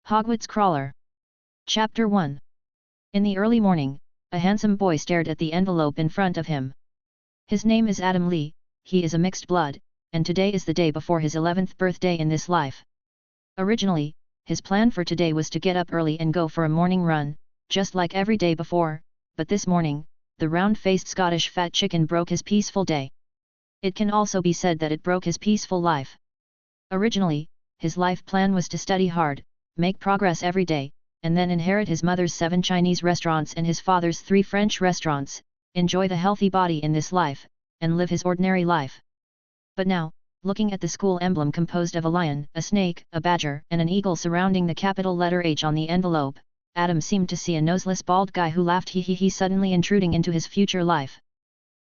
Hogwarts Crawler. Chapter 1. In the early morning, a handsome boy stared at the envelope in front of him. His name is Adam Lee, he is a mixed blood, and today is the day before his 11th birthday in this life. Originally, his plan for today was to get up early and go for a morning run, just like every day before, but this morning, the round-faced Scottish fat chicken broke his peaceful day. It can also be said that it broke his peaceful life. Originally, his life plan was to study hard, make progress every day, and then inherit his mother's 7 Chinese restaurants and his father's 3 French restaurants, enjoy the healthy body in this life, and live his ordinary life. But now, looking at the school emblem composed of a lion, a snake, a badger, and an eagle surrounding the capital letter H on the envelope, Adam seemed to see a noseless bald guy who laughed he suddenly intruding into his future life.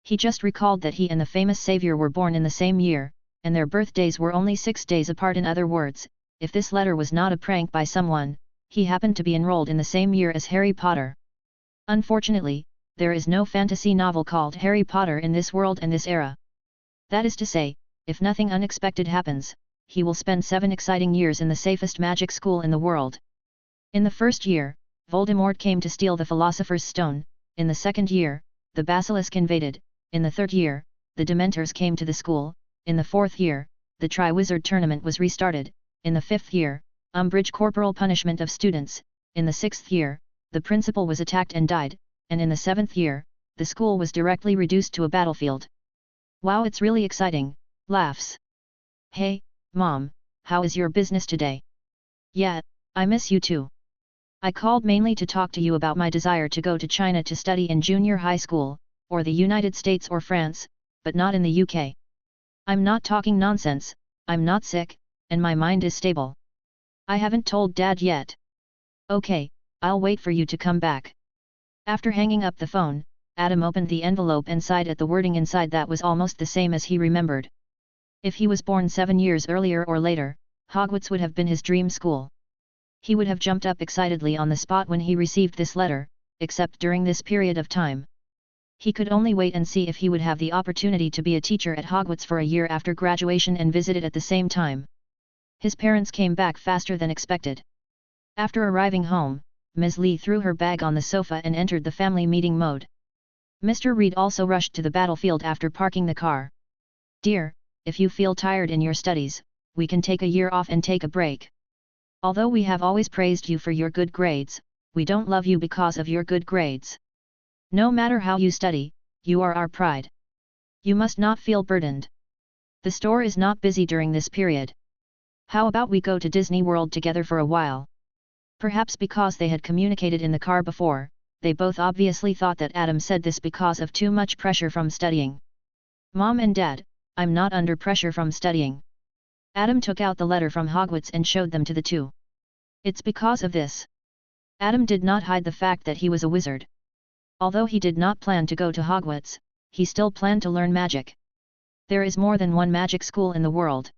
He just recalled that he and the famous savior were born in the same year, and their birthdays were only 6 days apart. In other words, if this letter was not a prank by someone, he happened to be enrolled in the same year as Harry Potter. Unfortunately, there is no fantasy novel called Harry Potter in this world and this era. That is to say, if nothing unexpected happens, he will spend 7 exciting years in the safest magic school in the world. In the first year, Voldemort came to steal the Philosopher's Stone. In the second year, the Basilisk invaded. In the third year, the Dementors came to the school. In the fourth year, the Triwizard Tournament was restarted. In the fifth year, Umbridge corporal punishment of students. In the sixth year, the principal was attacked and died, and in the seventh year, the school was directly reduced to a battlefield. Wow, it's really exciting, laughs. Hey, Mom, how is your business today? Yeah, I miss you too. I called mainly to talk to you about my desire to go to China to study in junior high school, or the United States or France, but not in the UK. I'm not talking nonsense, I'm not sick, and my mind is stable. I haven't told Dad yet. Okay, I'll wait for you to come back. After hanging up the phone, Adam opened the envelope and sighed at the wording inside that was almost the same as he remembered. If he was born 7 years earlier or later, Hogwarts would have been his dream school. He would have jumped up excitedly on the spot when he received this letter, except during this period of time. He could only wait and see if he would have the opportunity to be a teacher at Hogwarts for a year after graduation and visit it at the same time. His parents came back faster than expected. After arriving home, Ms. Lee threw her bag on the sofa and entered the family meeting mode. Mr. Reed also rushed to the battlefield after parking the car. Dear, if you feel tired in your studies, we can take a year off and take a break. Although we have always praised you for your good grades, we don't love you because of your good grades. No matter how you study, you are our pride. You must not feel burdened. The store is not busy during this period. How about we go to Disney World together for a while? Perhaps because they had communicated in the car before, they both obviously thought that Adam said this because of too much pressure from studying. Mom and Dad, I'm not under pressure from studying. Adam took out the letter from Hogwarts and showed them to the two. It's because of this. Adam did not hide the fact that he was a wizard. Although he did not plan to go to Hogwarts, he still planned to learn magic. There is more than one magic school in the world.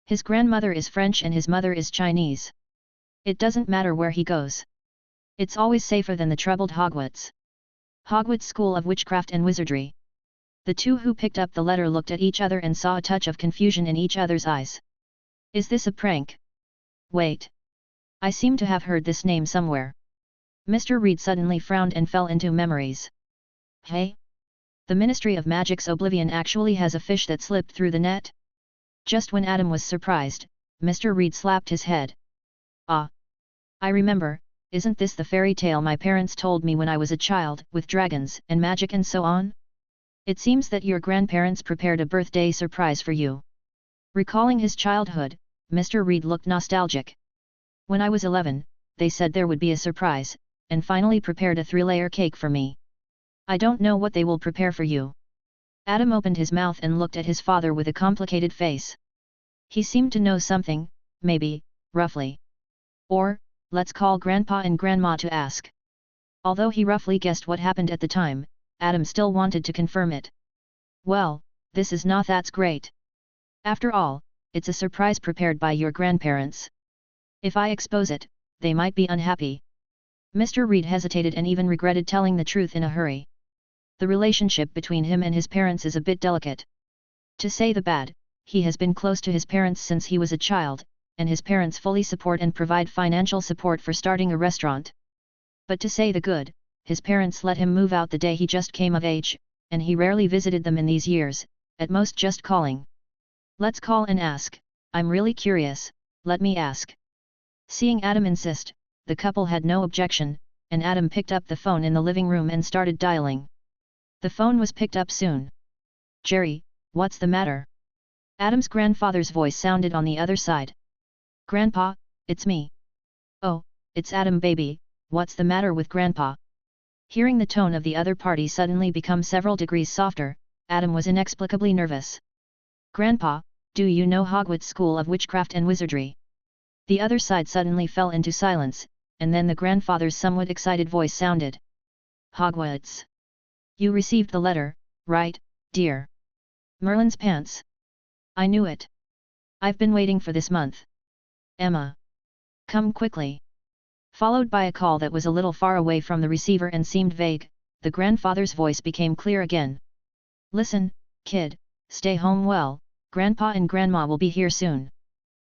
His grandmother is French and his mother is Chinese. It doesn't matter where he goes. It's always safer than the troubled Hogwarts. Hogwarts School of Witchcraft and Wizardry. The two who picked up the letter looked at each other and saw a touch of confusion in each other's eyes. Is this a prank? Wait. I seem to have heard this name somewhere. Mr. Reed suddenly frowned and fell into memories. Hey? The Ministry of Magic's Oblivion actually has a fish that slipped through the net? Just when Adam was surprised, Mr. Reed slapped his head. Ah! I remember, isn't this the fairy tale my parents told me when I was a child, with dragons and magic and so on? It seems that your grandparents prepared a birthday surprise for you. Recalling his childhood, Mr. Reed looked nostalgic. When I was 11, they said there would be a surprise, and finally prepared a 3-layer cake for me. I don't know what they will prepare for you. Adam opened his mouth and looked at his father with a complicated face. He seemed to know something, maybe, roughly. Or, let's call Grandpa and Grandma to ask. Although he roughly guessed what happened at the time, Adam still wanted to confirm it. Well, this is not that's great. After all, it's a surprise prepared by your grandparents. If I expose it, they might be unhappy. Mr. Reed hesitated and even regretted telling the truth in a hurry. The relationship between him and his parents is a bit delicate. To say the bad, he has been close to his parents since he was a child, and his parents fully support and provide financial support for starting a restaurant. But to say the good, his parents let him move out the day he just came of age, and he rarely visited them in these years, at most just calling. Let's call and ask, I'm really curious, let me ask. Seeing Adam insist, the couple had no objection, and Adam picked up the phone in the living room and started dialing. The phone was picked up soon. Jerry, what's the matter? Adam's grandfather's voice sounded on the other side. Grandpa, it's me. Oh, it's Adam baby, what's the matter with Grandpa? Hearing the tone of the other party suddenly become several degrees softer, Adam was inexplicably nervous. Grandpa, do you know Hogwarts School of Witchcraft and Wizardry? The other side suddenly fell into silence, and then the grandfather's somewhat excited voice sounded. Hogwarts. You received the letter, right, dear? Merlin's pants. I knew it. I've been waiting for this month. Emma. Come quickly. Followed by a call that was a little far away from the receiver and seemed vague, the grandfather's voice became clear again. Listen, kid, stay home well, Grandpa and Grandma will be here soon.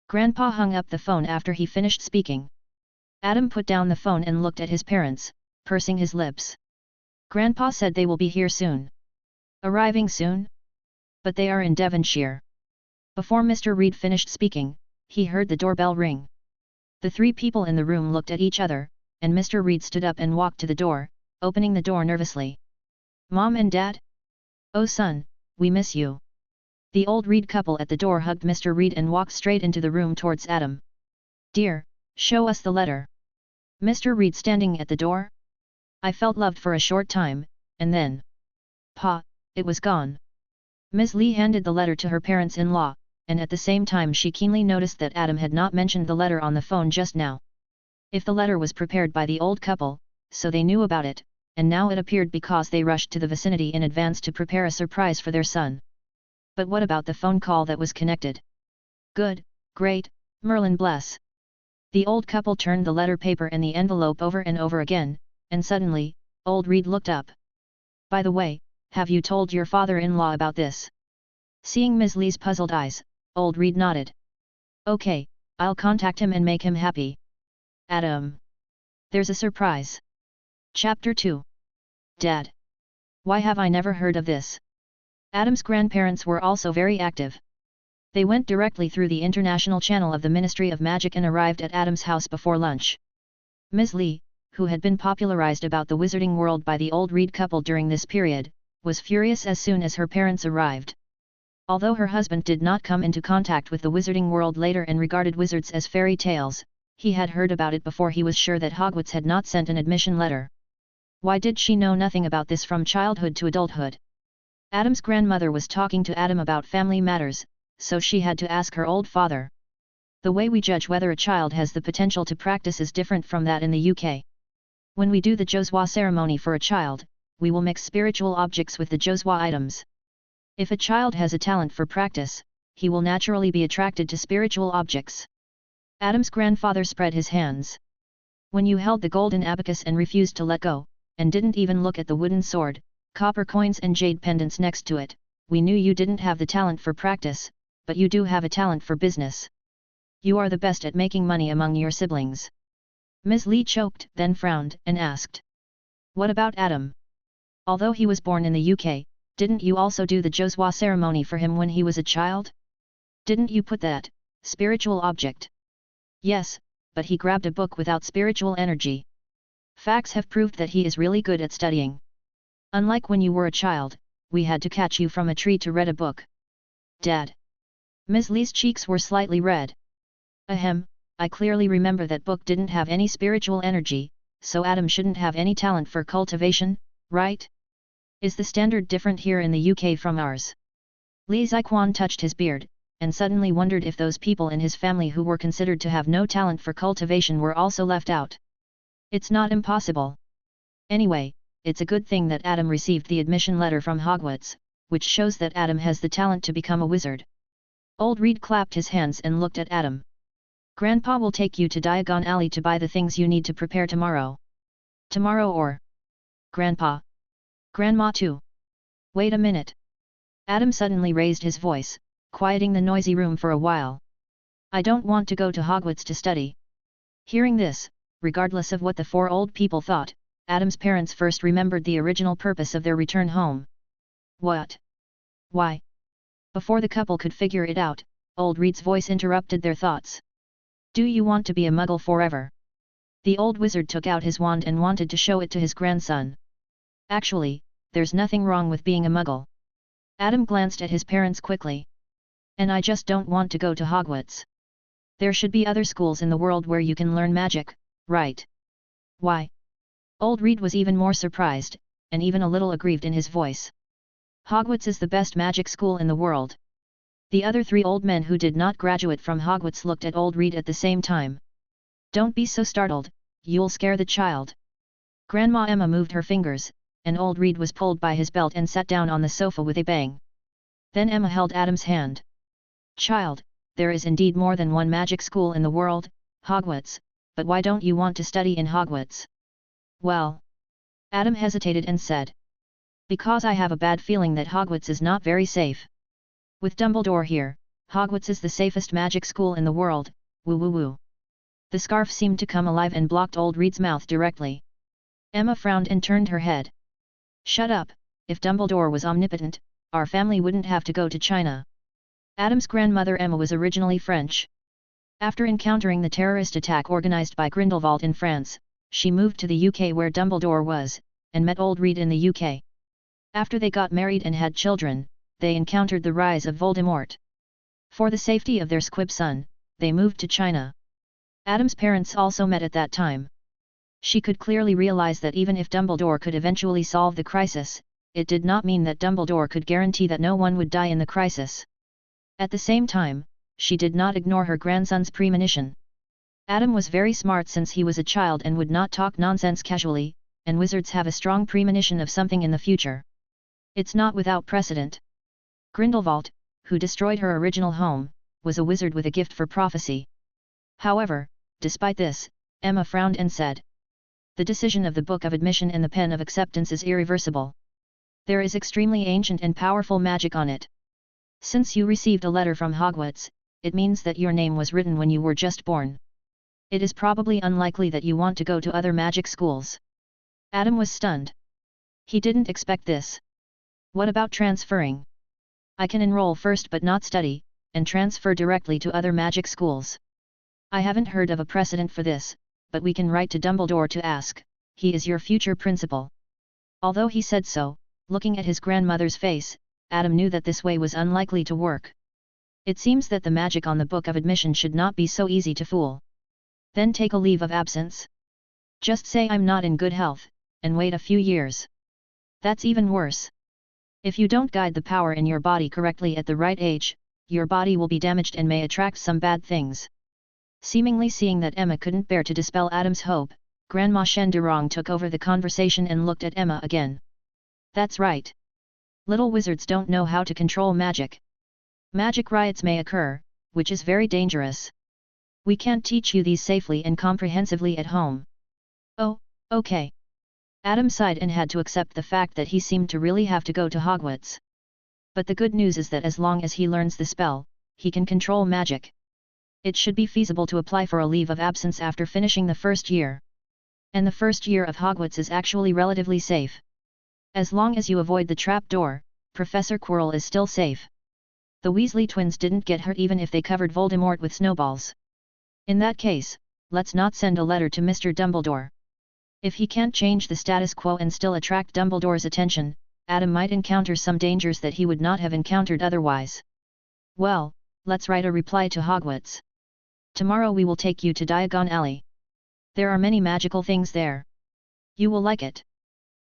Grandpa hung up the phone after he finished speaking. Adam put down the phone and looked at his parents, pursing his lips. Grandpa said they will be here soon. Arriving soon? But they are in Devonshire. Before Mr. Reed finished speaking, he heard the doorbell ring. The three people in the room looked at each other, and Mr. Reed stood up and walked to the door, opening the door nervously. Mom and Dad? Oh son, we miss you. The old Reed couple at the door hugged Mr. Reed and walked straight into the room towards Adam. Dear, show us the letter. Mr. Reed standing at the door? I felt loved for a short time, and then... Pa, it was gone. Ms. Lee handed the letter to her parents-in-law, and at the same time she keenly noticed that Adam had not mentioned the letter on the phone just now. If the letter was prepared by the old couple, so they knew about it, and now it appeared because they rushed to the vicinity in advance to prepare a surprise for their son. But what about the phone call that was connected? Good, great, Merlin bless. The old couple turned the letter paper and the envelope over and over again, and suddenly, old Reed looked up. By the way, have you told your father-in-law about this? Seeing Ms. Lee's puzzled eyes, old Reed nodded. Okay, I'll contact him and make him happy. Adam. There's a surprise. Chapter 2. Dad. Why have I never heard of this? Adam's grandparents were also very active. They went directly through the international channel of the Ministry of Magic and arrived at Adam's house before lunch. Ms. Lee, who had been popularized about the wizarding world by the old Reed couple during this period, was furious as soon as her parents arrived. Although her husband did not come into contact with the wizarding world later and regarded wizards as fairy tales, he had heard about it before he was sure that Hogwarts had not sent an admission letter. Why did she know nothing about this from childhood to adulthood? Adam's grandmother was talking to Adam about family matters, so she had to ask her old father. The way we judge whether a child has the potential to practice is different from that in the UK. When we do the Joswa ceremony for a child, we will mix spiritual objects with the Joswa items. If a child has a talent for practice, he will naturally be attracted to spiritual objects. Adam's grandfather spread his hands. When you held the golden abacus and refused to let go, and didn't even look at the wooden sword, copper coins and jade pendants next to it, we knew you didn't have the talent for practice, but you do have a talent for business. You are the best at making money among your siblings. Ms. Lee choked, then frowned, and asked. What about Adam? Although he was born in the UK, didn't you also do the Joswa ceremony for him when he was a child? Didn't you put that spiritual object? Yes, but he grabbed a book without spiritual energy. Facts have proved that he is really good at studying. Unlike when you were a child, we had to catch you from a tree to read a book. Dad. Ms. Lee's cheeks were slightly red. Ahem, I clearly remember that book didn't have any spiritual energy, so Adam shouldn't have any talent for cultivation, right? Is the standard different here in the UK from ours? Lee Ziquan touched his beard, and suddenly wondered if those people in his family who were considered to have no talent for cultivation were also left out. It's not impossible. Anyway, it's a good thing that Adam received the admission letter from Hogwarts, which shows that Adam has the talent to become a wizard. Old Reed clapped his hands and looked at Adam. Grandpa will take you to Diagon Alley to buy the things you need to prepare tomorrow. Tomorrow or? Grandpa. Grandma too. Wait a minute. Adam suddenly raised his voice, quieting the noisy room for a while. I don't want to go to Hogwarts to study. Hearing this, regardless of what the four old people thought, Adam's parents first remembered the original purpose of their return home. What? Why? Before the couple could figure it out, old Reed's voice interrupted their thoughts. Do you want to be a muggle forever? The old wizard took out his wand and wanted to show it to his grandson. Actually, there's nothing wrong with being a muggle. Adam glanced at his parents quickly. And I just don't want to go to Hogwarts. There should be other schools in the world where you can learn magic, right? Why? Old Reed was even more surprised, and even a little aggrieved in his voice. Hogwarts is the best magic school in the world. The other three old men who did not graduate from Hogwarts looked at old Reed at the same time. Don't be so startled, you'll scare the child. Grandma Emma moved her fingers, and old Reed was pulled by his belt and sat down on the sofa with a bang. Then Emma held Adam's hand. Child, there is indeed more than one magic school in the world, Hogwarts, but why don't you want to study in Hogwarts? Well. Adam hesitated and said. Because I have a bad feeling that Hogwarts is not very safe. With Dumbledore here, Hogwarts is the safest magic school in the world, woo woo woo. The scarf seemed to come alive and blocked old Reed's mouth directly. Emma frowned and turned her head. Shut up, if Dumbledore was omnipotent, our family wouldn't have to go to China. Adam's grandmother Emma was originally French. After encountering the terrorist attack organized by Grindelwald in France, she moved to the UK where Dumbledore was, and met old Reed in the UK. After they got married and had children, they encountered the rise of Voldemort. For the safety of their squib son, they moved to China. Adam's parents also met at that time. She could clearly realize that even if Dumbledore could eventually solve the crisis, it did not mean that Dumbledore could guarantee that no one would die in the crisis. At the same time, she did not ignore her grandson's premonition. Adam was very smart since he was a child and would not talk nonsense casually, and wizards have a strong premonition of something in the future. It's not without precedent. Grindelwald, who destroyed her original home, was a wizard with a gift for prophecy. However, despite this, Emma frowned and said. The decision of the Book of Admission and the Pen of Acceptance is irreversible. There is extremely ancient and powerful magic on it. Since you received a letter from Hogwarts, it means that your name was written when you were just born. It is probably unlikely that you want to go to other magic schools. Adam was stunned. He didn't expect this. What about transferring? I can enroll first but not study, and transfer directly to other magic schools. I haven't heard of a precedent for this, but we can write to Dumbledore to ask. He is your future principal. Although he said so, looking at his grandmother's face, Adam knew that this way was unlikely to work. It seems that the magic on the Book of Admission should not be so easy to fool. Then take a leave of absence. Just say I'm not in good health, and wait a few years. That's even worse. If you don't guide the power in your body correctly at the right age, your body will be damaged and may attract some bad things. Seemingly seeing that Emma couldn't bear to dispel Adam's hope, Grandma Shenderong took over the conversation and looked at Emma again. That's right. Little wizards don't know how to control magic. Magic riots may occur, which is very dangerous. We can't teach you these safely and comprehensively at home. Oh, okay. Adam sighed and had to accept the fact that he seemed to really have to go to Hogwarts. But the good news is that as long as he learns the spell, he can control magic. It should be feasible to apply for a leave of absence after finishing the first year. And the first year of Hogwarts is actually relatively safe. As long as you avoid the trap door, Professor Quirrell is still safe. The Weasley twins didn't get hurt even if they covered Voldemort with snowballs. In that case, let's not send a letter to Mr. Dumbledore. If he can't change the status quo and still attract Dumbledore's attention, Adam might encounter some dangers that he would not have encountered otherwise. Well, let's write a reply to Hogwarts. Tomorrow we will take you to Diagon Alley. There are many magical things there. You will like it.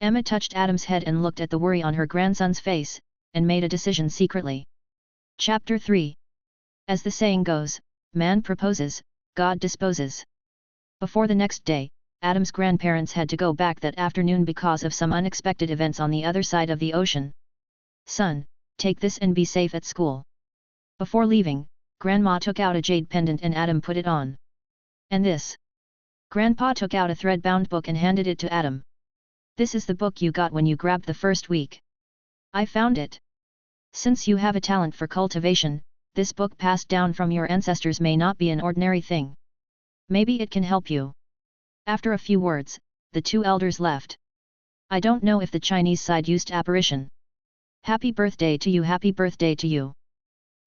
Emma touched Adam's head and looked at the worry on her grandson's face, and made a decision secretly. Chapter 3. As the saying goes, man proposes, God disposes. Before the next day, Adam's grandparents had to go back that afternoon because of some unexpected events on the other side of the ocean. Son, take this and be safe at school. Before leaving, Grandma took out a jade pendant and Adam put it on. And this? Grandpa took out a thread-bound book and handed it to Adam. This is the book you got when you grabbed the first week. I found it. Since you have a talent for cultivation, This book passed down from your ancestors may not be an ordinary thing. Maybe it can help you. After a few words, the two elders left. I don't know if the Chinese side used apparition. Happy birthday to you, happy birthday to you.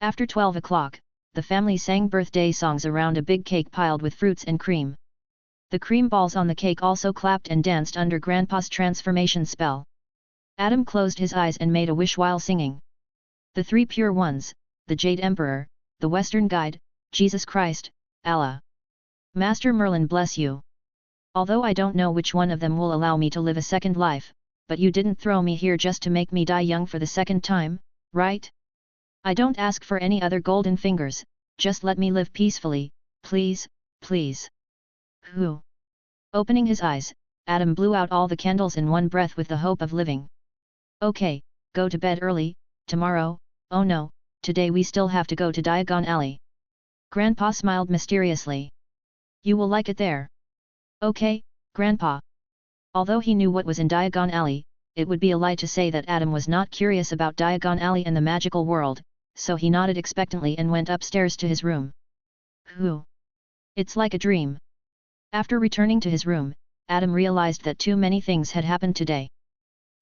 After 12 o'clock, the family sang birthday songs around a big cake piled with fruits and cream. The cream balls on the cake also clapped and danced under Grandpa's transformation spell. Adam closed his eyes and made a wish while singing. The three pure ones, the Jade Emperor, the Western Guide, Jesus Christ, Allah. Master Merlin bless you. Although I don't know which one of them will allow me to live a second life, but you didn't throw me here just to make me die young for the second time, right? I don't ask for any other golden fingers, just let me live peacefully, please, please. Who? Opening his eyes, Adam blew out all the candles in one breath with the hope of living. Okay, go to bed early, tomorrow, oh no, today we still have to go to Diagon Alley. Grandpa smiled mysteriously. You will like it there. Okay, Grandpa. Although he knew what was in Diagon Alley, it would be a lie to say that Adam was not curious about Diagon Alley and the magical world, so he nodded expectantly and went upstairs to his room. Whew! It's like a dream. After returning to his room, Adam realized that too many things had happened today.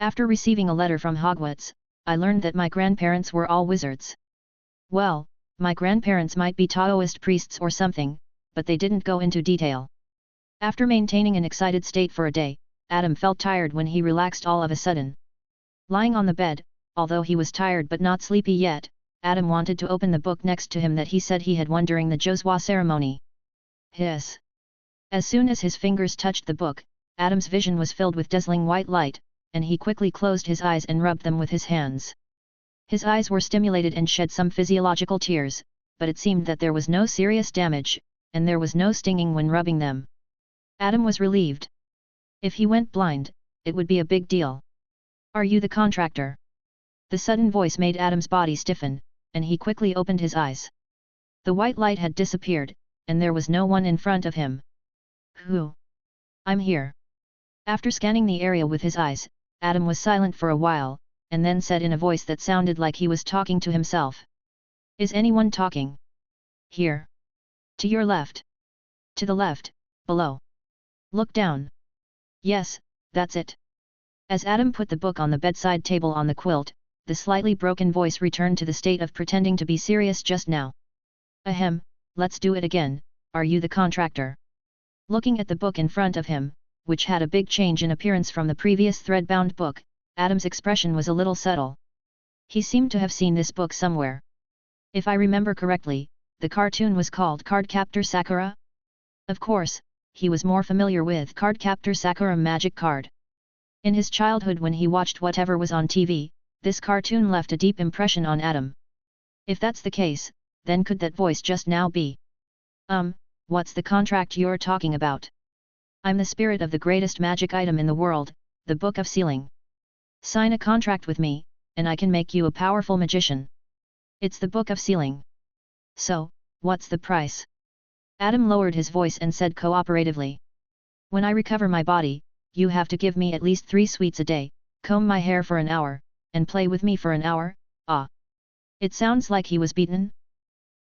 After receiving a letter from Hogwarts, I learned that my grandparents were all wizards. Well, my grandparents might be Taoist priests or something, but they didn't go into detail. After maintaining an excited state for a day, Adam felt tired when he relaxed all of a sudden. Lying on the bed, although he was tired but not sleepy yet, Adam wanted to open the book next to him that he said he had won during the Josua ceremony. Hiss! As soon as his fingers touched the book, Adam's vision was filled with dazzling white light, and he quickly closed his eyes and rubbed them with his hands. His eyes were stimulated and shed some physiological tears, but it seemed that there was no serious damage, and there was no stinging when rubbing them. Adam was relieved. If he went blind, it would be a big deal. Are you the contractor? The sudden voice made Adam's body stiffen, and he quickly opened his eyes. The white light had disappeared, and there was no one in front of him. Who? I'm here. After scanning the area with his eyes, Adam was silent for a while, and then said in a voice that sounded like he was talking to himself. Is anyone talking? Here. To your left. To the left, below. Look down. Yes, that's it. As Adam put the book on the bedside table on the quilt, the slightly broken voice returned to the state of pretending to be serious just now. Ahem, let's do it again, are you the contractor? Looking at the book in front of him, which had a big change in appearance from the previous thread-bound book, Adam's expression was a little subtle. He seemed to have seen this book somewhere. If I remember correctly, the cartoon was called Cardcaptor Sakura? Of course, he was more familiar with Cardcaptor Sakura Magic Card. In his childhood when he watched whatever was on TV, this cartoon left a deep impression on Adam. If that's the case, then could that voice just now be? What's the contract you're talking about? I'm the spirit of the greatest magic item in the world, the Book of Sealing. Sign a contract with me, and I can make you a powerful magician. It's the Book of Sealing. So, what's the price? Adam lowered his voice and said cooperatively. When I recover my body, you have to give me at least 3 sweets a day, comb my hair for an hour, and play with me for an hour, ah. It sounds like he was beaten?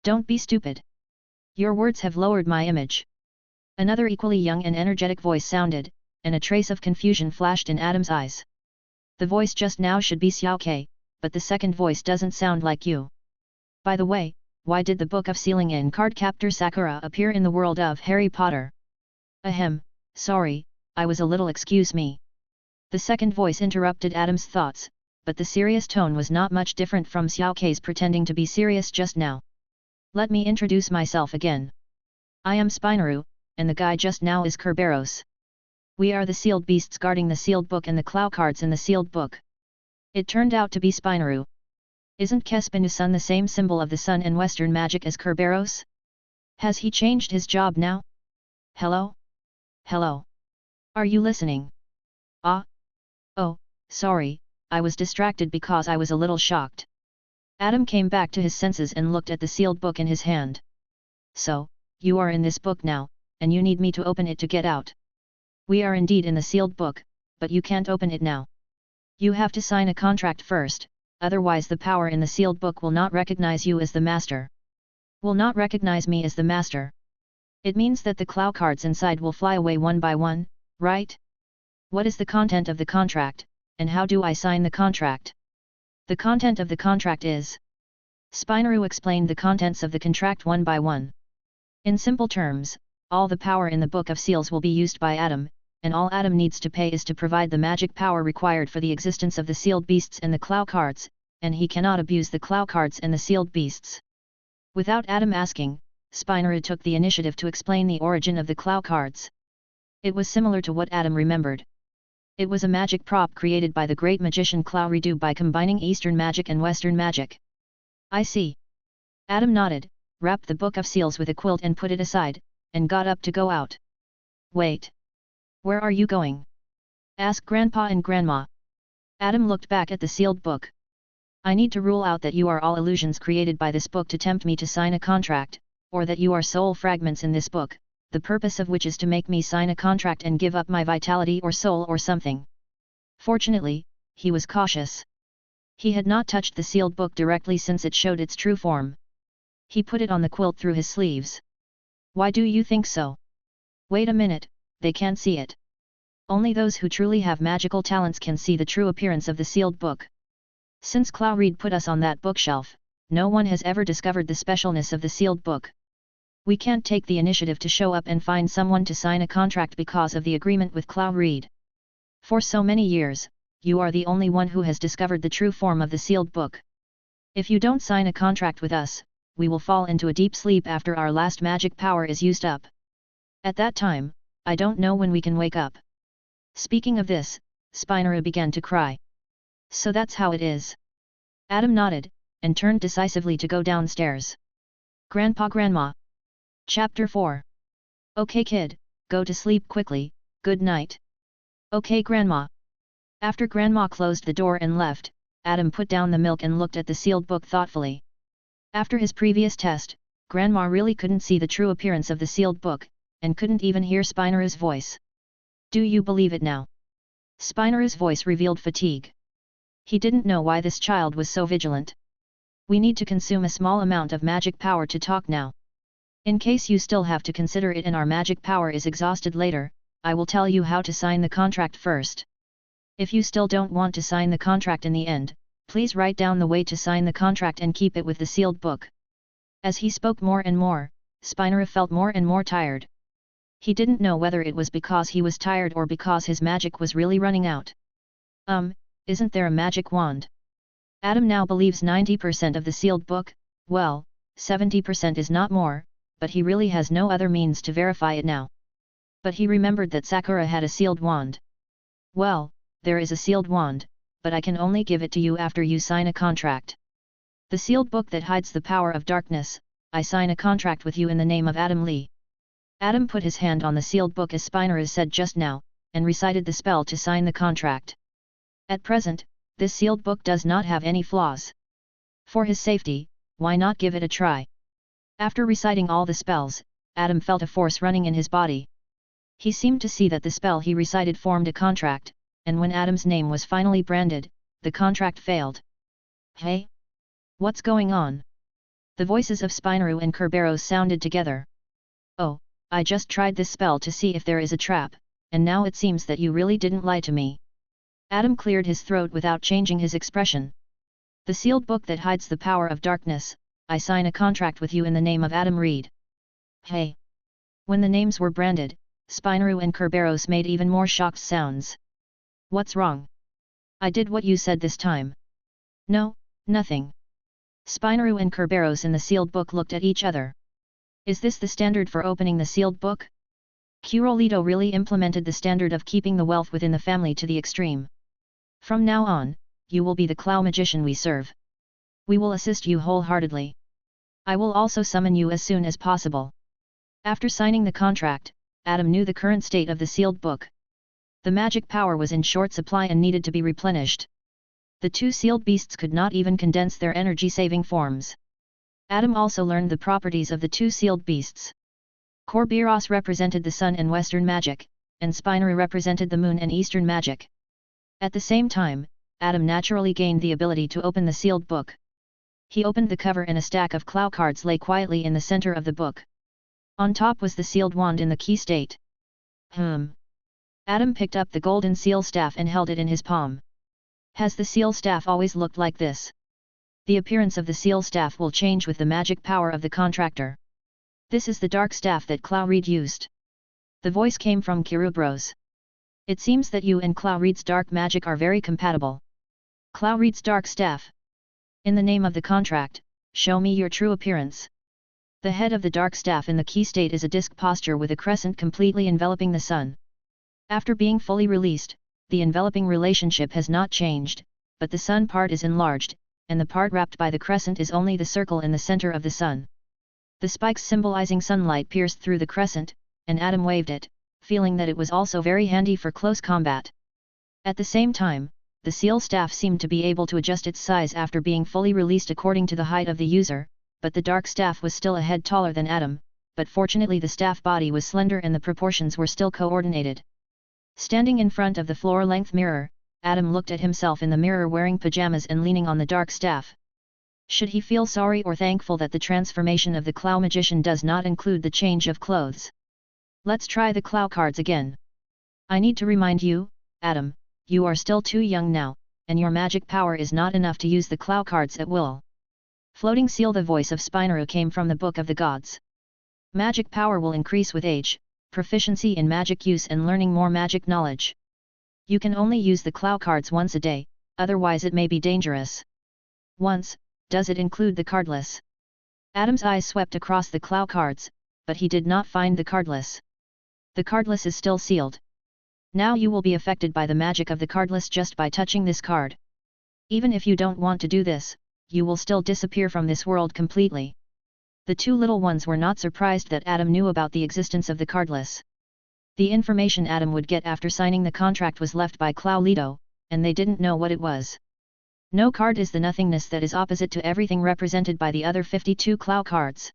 Don't be stupid. Your words have lowered my image. Another equally young and energetic voice sounded, and a trace of confusion flashed in Adam's eyes. The voice just now should be Xiao Ke, but the second voice doesn't sound like you. By the way, why did the Book of Sealing in Cardcaptor Sakura appear in the world of Harry Potter? Ahem, sorry, I was a little excuse me. The second voice interrupted Adam's thoughts, but the serious tone was not much different from Xiao Ke's pretending to be serious just now. Let me introduce myself again. I am Spinaru, and the guy just now is Kerberos. We are the sealed beasts guarding the sealed book and the Clow cards in the sealed book. It turned out to be Spinaru. Isn't Kespinu Sun the same symbol of the sun and Western magic as Kerberos? Has he changed his job now? Hello? Hello? Are you listening? Ah? Oh, sorry, I was distracted because I was a little shocked. Adam came back to his senses and looked at the sealed book in his hand. So, you are in this book now, and you need me to open it to get out. We are indeed in the sealed book, but you can't open it now. You have to sign a contract first, otherwise the power in the sealed book will not recognize you as the master. will not recognize me as the master. It means that the Clow cards inside will fly away one by one, right? What is the content of the contract, and how do I sign the contract? The content of the contract is... Spinaru explained the contents of the contract one by one. In simple terms, all the power in the Book of Seals will be used by Adam, and all Adam needs to pay is to provide the magic power required for the existence of the sealed beasts and the Clow cards, and he cannot abuse the Clow cards and the sealed beasts. Without Adam asking, Spinaru took the initiative to explain the origin of the Clow cards. It was similar to what Adam remembered. It was a magic prop created by the great magician Clow Redo by combining Eastern magic and Western magic. I see. Adam nodded, wrapped the Book of Seals with a quilt and put it aside, and got up to go out. Wait. Where are you going? Asked Grandpa and Grandma. Adam looked back at the sealed book. I need to rule out that you are all illusions created by this book to tempt me to sign a contract, or that you are soul fragments in this book, the purpose of which is to make me sign a contract and give up my vitality or soul or something. Fortunately, he was cautious. He had not touched the sealed book directly since it showed its true form. He put it on the quilt through his sleeves. Why do you think so? Wait a minute, they can't see it. Only those who truly have magical talents can see the true appearance of the sealed book. Since Clow Reed put us on that bookshelf, no one has ever discovered the specialness of the sealed book. We can't take the initiative to show up and find someone to sign a contract because of the agreement with Clow Reed. For so many years, you are the only one who has discovered the true form of the sealed book. If you don't sign a contract with us, we will fall into a deep sleep after our last magic power is used up. At that time, I don't know when we can wake up. Speaking of this, Spinaru began to cry. So that's how it is. Adam nodded, and turned decisively to go downstairs. Grandpa-Grandma. Chapter 4. Okay kid, go to sleep quickly, good night. Okay Grandma. After Grandma closed the door and left, Adam put down the milk and looked at the sealed book thoughtfully. After his previous test, Grandma really couldn't see the true appearance of the sealed book, and couldn't even hear Spinaru's voice. Do you believe it now? Spinaru's voice revealed fatigue. He didn't know why this child was so vigilant. We need to consume a small amount of magic power to talk now. In case you still have to consider it and our magic power is exhausted later, I will tell you how to sign the contract first. If you still don't want to sign the contract in the end, please write down the way to sign the contract and keep it with the sealed book. As he spoke more and more, Spinaru felt more and more tired. He didn't know whether it was because he was tired or because his magic was really running out. Isn't there a magic wand? Adam now believes 90% of the sealed book, well, 70% is not more, but he really has no other means to verify it now. But he remembered that Sakura had a sealed wand. Well, there is a sealed wand, but I can only give it to you after you sign a contract. The sealed book that hides the power of darkness, I sign a contract with you in the name of Adam Lee. Adam put his hand on the sealed book as Spinaru said just now, and recited the spell to sign the contract. At present, this sealed book does not have any flaws. For his safety, why not give it a try? After reciting all the spells, Adam felt a force running in his body. He seemed to see that the spell he recited formed a contract, and when Adam's name was finally branded, the contract failed. Hey? What's going on? The voices of Spinaru and Kerberos sounded together. Oh, I just tried this spell to see if there is a trap, and now it seems that you really didn't lie to me. Adam cleared his throat without changing his expression. The sealed book that hides the power of darkness, I sign a contract with you in the name of Adam Reed. Hey! When the names were branded, Spinaru and Kerberos made even more shocked sounds. What's wrong? I did what you said this time. No, nothing. Spinaru and Kerberos in the sealed book looked at each other. Is this the standard for opening the sealed book? Curolito really implemented the standard of keeping the wealth within the family to the extreme. From now on, you will be the Clow magician we serve. We will assist you wholeheartedly. I will also summon you as soon as possible. After signing the contract, Adam knew the current state of the sealed book. The magic power was in short supply and needed to be replenished. The two sealed beasts could not even condense their energy-saving forms. Adam also learned the properties of the two sealed beasts. Kerberos represented the sun and western magic, and Spinaru represented the moon and eastern magic. At the same time, Adam naturally gained the ability to open the sealed book. He opened the cover and a stack of claw cards lay quietly in the center of the book. On top was the sealed wand in the key state. Adam picked up the golden seal staff and held it in his palm. Has the seal staff always looked like this? The appearance of the seal staff will change with the magic power of the contractor. This is the dark staff that Clowreed used. The voice came from Kirubros. It seems that you and Clowreed's dark magic are very compatible. Clowreed's dark staff. In the name of the contract, show me your true appearance. The head of the dark staff in the key state is a disc posture with a crescent completely enveloping the sun. After being fully released, the enveloping relationship has not changed, but the sun part is enlarged, and the part wrapped by the crescent is only the circle in the center of the sun. The spikes symbolizing sunlight pierced through the crescent, and Adam waved it, feeling that it was also very handy for close combat. At the same time, the seal staff seemed to be able to adjust its size after being fully released according to the height of the user, but the dark staff was still a head taller than Adam, but fortunately the staff body was slender and the proportions were still coordinated. Standing in front of the floor-length mirror, Adam looked at himself in the mirror wearing pajamas and leaning on the dark staff. Should he feel sorry or thankful that the transformation of the Clow magician does not include the change of clothes? Let's try the Clow cards again. I need to remind you, Adam, you are still too young now, and your magic power is not enough to use the Clow cards at will. Floating seal. The voice of Spinaru came from the Book of the Gods. Magic power will increase with age, proficiency in magic use and learning more magic knowledge. You can only use the Clow cards once a day, otherwise it may be dangerous. Once, does it include the cardless? Adam's eyes swept across the Clow cards, but he did not find the cardless. The cardless is still sealed. Now you will be affected by the magic of the cardless just by touching this card. Even if you don't want to do this, you will still disappear from this world completely. The two little ones were not surprised that Adam knew about the existence of the cardless. The information Adam would get after signing the contract was left by Clowledo, and they didn't know what it was. No card is the nothingness that is opposite to everything represented by the other 52 Clow cards.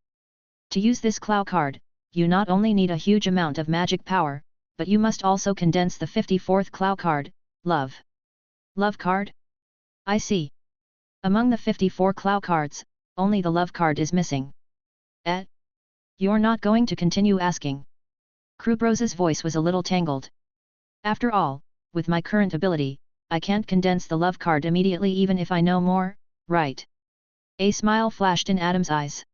To use this Clow card, you not only need a huge amount of magic power, but you must also condense the 54th Clow card, Love. Love card? I see. Among the 54 Clow cards, only the Love card is missing. You're not going to continue asking? Krubros's voice was a little tangled. After all, with my current ability, I can't condense the Love card immediately even if I know more, right? A smile flashed in Adam's eyes.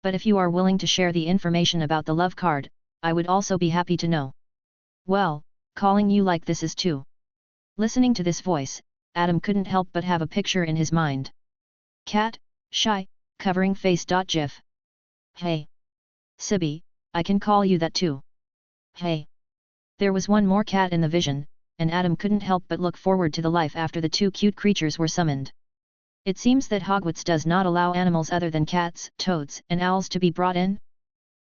But if you are willing to share the information about the Love card, I would also be happy to know. Well, calling you like this is too. Listening to this voice, Adam couldn't help but have a picture in his mind. Cat, shy, covering face. GIF. Hey. Sibby, I can call you that too. Hey. There was one more cat in the vision, and Adam couldn't help but look forward to the life after the two cute creatures were summoned. It seems that Hogwarts does not allow animals other than cats, toads, and owls to be brought in.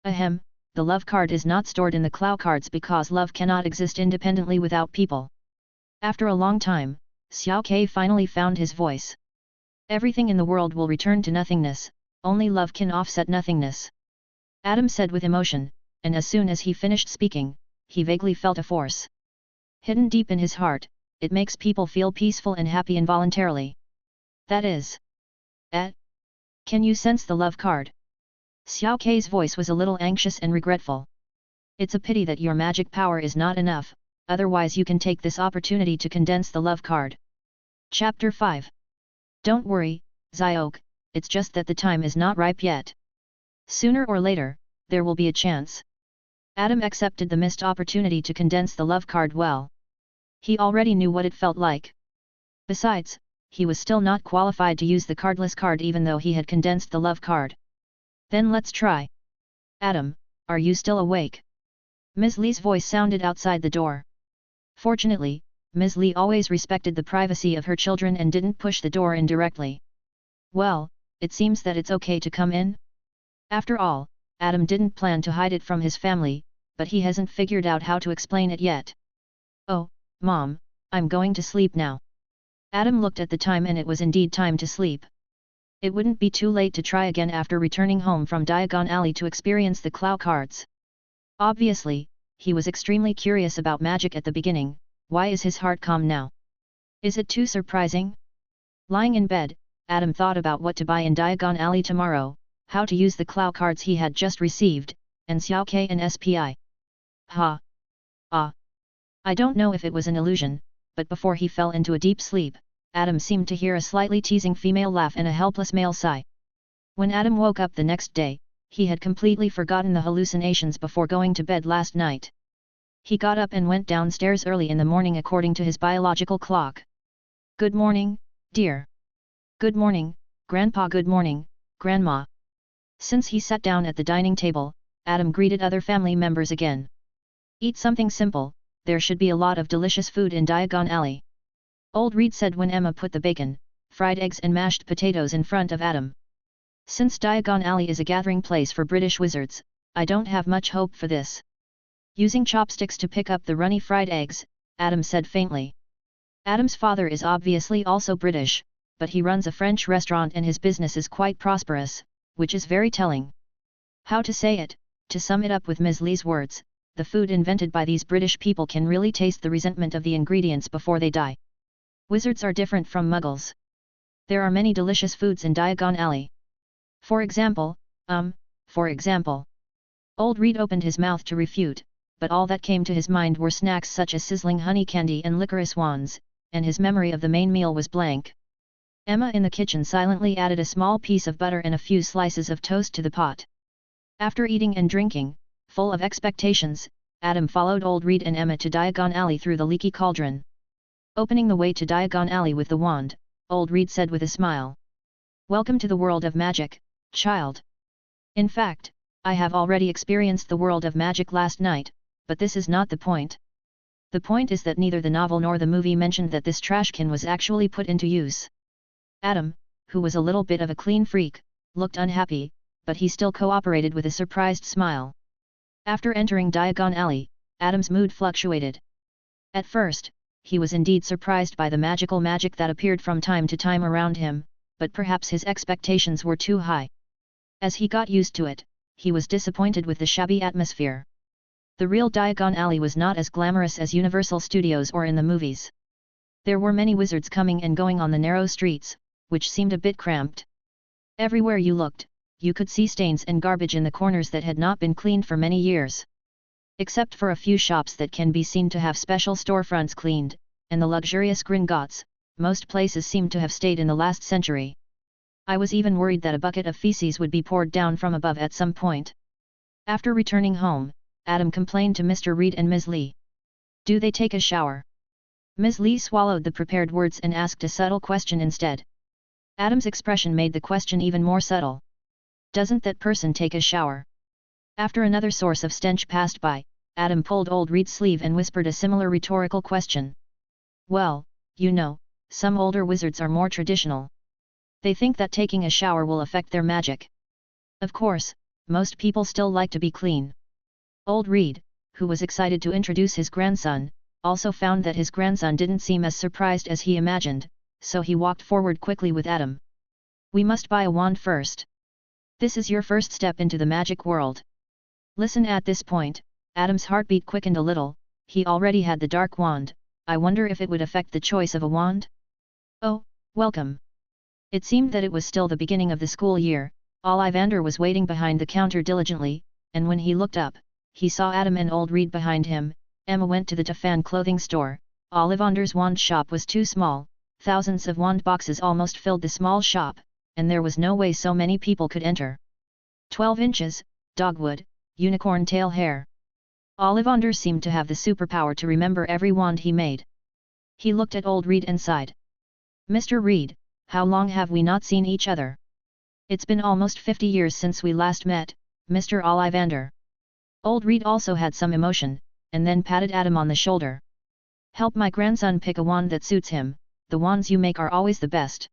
Ahem, the Love card is not stored in the Clow cards because love cannot exist independently without people. After a long time, Xiao Ke finally found his voice. Everything in the world will return to nothingness, only love can offset nothingness. Adam said with emotion, and as soon as he finished speaking, he vaguely felt a force. Hidden deep in his heart, it makes people feel peaceful and happy involuntarily. That is. Can you sense the Love card? Xiao Ke's voice was a little anxious and regretful. It's a pity that your magic power is not enough, otherwise you can take this opportunity to condense the Love card. Chapter 5. Don't worry, Zyok, it's just that the time is not ripe yet. Sooner or later, there will be a chance. Adam accepted the missed opportunity to condense the Love card well. He already knew what it felt like. Besides, he was still not qualified to use the cardless card even though he had condensed the Love card. Then let's try. Adam, are you still awake? Ms. Lee's voice sounded outside the door. Fortunately, Ms. Lee always respected the privacy of her children and didn't push the door in directly. Well, it seems that it's okay to come in. After all, Adam didn't plan to hide it from his family, but he hasn't figured out how to explain it yet. Oh, Mom, I'm going to sleep now. Adam looked at the time and it was indeed time to sleep. It wouldn't be too late to try again after returning home from Diagon Alley to experience the Clow cards. Obviously, he was extremely curious about magic at the beginning. Why is his heart calm now? Is it too surprising? Lying in bed, Adam thought about what to buy in Diagon Alley tomorrow, how to use the Clow cards he had just received, and Xiao K and SPI. Ha! Ah! I don't know if it was an illusion, but before he fell into a deep sleep, Adam seemed to hear a slightly teasing female laugh and a helpless male sigh. When Adam woke up the next day, he had completely forgotten the hallucinations before going to bed last night. He got up and went downstairs early in the morning according to his biological clock. Good morning, dear. Good morning, Grandpa. Good morning, Grandma. Since he sat down at the dining table, Adam greeted other family members again. Eat something simple, there should be a lot of delicious food in Diagon Alley. Old Reed said when Emma put the bacon, fried eggs and mashed potatoes in front of Adam. Since Diagon Alley is a gathering place for British wizards, I don't have much hope for this. Using chopsticks to pick up the runny fried eggs, Adam said faintly. Adam's father is obviously also British, but he runs a French restaurant and his business is quite prosperous, which is very telling. How to say it? To sum it up with Ms. Lee's words, the food invented by these British people can really taste the resentment of the ingredients before they die. Wizards are different from muggles. There are many delicious foods in Diagon Alley. For example. Old Reed opened his mouth to refute, but all that came to his mind were snacks such as sizzling honey candy and licorice wands, and his memory of the main meal was blank. Emma in the kitchen silently added a small piece of butter and a few slices of toast to the pot. After eating and drinking, full of expectations, Adam followed Old Reed and Emma to Diagon Alley through the leaky cauldron. Opening the way to Diagon Alley with the wand, Old Reed said with a smile. Welcome to the world of magic, child. In fact, I have already experienced the world of magic last night, but this is not the point. The point is that neither the novel nor the movie mentioned that this trashcan was actually put into use. Adam, who was a little bit of a clean freak, looked unhappy, but he still cooperated with a surprised smile. After entering Diagon Alley, Adam's mood fluctuated. At first, he was indeed surprised by the magical magic that appeared from time to time around him, but perhaps his expectations were too high. As he got used to it, he was disappointed with the shabby atmosphere. The real Diagon Alley was not as glamorous as Universal Studios or in the movies. There were many wizards coming and going on the narrow streets, which seemed a bit cramped. Everywhere you looked, you could see stains and garbage in the corners that had not been cleaned for many years. Except for a few shops that can be seen to have special storefronts cleaned, and the luxurious gringotts, most places seemed to have stayed in the last century. I was even worried that a bucket of feces would be poured down from above at some point. After returning home, Adam complained to Mr. Reed and Ms. Lee. Do they take a shower? Ms. Lee swallowed the prepared words and asked a subtle question instead. Adam's expression made the question even more subtle. Doesn't that person take a shower? After another source of stench passed by, Adam pulled Old Reed's sleeve and whispered a similar rhetorical question. Well, you know, some older wizards are more traditional. They think that taking a shower will affect their magic. Of course, most people still like to be clean. Old Reed, who was excited to introduce his grandson, also found that his grandson didn't seem as surprised as he imagined, so he walked forward quickly with Adam. We must buy a wand first. This is your first step into the magic world. Listen, at this point, Adam's heartbeat quickened a little. He already had the dark wand. I wonder if it would affect the choice of a wand? Oh, welcome. It seemed that it was still the beginning of the school year. Ollivander was waiting behind the counter diligently, and when he looked up, he saw Adam and Old Reed behind him. Emma went to the Tefan clothing store. Ollivander's wand shop was too small. Thousands of wand boxes almost filled the small shop, and there was no way so many people could enter. 12 inches, dogwood, unicorn tail hair. Ollivander seemed to have the superpower to remember every wand he made. He looked at Old Reed and sighed. Mr. Reed, how long have we not seen each other? It's been almost 50 years since we last met, Mr. Ollivander. Old Reed also had some emotion, and then patted Adam on the shoulder. Help my grandson pick a wand that suits him. The wands you make are always the best.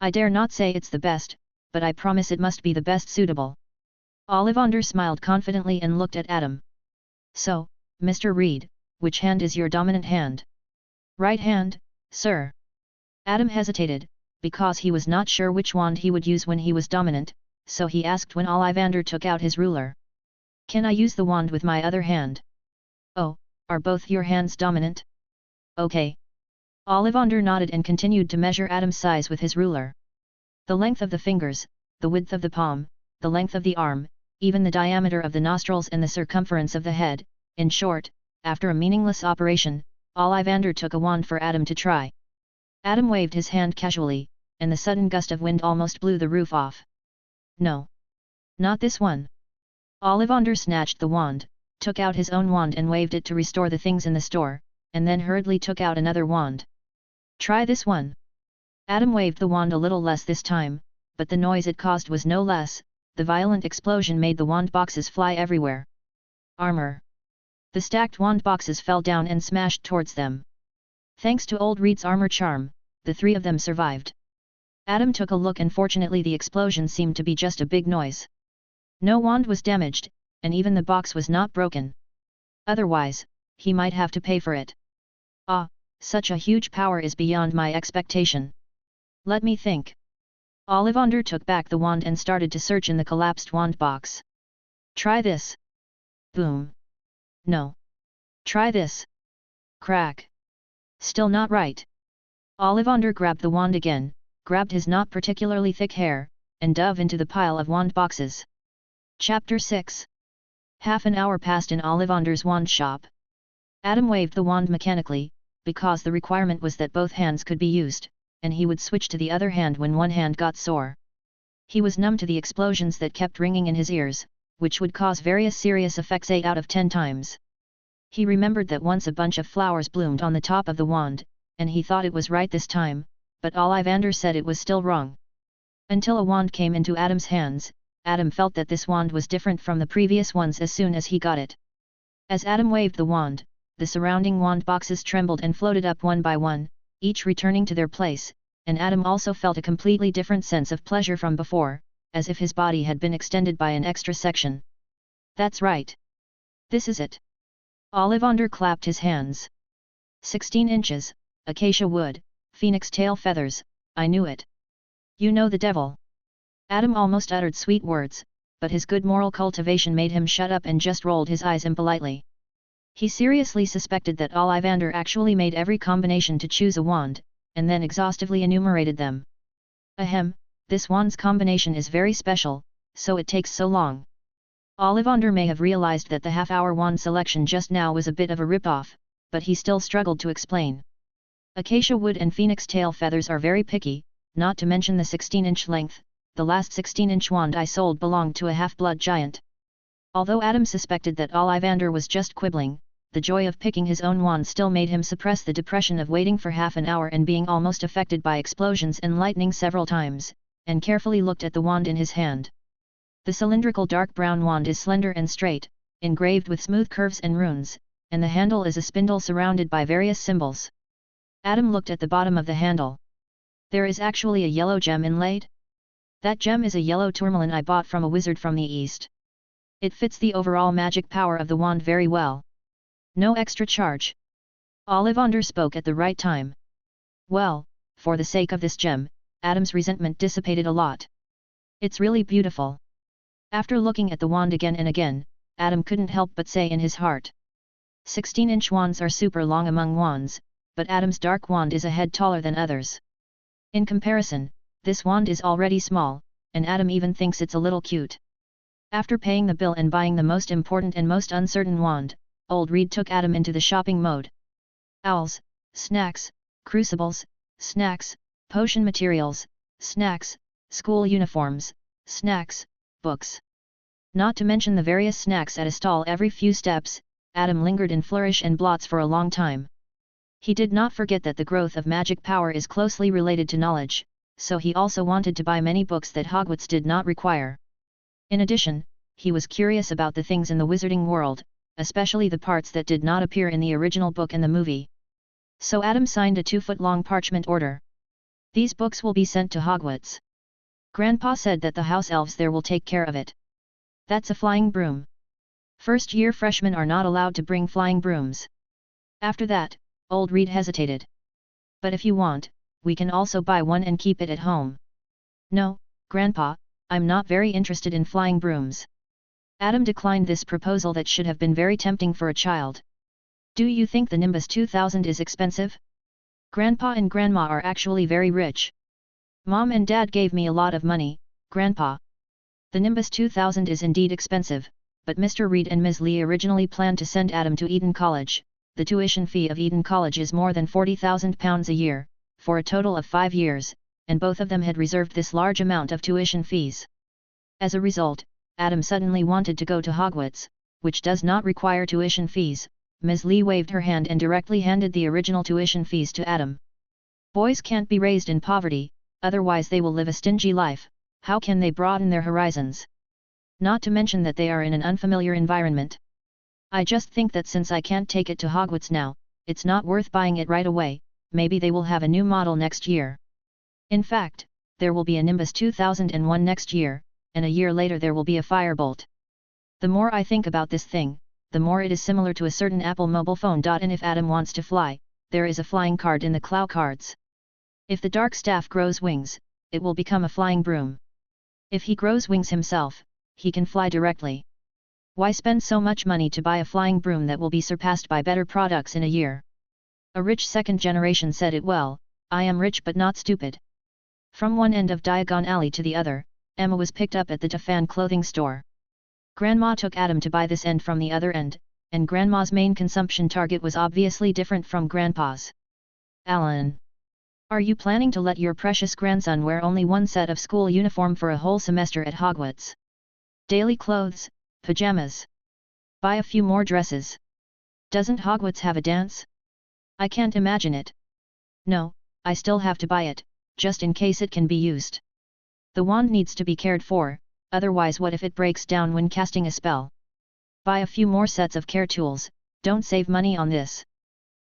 I dare not say it's the best, but I promise it must be the best suitable. Ollivander smiled confidently and looked at Adam. So, Mr. Reed, which hand is your dominant hand? Right hand, sir. Adam hesitated, because he was not sure which wand he would use when he was dominant, so he asked when Ollivander took out his ruler. Can I use the wand with my other hand? Oh, are both your hands dominant? Okay. Ollivander nodded and continued to measure Adam's size with his ruler. The length of the fingers, the width of the palm, the length of the arm, even the diameter of the nostrils and the circumference of the head, in short, after a meaningless operation, Ollivander took a wand for Adam to try. Adam waved his hand casually, and the sudden gust of wind almost blew the roof off. No. Not this one. Ollivander snatched the wand, took out his own wand and waved it to restore the things in the store, and then hurriedly took out another wand. Try this one. Adam waved the wand a little less this time, but the noise it caused was no less. The violent explosion made the wand boxes fly everywhere. Armor. The stacked wand boxes fell down and smashed towards them. Thanks to Old Reed's armor charm, the three of them survived. Adam took a look and fortunately the explosion seemed to be just a big noise. No wand was damaged, and even the box was not broken. Otherwise, he might have to pay for it. Ah, such a huge power is beyond my expectation. Let me think. Ollivander took back the wand and started to search in the collapsed wand box. Try this. Boom. No. Try this. Crack. Still not right. Ollivander grabbed the wand again, grabbed his not particularly thick hair, and dove into the pile of wand boxes. Chapter 6. Half an hour passed in Ollivander's wand shop. Adam waved the wand mechanically, because the requirement was that both hands could be used, and he would switch to the other hand when one hand got sore. He was numb to the explosions that kept ringing in his ears, which would cause various serious effects 8 out of 10 times. He remembered that once a bunch of flowers bloomed on the top of the wand, and he thought it was right this time, but Ollivander said it was still wrong. Until a wand came into Adam's hands, Adam felt that this wand was different from the previous ones as soon as he got it. As Adam waved the wand, the surrounding wand boxes trembled and floated up one by one, each returning to their place, and Adam also felt a completely different sense of pleasure from before, as if his body had been extended by an extra section. That's right. This is it. Ollivander clapped his hands. 16 inches, acacia wood, phoenix tail feathers, I knew it. You know the devil. Adam almost uttered sweet words, but his good moral cultivation made him shut up and just rolled his eyes impolitely. He seriously suspected that Ollivander actually made every combination to choose a wand, and then exhaustively enumerated them. Ahem, this wand's combination is very special, so it takes so long. Ollivander may have realized that the half-hour wand selection just now was a bit of a rip-off, but he still struggled to explain. Acacia wood and phoenix tail feathers are very picky, not to mention the 16-inch length. The last 16-inch wand I sold belonged to a half-blood giant. Although Adam suspected that Ollivander was just quibbling, the joy of picking his own wand still made him suppress the depression of waiting for half an hour and being almost affected by explosions and lightning several times, and carefully looked at the wand in his hand. The cylindrical dark brown wand is slender and straight, engraved with smooth curves and runes, and the handle is a spindle surrounded by various symbols. Adam looked at the bottom of the handle. There is actually a yellow gem inlaid? That gem is a yellow tourmaline I bought from a wizard from the east. It fits the overall magic power of the wand very well. No extra charge. Ollivander spoke at the right time. Well, for the sake of this gem, Adam's resentment dissipated a lot. It's really beautiful. After looking at the wand again and again, Adam couldn't help but say in his heart. 16-inch wands are super long among wands, but Adam's dark wand is a head taller than others. In comparison, this wand is already small, and Adam even thinks it's a little cute. After paying the bill and buying the most important and most uncertain wand, Old Reed took Adam into the shopping mode. Owls, snacks, crucibles, snacks, potion materials, snacks, school uniforms, snacks, books. Not to mention the various snacks at a stall every few steps, Adam lingered in Flourish and Blots for a long time. He did not forget that the growth of magic power is closely related to knowledge, so he also wanted to buy many books that Hogwarts did not require. In addition, he was curious about the things in the wizarding world, especially the parts that did not appear in the original book and the movie. So Adam signed a 2-foot-long parchment order. These books will be sent to Hogwarts. Grandpa said that the house elves there will take care of it. That's a flying broom. First-year freshmen are not allowed to bring flying brooms. After that, Old Reed hesitated. But if you want, we can also buy one and keep it at home. No, Grandpa, I'm not very interested in flying brooms. Adam declined this proposal that should have been very tempting for a child. Do you think the Nimbus 2000 is expensive? Grandpa and Grandma are actually very rich. Mom and Dad gave me a lot of money, Grandpa. The Nimbus 2000 is indeed expensive, but Mr. Reed and Ms. Lee originally planned to send Adam to Eton College. The tuition fee of Eton College is more than £40,000 a year, for a total of 5 years, and both of them had reserved this large amount of tuition fees. As a result, Adam suddenly wanted to go to Hogwarts, which does not require tuition fees. Ms. Lee waved her hand and directly handed the original tuition fees to Adam. Boys can't be raised in poverty, otherwise they will live a stingy life. How can they broaden their horizons? Not to mention that they are in an unfamiliar environment. I just think that since I can't take it to Hogwarts now, it's not worth buying it right away. Maybe they will have a new model next year. In fact, there will be a Nimbus 2001 next year, and a year later there will be a Firebolt. The more I think about this thing, the more it is similar to a certain Apple mobile phone. And if Adam wants to fly, there is a flying card in the Clow cards. If the dark staff grows wings, it will become a flying broom. If he grows wings himself, he can fly directly. Why spend so much money to buy a flying broom that will be surpassed by better products in a year? A rich second generation said it well, I am rich but not stupid. From one end of Diagon Alley to the other, Emma was picked up at the Tiffany clothing store. Grandma took Adam to buy this end from the other end, and Grandma's main consumption target was obviously different from Grandpa's. Alan. Are you planning to let your precious grandson wear only one set of school uniform for a whole semester at Hogwarts? Daily clothes, pajamas. Buy a few more dresses. Doesn't Hogwarts have a dance? I can't imagine it. No, I still have to buy it, just in case it can be used. The wand needs to be cared for, otherwise what if it breaks down when casting a spell? Buy a few more sets of care tools, don't save money on this.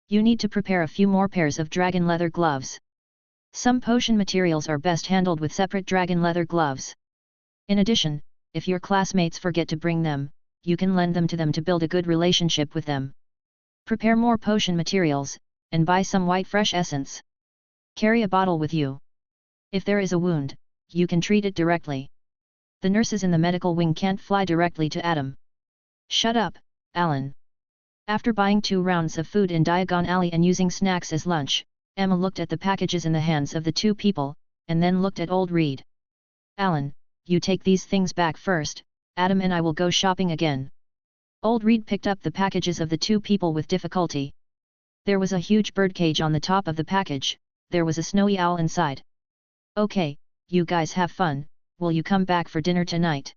You need to prepare a few more pairs of dragon leather gloves. Some potion materials are best handled with separate dragon leather gloves. In addition, if your classmates forget to bring them, you can lend them to build a good relationship with them. Prepare more potion materials, and buy some white fresh essence. Carry a bottle with you. If there is a wound, you can treat it directly. The nurses in the medical wing can't fly directly to Adam. Shut up, Alan. After buying 2 rounds of food in Diagon Alley and using snacks as lunch, Emma looked at the packages in the hands of the 2 people, and then looked at old Reed. Alan, you take these things back first, Adam and I will go shopping again. Old Reed picked up the packages of the 2 people with difficulty. There was a huge birdcage on the top of the package, there was a snowy owl inside. Okay, you guys have fun, will you come back for dinner tonight?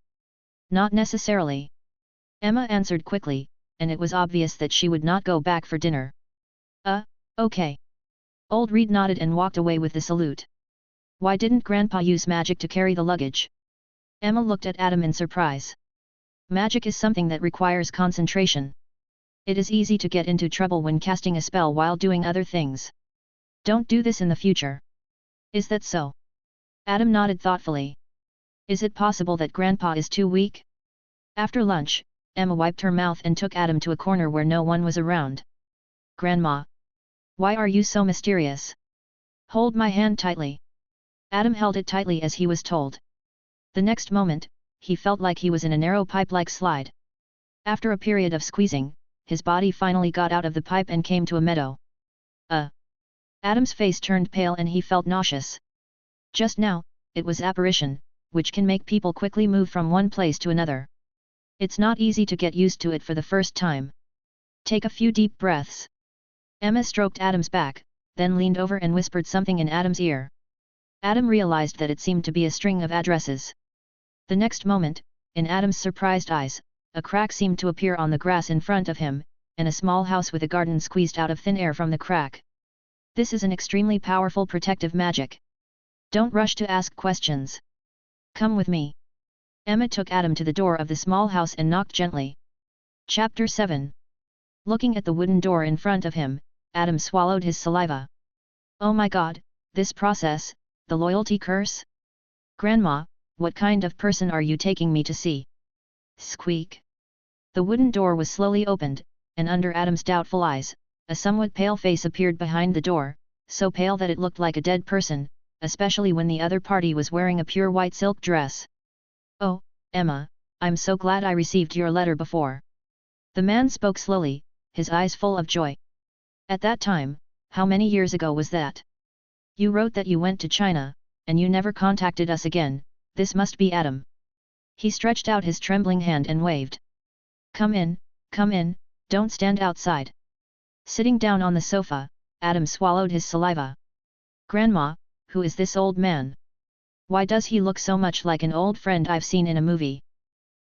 Not necessarily. Emma answered quickly, and it was obvious that she would not go back for dinner. Okay. Old Reed nodded and walked away with the salute. Why didn't Grandpa use magic to carry the luggage? Emma looked at Adam in surprise. Magic is something that requires concentration. It is easy to get into trouble when casting a spell while doing other things. Don't do this in the future. Is that so? Adam nodded thoughtfully. Is it possible that Grandpa is too weak? After lunch, Emma wiped her mouth and took Adam to a corner where no one was around. Grandma. Why are you so mysterious? Hold my hand tightly. Adam held it tightly as he was told. The next moment, he felt like he was in a narrow pipe-like slide. After a period of squeezing, his body finally got out of the pipe and came to a meadow. Adam's face turned pale and he felt nauseous. Just now, it was apparition, which can make people quickly move from one place to another. It's not easy to get used to it for the first time. Take a few deep breaths. Emma stroked Adam's back, then leaned over and whispered something in Adam's ear. Adam realized that it seemed to be a string of addresses. The next moment, in Adam's surprised eyes, a crack seemed to appear on the grass in front of him, and a small house with a garden squeezed out of thin air from the crack. This is an extremely powerful protective magic. Don't rush to ask questions. Come with me. Emma took Adam to the door of the small house and knocked gently. Chapter 7. Looking at the wooden door in front of him, Adam swallowed his saliva. Oh my God, this process, the loyalty curse? Grandma, what kind of person are you taking me to see? Squeak. The wooden door was slowly opened, and under Adam's doubtful eyes, a somewhat pale face appeared behind the door, so pale that it looked like a dead person, especially when the other party was wearing a pure white silk dress. Oh, Emma, I'm so glad I received your letter before. The man spoke slowly, his eyes full of joy. At that time, how many years ago was that? You wrote that you went to China, and you never contacted us again, this must be Adam. He stretched out his trembling hand and waved. Come in, don't stand outside. Sitting down on the sofa, Adam swallowed his saliva. Grandma, who is this old man? Why does he look so much like an old friend I've seen in a movie?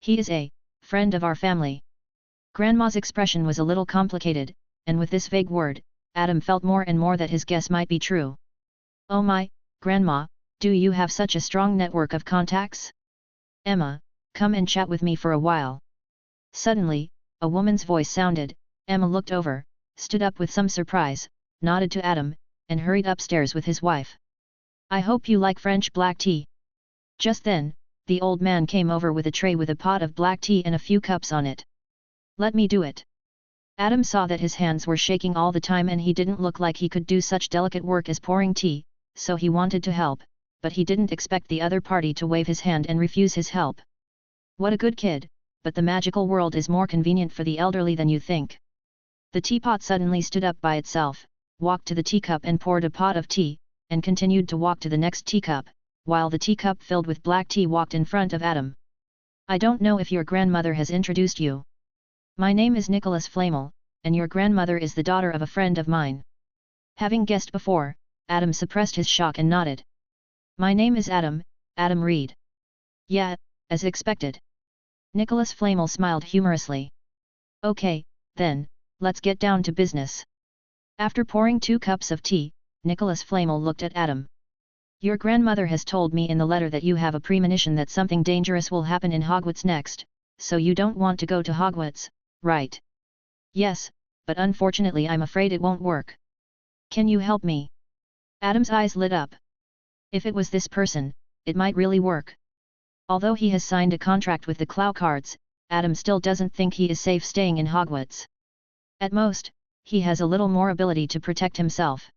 He is a friend of our family. Grandma's expression was a little complicated, and with this vague word, Adam felt more and more that his guess might be true. Oh my, Grandma, do you have such a strong network of contacts? Emma, come and chat with me for a while. Suddenly, a woman's voice sounded. Emma looked over, stood up with some surprise, nodded to Adam, and hurried upstairs with his wife. I hope you like French black tea. Just then, the old man came over with a tray with a pot of black tea and a few cups on it. Let me do it. Adam saw that his hands were shaking all the time and he didn't look like he could do such delicate work as pouring tea, so he wanted to help, but he didn't expect the other party to wave his hand and refuse his help. What a good kid, but the magical world is more convenient for the elderly than you think. The teapot suddenly stood up by itself, walked to the teacup and poured a pot of tea, and continued to walk to the next teacup, while the teacup filled with black tea walked in front of Adam. I don't know if your grandmother has introduced you. My name is Nicholas Flamel, and your grandmother is the daughter of a friend of mine. Having guessed before, Adam suppressed his shock and nodded. My name is Adam, Adam Reed. Yeah, as expected. Nicholas Flamel smiled humorously. Okay, then, let's get down to business. After pouring 2 cups of tea, Nicholas Flamel looked at Adam. Your grandmother has told me in the letter that you have a premonition that something dangerous will happen in Hogwarts next, so you don't want to go to Hogwarts, right? Yes, but unfortunately I'm afraid it won't work. Can you help me? Adam's eyes lit up. If it was this person, it might really work. Although he has signed a contract with the Cloucards, Adam still doesn't think he is safe staying in Hogwarts. At most, he has a little more ability to protect himself.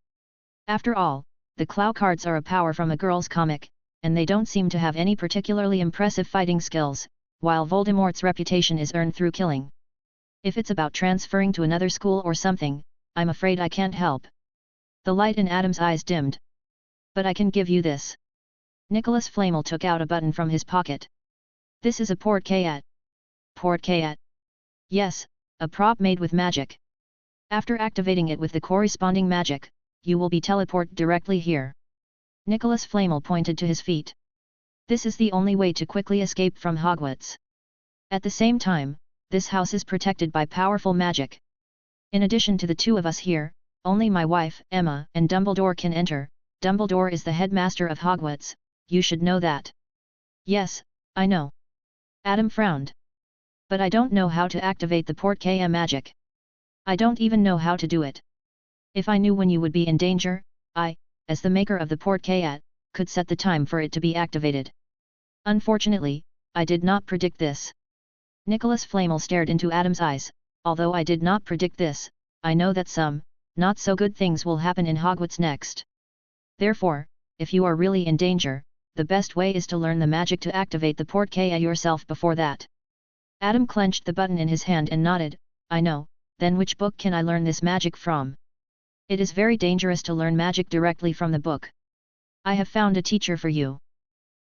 After all, the Cloucards are a power from a girl's comic, and they don't seem to have any particularly impressive fighting skills, while Voldemort's reputation is earned through killing. If it's about transferring to another school or something, I'm afraid I can't help. The light in Adam's eyes dimmed. But I can give you this. Nicholas Flamel took out a button from his pocket. This is a porte-cayette. Porte-cayette? Yes, a prop made with magic. After activating it with the corresponding magic, you will be teleported directly here. Nicholas Flamel pointed to his feet. This is the only way to quickly escape from Hogwarts. At the same time, this house is protected by powerful magic. In addition to the 2 of us here, only my wife, Emma, and Dumbledore can enter. Dumbledore is the headmaster of Hogwarts, you should know that. Yes, I know. Adam frowned. But I don't know how to activate the porte-cayette magic. I don't even know how to do it. If I knew when you would be in danger, I, as the maker of the porte-cayette, could set the time for it to be activated. Unfortunately, I did not predict this. Nicholas Flamel stared into Adam's eyes. Although I did not predict this, I know that some, not so good things will happen in Hogwarts next. Therefore, if you are really in danger, the best way is to learn the magic to activate the porte-cayette yourself before that. Adam clenched the button in his hand and nodded. I know, then which book can I learn this magic from? It is very dangerous to learn magic directly from the book. I have found a teacher for you.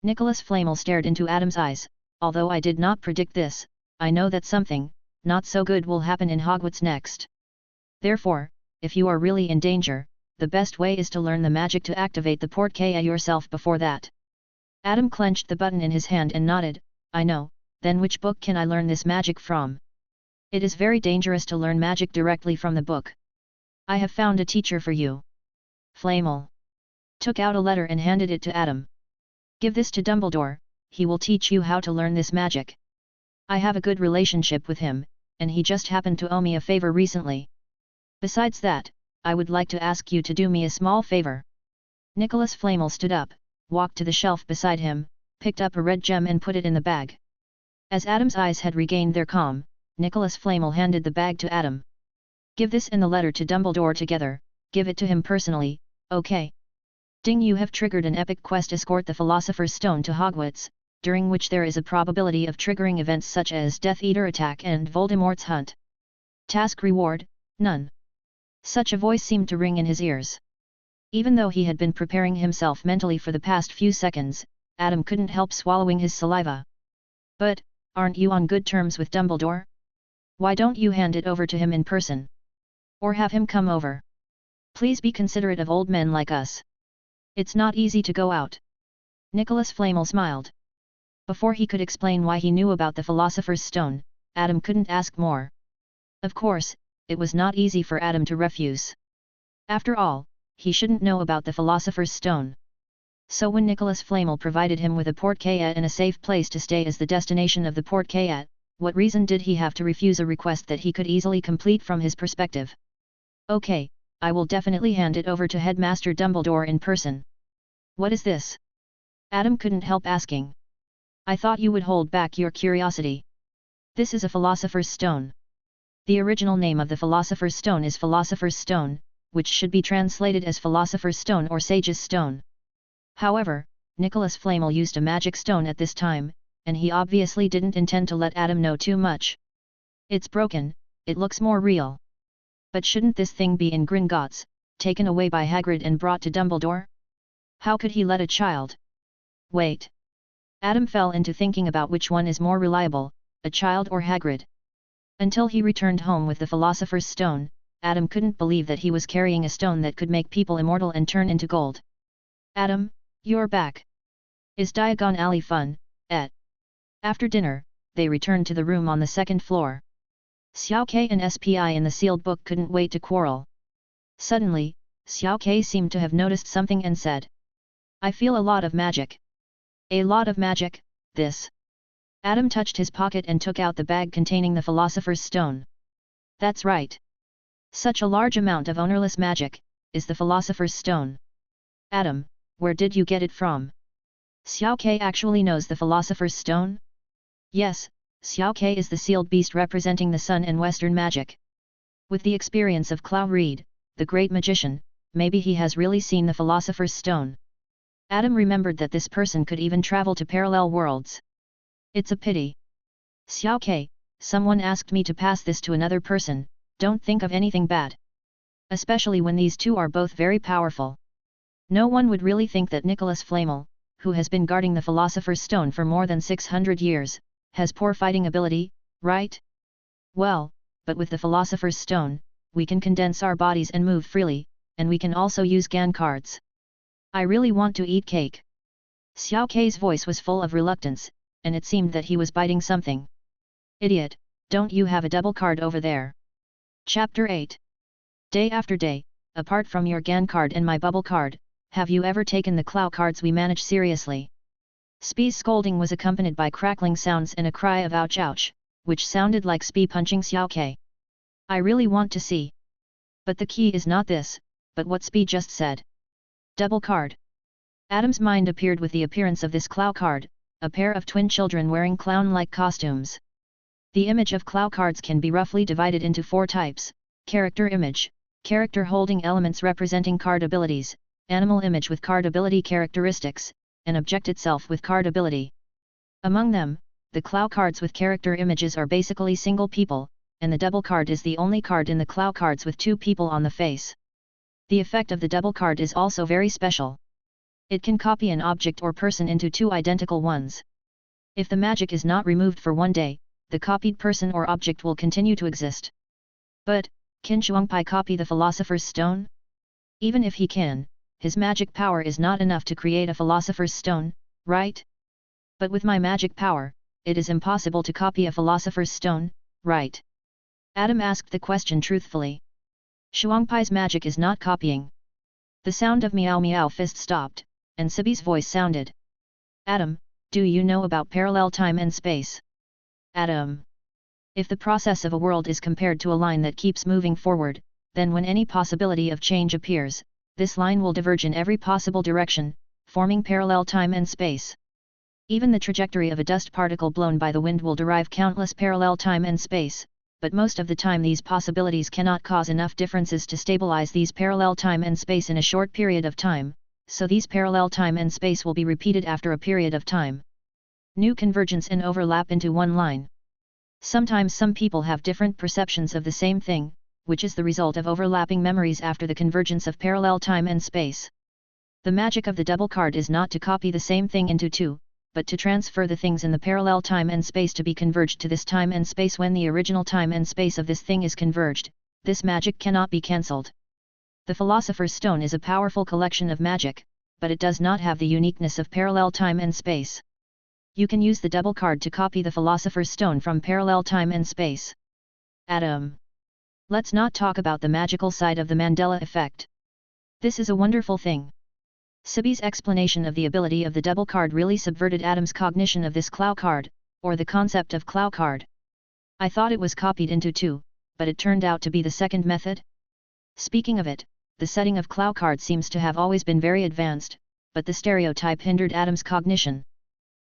Nicholas Flamel stared into Adam's eyes. Although I did not predict this, I know that something, not so good will happen in Hogwarts next. Therefore, if you are really in danger, the best way is to learn the magic to activate the porte-cayette yourself before that. Adam clenched the button in his hand and nodded. I know, then which book can I learn this magic from? It is very dangerous to learn magic directly from the book. I have found a teacher for you. Flamel took out a letter and handed it to Adam. Give this to Dumbledore, he will teach you how to learn this magic. I have a good relationship with him, and he just happened to owe me a favor recently. Besides that, I would like to ask you to do me a small favor. Nicholas Flamel stood up, walked to the shelf beside him, picked up a red gem and put it in the bag. As Adam's eyes had regained their calm, Nicholas Flamel handed the bag to Adam. Give this and the letter to Dumbledore together, give it to him personally, okay? Ding, you have triggered an epic quest, escort the Philosopher's Stone to Hogwarts, during which there is a probability of triggering events such as Death Eater attack and Voldemort's hunt. Task reward, none. Such a voice seemed to ring in his ears. Even though he had been preparing himself mentally for the past few seconds, Adam couldn't help swallowing his saliva. But, aren't you on good terms with Dumbledore? Why don't you hand it over to him in person? Or have him come over? Please be considerate of old men like us. It's not easy to go out. Nicholas Flamel smiled. Before he could explain why he knew about the Philosopher's Stone, Adam couldn't ask more. Of course, it was not easy for Adam to refuse. After all, he shouldn't know about the Philosopher's Stone. So when Nicholas Flamel provided him with a porte-cayette and a safe place to stay as the destination of the porte-cayette, what reason did he have to refuse a request that he could easily complete from his perspective? Okay, I will definitely hand it over to Headmaster Dumbledore in person. What is this? Adam couldn't help asking. I thought you would hold back your curiosity. This is a Philosopher's Stone. The original name of the Philosopher's Stone is Philosopher's Stone, which should be translated as Philosopher's Stone or Sage's Stone. However, Nicholas Flamel used a magic stone at this time, and he obviously didn't intend to let Adam know too much. It's broken, it looks more real. But shouldn't this thing be in Gringotts, taken away by Hagrid and brought to Dumbledore? How could he let a child? Wait. Adam fell into thinking about which one is more reliable, a child or Hagrid. Until he returned home with the Philosopher's Stone, Adam couldn't believe that he was carrying a stone that could make people immortal and turn into gold. Adam, you're back. Is Diagon Alley fun, et? After dinner, they returned to the room on the second floor. Xiao Ke and SPI in the sealed book couldn't wait to quarrel. Suddenly, Xiao Ke seemed to have noticed something and said, I feel a lot of magic. A lot of magic, this. Adam touched his pocket and took out the bag containing the Philosopher's Stone. That's right. Such a large amount of ownerless magic, is the Philosopher's Stone. Adam, where did you get it from? Xiao Ke actually knows the Philosopher's Stone? Yes, Xiao Ke is the sealed beast representing the sun and Western magic. With the experience of Clow Reed, the great magician, maybe he has really seen the Philosopher's Stone. Adam remembered that this person could even travel to parallel worlds. It's a pity. Xiao Ke, someone asked me to pass this to another person, don't think of anything bad. Especially when these two are both very powerful. No one would really think that Nicholas Flamel, who has been guarding the Philosopher's Stone for more than 600 years, has poor fighting ability, right? Well, but with the Philosopher's Stone, we can condense our bodies and move freely, and we can also use GAN cards. I really want to eat cake. Xiao Ke's voice was full of reluctance, and it seemed that he was biting something. Idiot, don't you have a double card over there? Chapter 8. Day after day, apart from your GAN card and my bubble card, have you ever taken the Clow cards we manage seriously? Spee's scolding was accompanied by crackling sounds and a cry of ouch ouch, which sounded like Spee punching Xiao Ke. I really want to see. But the key is not this, but what Spee just said. Double card. Adam's mind appeared with the appearance of this Clow card, a pair of twin children wearing clown-like costumes. The image of Clow cards can be roughly divided into 4 types: character image, character holding elements representing card abilities, animal image with card ability characteristics, and object itself with card ability. Among them, the Clow cards with character images are basically single people, and the double card is the only card in the Clow cards with 2 people on the face. The effect of the double card is also very special. It can copy an object or person into 2 identical ones. If the magic is not removed for 1 day, the copied person or object will continue to exist. But, can Shuangpai copy the Philosopher's Stone? Even if he can, his magic power is not enough to create a Philosopher's Stone, right? But with my magic power, it is impossible to copy a Philosopher's Stone, right? Adam asked the question truthfully. Shuangpai's magic is not copying. The sound of meow meow fist stopped, and Sibi's voice sounded. Adam, do you know about parallel time and space? Adam. If the process of a world is compared to a line that keeps moving forward, then when any possibility of change appears, this line will diverge in every possible direction, forming parallel time and space. Even the trajectory of a dust particle blown by the wind will derive countless parallel time and space, but most of the time these possibilities cannot cause enough differences to stabilize these parallel time and space in a short period of time, so these parallel time and space will be repeated after a period of time. New convergence and overlap into one line. Sometimes some people have different perceptions of the same thing, which is the result of overlapping memories after the convergence of parallel time and space. The magic of the double card is not to copy the same thing into two, but to transfer the things in the parallel time and space to be converged to this time and space when the original time and space of this thing is converged. This magic cannot be cancelled. The Philosopher's Stone is a powerful collection of magic, but it does not have the uniqueness of parallel time and space. You can use the double card to copy the Philosopher's Stone from parallel time and space. Adam. Let's not talk about the magical side of the Mandela effect. This is a wonderful thing. Sibby's explanation of the ability of the double card really subverted Adam's cognition of this Clow card, or the concept of Clow card. I thought it was copied into two, but it turned out to be the second method. Speaking of it, the setting of Clow card seems to have always been very advanced, but the stereotype hindered Adam's cognition.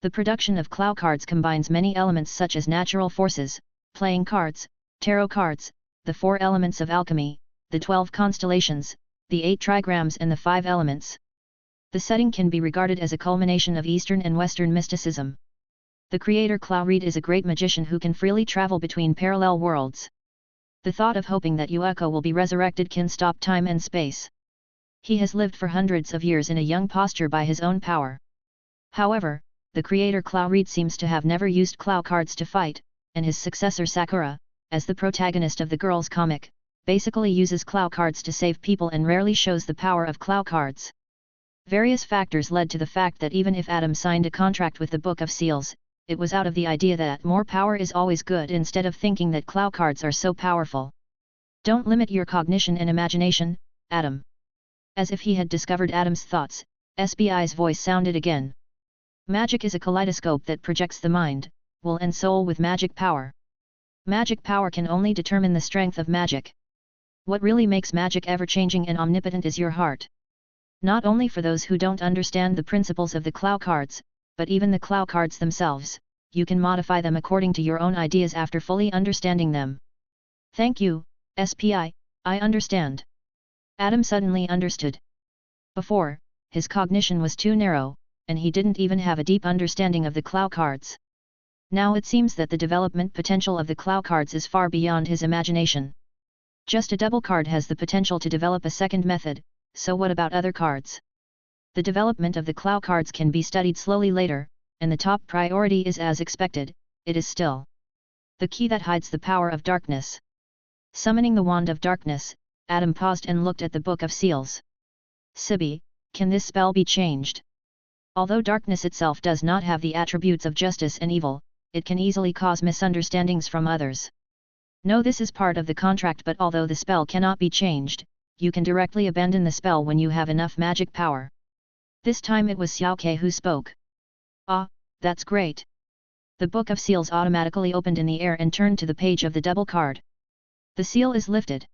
The production of Clow cards combines many elements such as natural forces, playing cards, tarot cards, the 4 elements of alchemy, the 12 constellations, the 8 trigrams and the 5 elements. The setting can be regarded as a culmination of Eastern and Western mysticism. The creator Clow Reed is a great magician who can freely travel between parallel worlds. The thought of hoping that Yueko will be resurrected can stop time and space. He has lived for hundreds of years in a young posture by his own power. However, the creator Clow Reed seems to have never used Clow cards to fight, and his successor Sakura, as the protagonist of the girls' comic, basically uses Clow cards to save people and rarely shows the power of Clow cards. Various factors led to the fact that even if Adam signed a contract with the Book of Seals, it was out of the idea that more power is always good instead of thinking that Clow cards are so powerful. Don't limit your cognition and imagination, Adam. As if he had discovered Adam's thoughts, SBI's voice sounded again. Magic is a kaleidoscope that projects the mind, will and soul with magic power. Magic power can only determine the strength of magic. What really makes magic ever-changing and omnipotent is your heart. Not only for those who don't understand the principles of the Clow cards, but even the Clow cards themselves, you can modify them according to your own ideas after fully understanding them. Thank you, SPI, I understand. Adam suddenly understood. Before, his cognition was too narrow, and he didn't even have a deep understanding of the Clow cards. Now it seems that the development potential of the Clow cards is far beyond his imagination. Just a double card has the potential to develop a second method, so what about other cards? The development of the Clow cards can be studied slowly later, and the top priority is as expected, it is still the key that hides the power of darkness. Summoning the Wand of Darkness, Adam paused and looked at the Book of Seals. Sibby, can this spell be changed? Although darkness itself does not have the attributes of justice and evil, it can easily cause misunderstandings from others. No, this is part of the contract, but although the spell cannot be changed, you can directly abandon the spell when you have enough magic power. This time it was Xiaoke who spoke. Ah, that's great. The Book of Seals automatically opened in the air and turned to the page of the double card. The seal is lifted.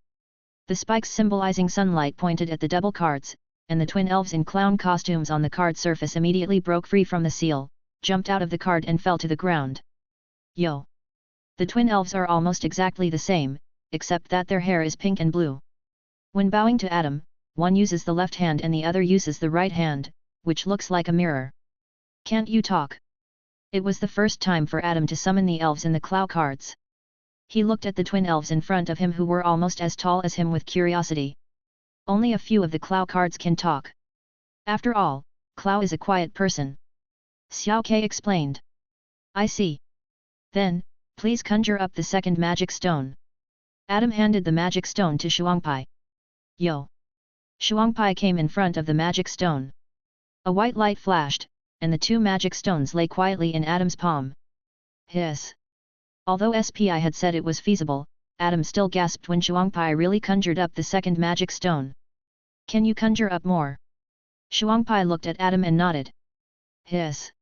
The spikes symbolizing sunlight pointed at the double cards, and the twin elves in clown costumes on the card surface immediately broke free from the seal, jumped out of the card and fell to the ground. Yo! The twin elves are almost exactly the same, except that their hair is pink and blue. When bowing to Adam, one uses the left hand and the other uses the right hand, which looks like a mirror. Can't you talk? It was the first time for Adam to summon the elves in the Clow cards. He looked at the twin elves in front of him who were almost as tall as him with curiosity. Only a few of the Clow cards can talk. After all, Clow is a quiet person. Xiaoke explained. I see. Then, please conjure up the second magic stone. Adam handed the magic stone to Shuangpai. Yo! Shuangpai came in front of the magic stone. A white light flashed, and the 2 magic stones lay quietly in Adam's palm. Hiss! Although SPI had said it was feasible, Adam still gasped when Shuangpai really conjured up the second magic stone. Can you conjure up more? Shuangpai looked at Adam and nodded. Hiss!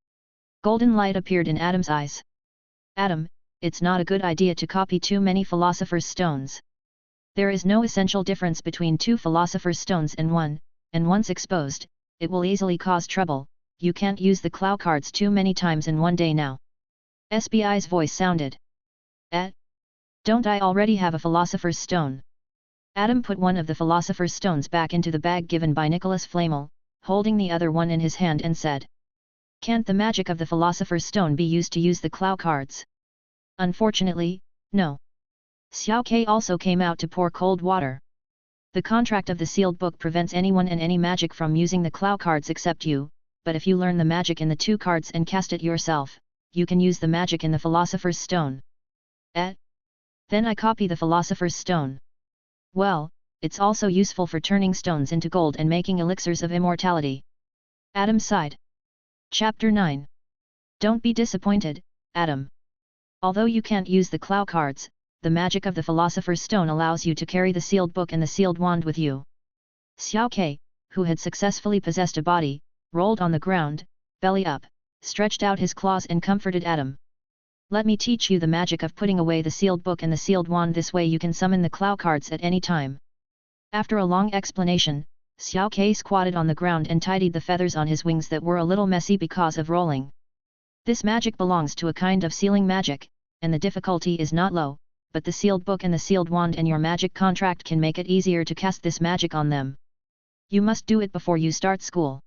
Golden light appeared in Adam's eyes. Adam, it's not a good idea to copy too many philosopher's stones. There is no essential difference between 2 philosopher's stones and one, and once exposed, it will easily cause trouble. You can't use the Clow cards too many times in one day now. SBI's voice sounded. Don't I already have a philosopher's stone? Adam put one of the philosopher's stones back into the bag given by Nicholas Flamel, holding the other one in his hand and said. Can't the magic of the philosopher's stone be used to use the Clow cards? Unfortunately, no. Xiao Ke also came out to pour cold water. The contract of the sealed book prevents anyone and any magic from using the Clow cards except you, but if you learn the magic in the 2 cards and cast it yourself, you can use the magic in the Philosopher's Stone. Then I copy the Philosopher's Stone. Well, it's also useful for turning stones into gold and making elixirs of immortality. Adam sighed. Chapter 9. Don't be disappointed, Adam. Although you can't use the Clow cards, the magic of the Philosopher's Stone allows you to carry the sealed book and the sealed wand with you. Xiao Ke, who had successfully possessed a body, rolled on the ground, belly up, stretched out his claws and comforted Adam. Let me teach you the magic of putting away the sealed book and the sealed wand. This way you can summon the Clow cards at any time. After a long explanation, Xiao Ke squatted on the ground and tidied the feathers on his wings that were a little messy because of rolling. This magic belongs to a kind of sealing magic, and the difficulty is not low, but the sealed book and the sealed wand and your magic contract can make it easier to cast this magic on them. You must do it before you start school.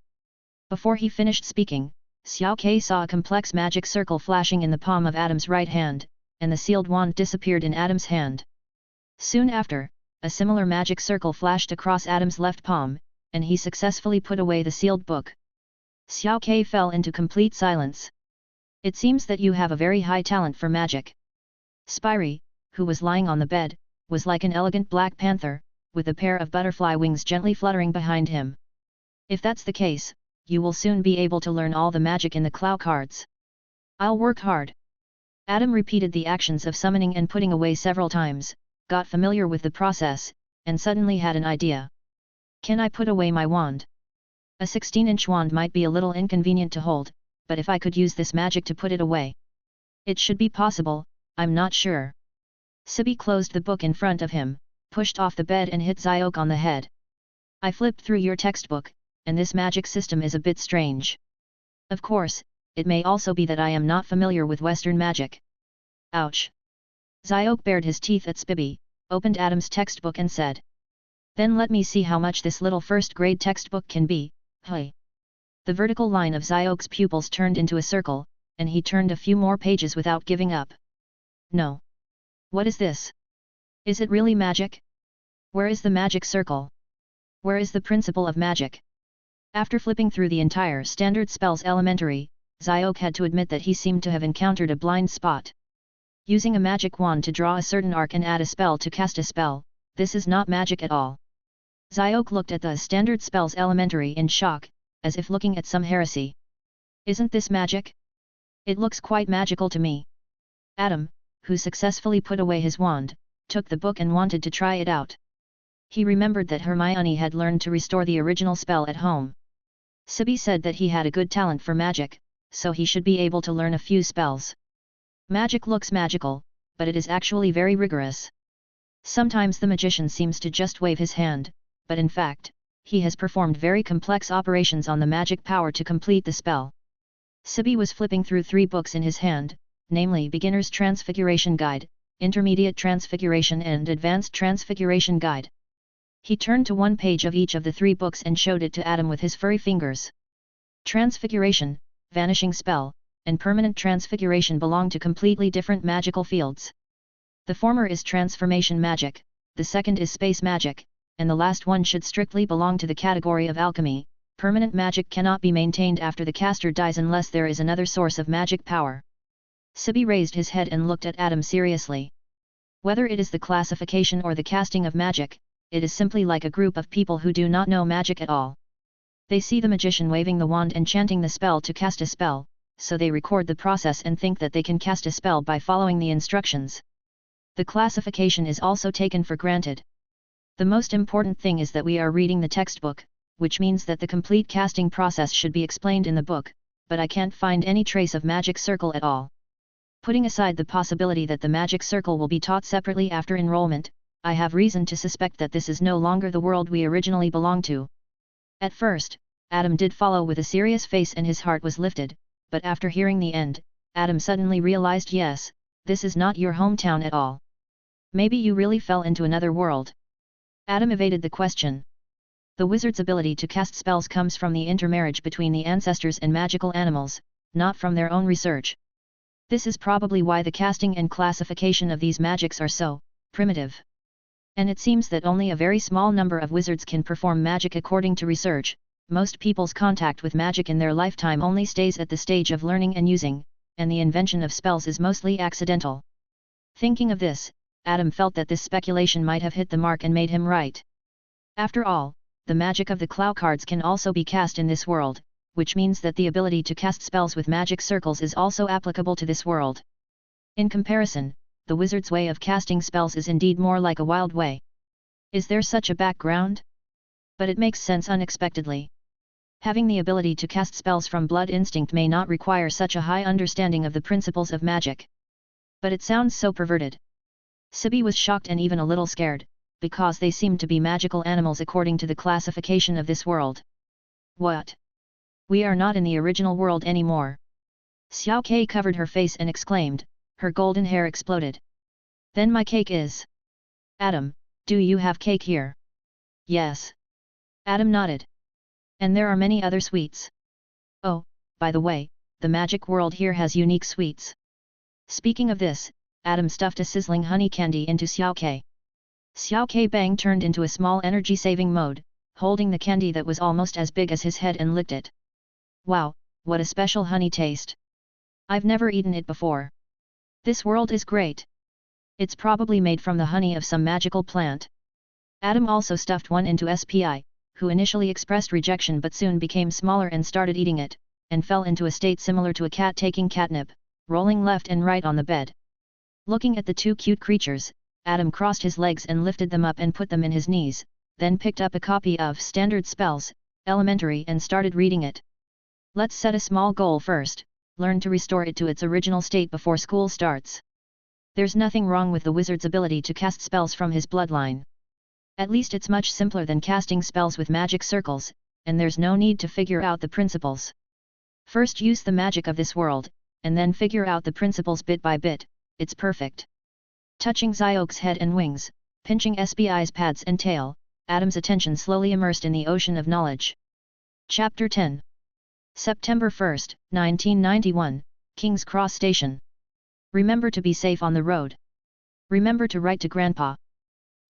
Before he finished speaking, Xiao Ke saw a complex magic circle flashing in the palm of Adam's right hand, and the sealed wand disappeared in Adam's hand. Soon after, a similar magic circle flashed across Adam's left palm, and he successfully put away the sealed book. Xiao Ke fell into complete silence. It seems that you have a very high talent for magic. Spyri, who was lying on the bed, was like an elegant black panther, with a pair of butterfly wings gently fluttering behind him. If that's the case, you will soon be able to learn all the magic in the Clow cards. I'll work hard. Adam repeated the actions of summoning and putting away several times, got familiar with the process, and suddenly had an idea. Can I put away my wand? A 16-inch wand might be a little inconvenient to hold, but if I could use this magic to put it away, it should be possible, I'm not sure. Sibi closed the book in front of him, pushed off the bed and hit Zyok on the head. I flipped through your textbook, and this magic system is a bit strange. Of course, it may also be that I am not familiar with Western magic. Ouch! Zyok bared his teeth at Spibby, opened Adam's textbook and said. Then let me see how much this little first-grade textbook can be, hey. The vertical line of Zyok's pupils turned into a circle, and he turned a few more pages without giving up. No. What is this? Is it really magic? Where is the magic circle? Where is the principle of magic? After flipping through the entire Standard Spells Elementary, Zyok had to admit that he seemed to have encountered a blind spot. Using a magic wand to draw a certain arc and add a spell to cast a spell, this is not magic at all. Zyok looked at the Standard Spells Elementary in shock, as if looking at some heresy. Isn't this magic? It looks quite magical to me. Adam, who successfully put away his wand, took the book and wanted to try it out. He remembered that Hermione had learned to restore the original spell at home. Sibi said that he had a good talent for magic, so he should be able to learn a few spells. Magic looks magical, but it is actually very rigorous. Sometimes the magician seems to just wave his hand, but in fact, he has performed very complex operations on the magic power to complete the spell. Sibi was flipping through 3 books in his hand, namely Beginner's Transfiguration Guide, Intermediate Transfiguration and Advanced Transfiguration Guide. He turned to one page of each of the 3 books and showed it to Adam with his furry fingers. Transfiguration, Vanishing Spell, and Permanent Transfiguration belong to completely different magical fields. The former is transformation magic, the second is space magic, and the last one should strictly belong to the category of alchemy. Permanent magic cannot be maintained after the caster dies unless there is another source of magic power. Sibi raised his head and looked at Adam seriously. Whether it is the classification or the casting of magic, it is simply like a group of people who do not know magic at all. They see the magician waving the wand and chanting the spell to cast a spell, so they record the process and think that they can cast a spell by following the instructions. The classification is also taken for granted. The most important thing is that we are reading the textbook, which means that the complete casting process should be explained in the book, but I can't find any trace of magic circle at all. Putting aside the possibility that the magic circle will be taught separately after enrollment, I have reason to suspect that this is no longer the world we originally belonged to. At first, Adam did follow with a serious face and his heart was lifted, but after hearing the end, Adam suddenly realized yes, this is not your hometown at all. Maybe you really fell into another world. Adam evaded the question. The wizard's ability to cast spells comes from the intermarriage between the ancestors and magical animals, not from their own research. This is probably why the casting and classification of these magics are so primitive. And it seems that only a very small number of wizards can perform magic according to research. Most people's contact with magic in their lifetime only stays at the stage of learning and using, and the invention of spells is mostly accidental. Thinking of this, Adam felt that this speculation might have hit the mark and made him right. After all, the magic of the Clow cards can also be cast in this world, which means that the ability to cast spells with magic circles is also applicable to this world. In comparison, the wizard's way of casting spells is indeed more like a wild way. Is there such a background? But it makes sense unexpectedly. Having the ability to cast spells from blood instinct may not require such a high understanding of the principles of magic. But it sounds so perverted. Sibi was shocked and even a little scared, because they seemed to be magical animals according to the classification of this world. What? We are not in the original world anymore. Xiao Kei covered her face and exclaimed, her golden hair exploded. Then my cake is. Adam, do you have cake here? Yes. Adam nodded. And there are many other sweets. Oh, by the way, the magic world here has unique sweets. Speaking of this, Adam stuffed a sizzling honey candy into Xiao Kei. Xiao Kei Bang turned into a small energy-saving mode, holding the candy that was almost as big as his head and licked it. Wow, what a special honey taste. I've never eaten it before. This world is great. It's probably made from the honey of some magical plant. Adam also stuffed one into SPI, who initially expressed rejection but soon became smaller and started eating it, and fell into a state similar to a cat taking catnip, rolling left and right on the bed. Looking at the two cute creatures, Adam crossed his legs and lifted them up and put them in his knees, then picked up a copy of Standard Spells, Elementary and started reading it. Let's set a small goal first, learn to restore it to its original state before school starts. There's nothing wrong with the wizard's ability to cast spells from his bloodline. At least it's much simpler than casting spells with magic circles, and there's no need to figure out the principles. First use the magic of this world, and then figure out the principles bit by bit, it's perfect. Touching Xiaoke's head and wings, pinching SBI's pads and tail, Adam's attention slowly immersed in the ocean of knowledge. Chapter 10. September 1, 1991, King's Cross Station. Remember to be safe on the road. Remember to write to Grandpa.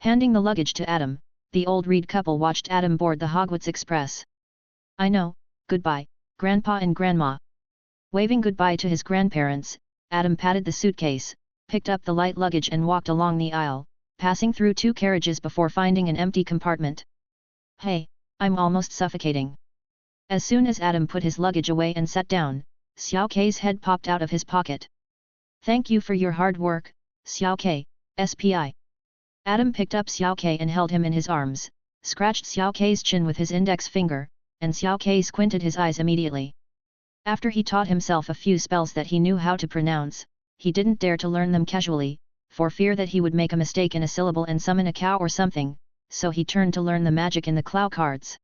Handing the luggage to Adam, the old Reed couple watched Adam board the Hogwarts Express. I know, goodbye, Grandpa and Grandma. Waving goodbye to his grandparents, Adam patted the suitcase, picked up the light luggage and walked along the aisle, passing through two carriages before finding an empty compartment. Hey, I'm almost suffocating. As soon as Adam put his luggage away and sat down, Xiao Kei's head popped out of his pocket. Thank you for your hard work, Xiao Kei, SPI. Adam picked up Xiao Kei and held him in his arms, scratched Xiao Kei's chin with his index finger, and Xiao Kei squinted his eyes immediately. After he taught himself a few spells that he knew how to pronounce, he didn't dare to learn them casually, for fear that he would make a mistake in a syllable and summon a cow or something, so he turned to learn the magic in the Clow cards.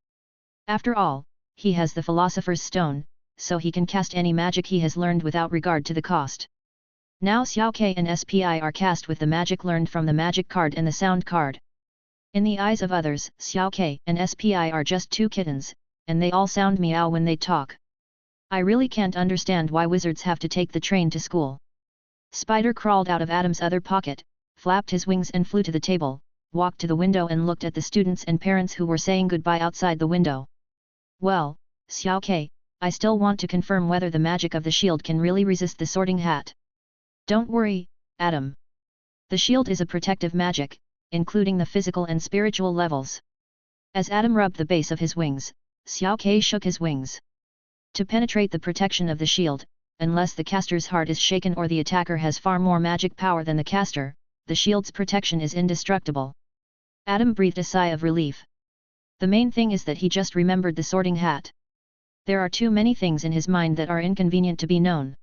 After all, he has the Philosopher's Stone, so he can cast any magic he has learned without regard to the cost. Now Xiao Kei and SPI are cast with the magic learned from the magic card and the sound card. In the eyes of others, Xiao Kei and SPI are just two kittens, and they all sound meow when they talk. I really can't understand why wizards have to take the train to school. Spider crawled out of Adam's other pocket, flapped his wings and flew to the table, walked to the window and looked at the students and parents who were saying goodbye outside the window. Well, Xiao Kei, I still want to confirm whether the magic of the shield can really resist the sorting hat. Don't worry, Adam. The shield is a protective magic, including the physical and spiritual levels. As Adam rubbed the base of his wings, Xiao Kei shook his wings. To penetrate the protection of the shield, unless the caster's heart is shaken or the attacker has far more magic power than the caster, the shield's protection is indestructible. Adam breathed a sigh of relief. The main thing is that he just remembered the sorting hat. There are too many things in his mind that are inconvenient to be known.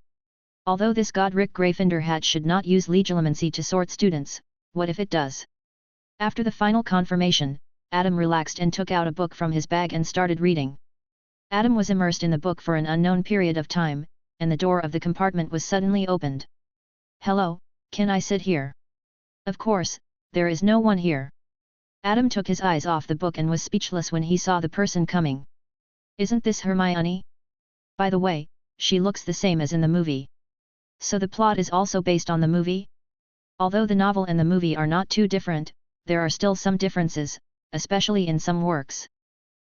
Although this Godric Gryffindor hat should not use legilimency to sort students, what if it does? After the final confirmation, Adam relaxed and took out a book from his bag and started reading. Adam was immersed in the book for an unknown period of time, and the door of the compartment was suddenly opened. Hello, can I sit here? Of course, there is no one here. Adam took his eyes off the book and was speechless when he saw the person coming. Isn't this Hermione? By the way, she looks the same as in the movie. So the plot is also based on the movie? Although the novel and the movie are not too different, there are still some differences, especially in some works.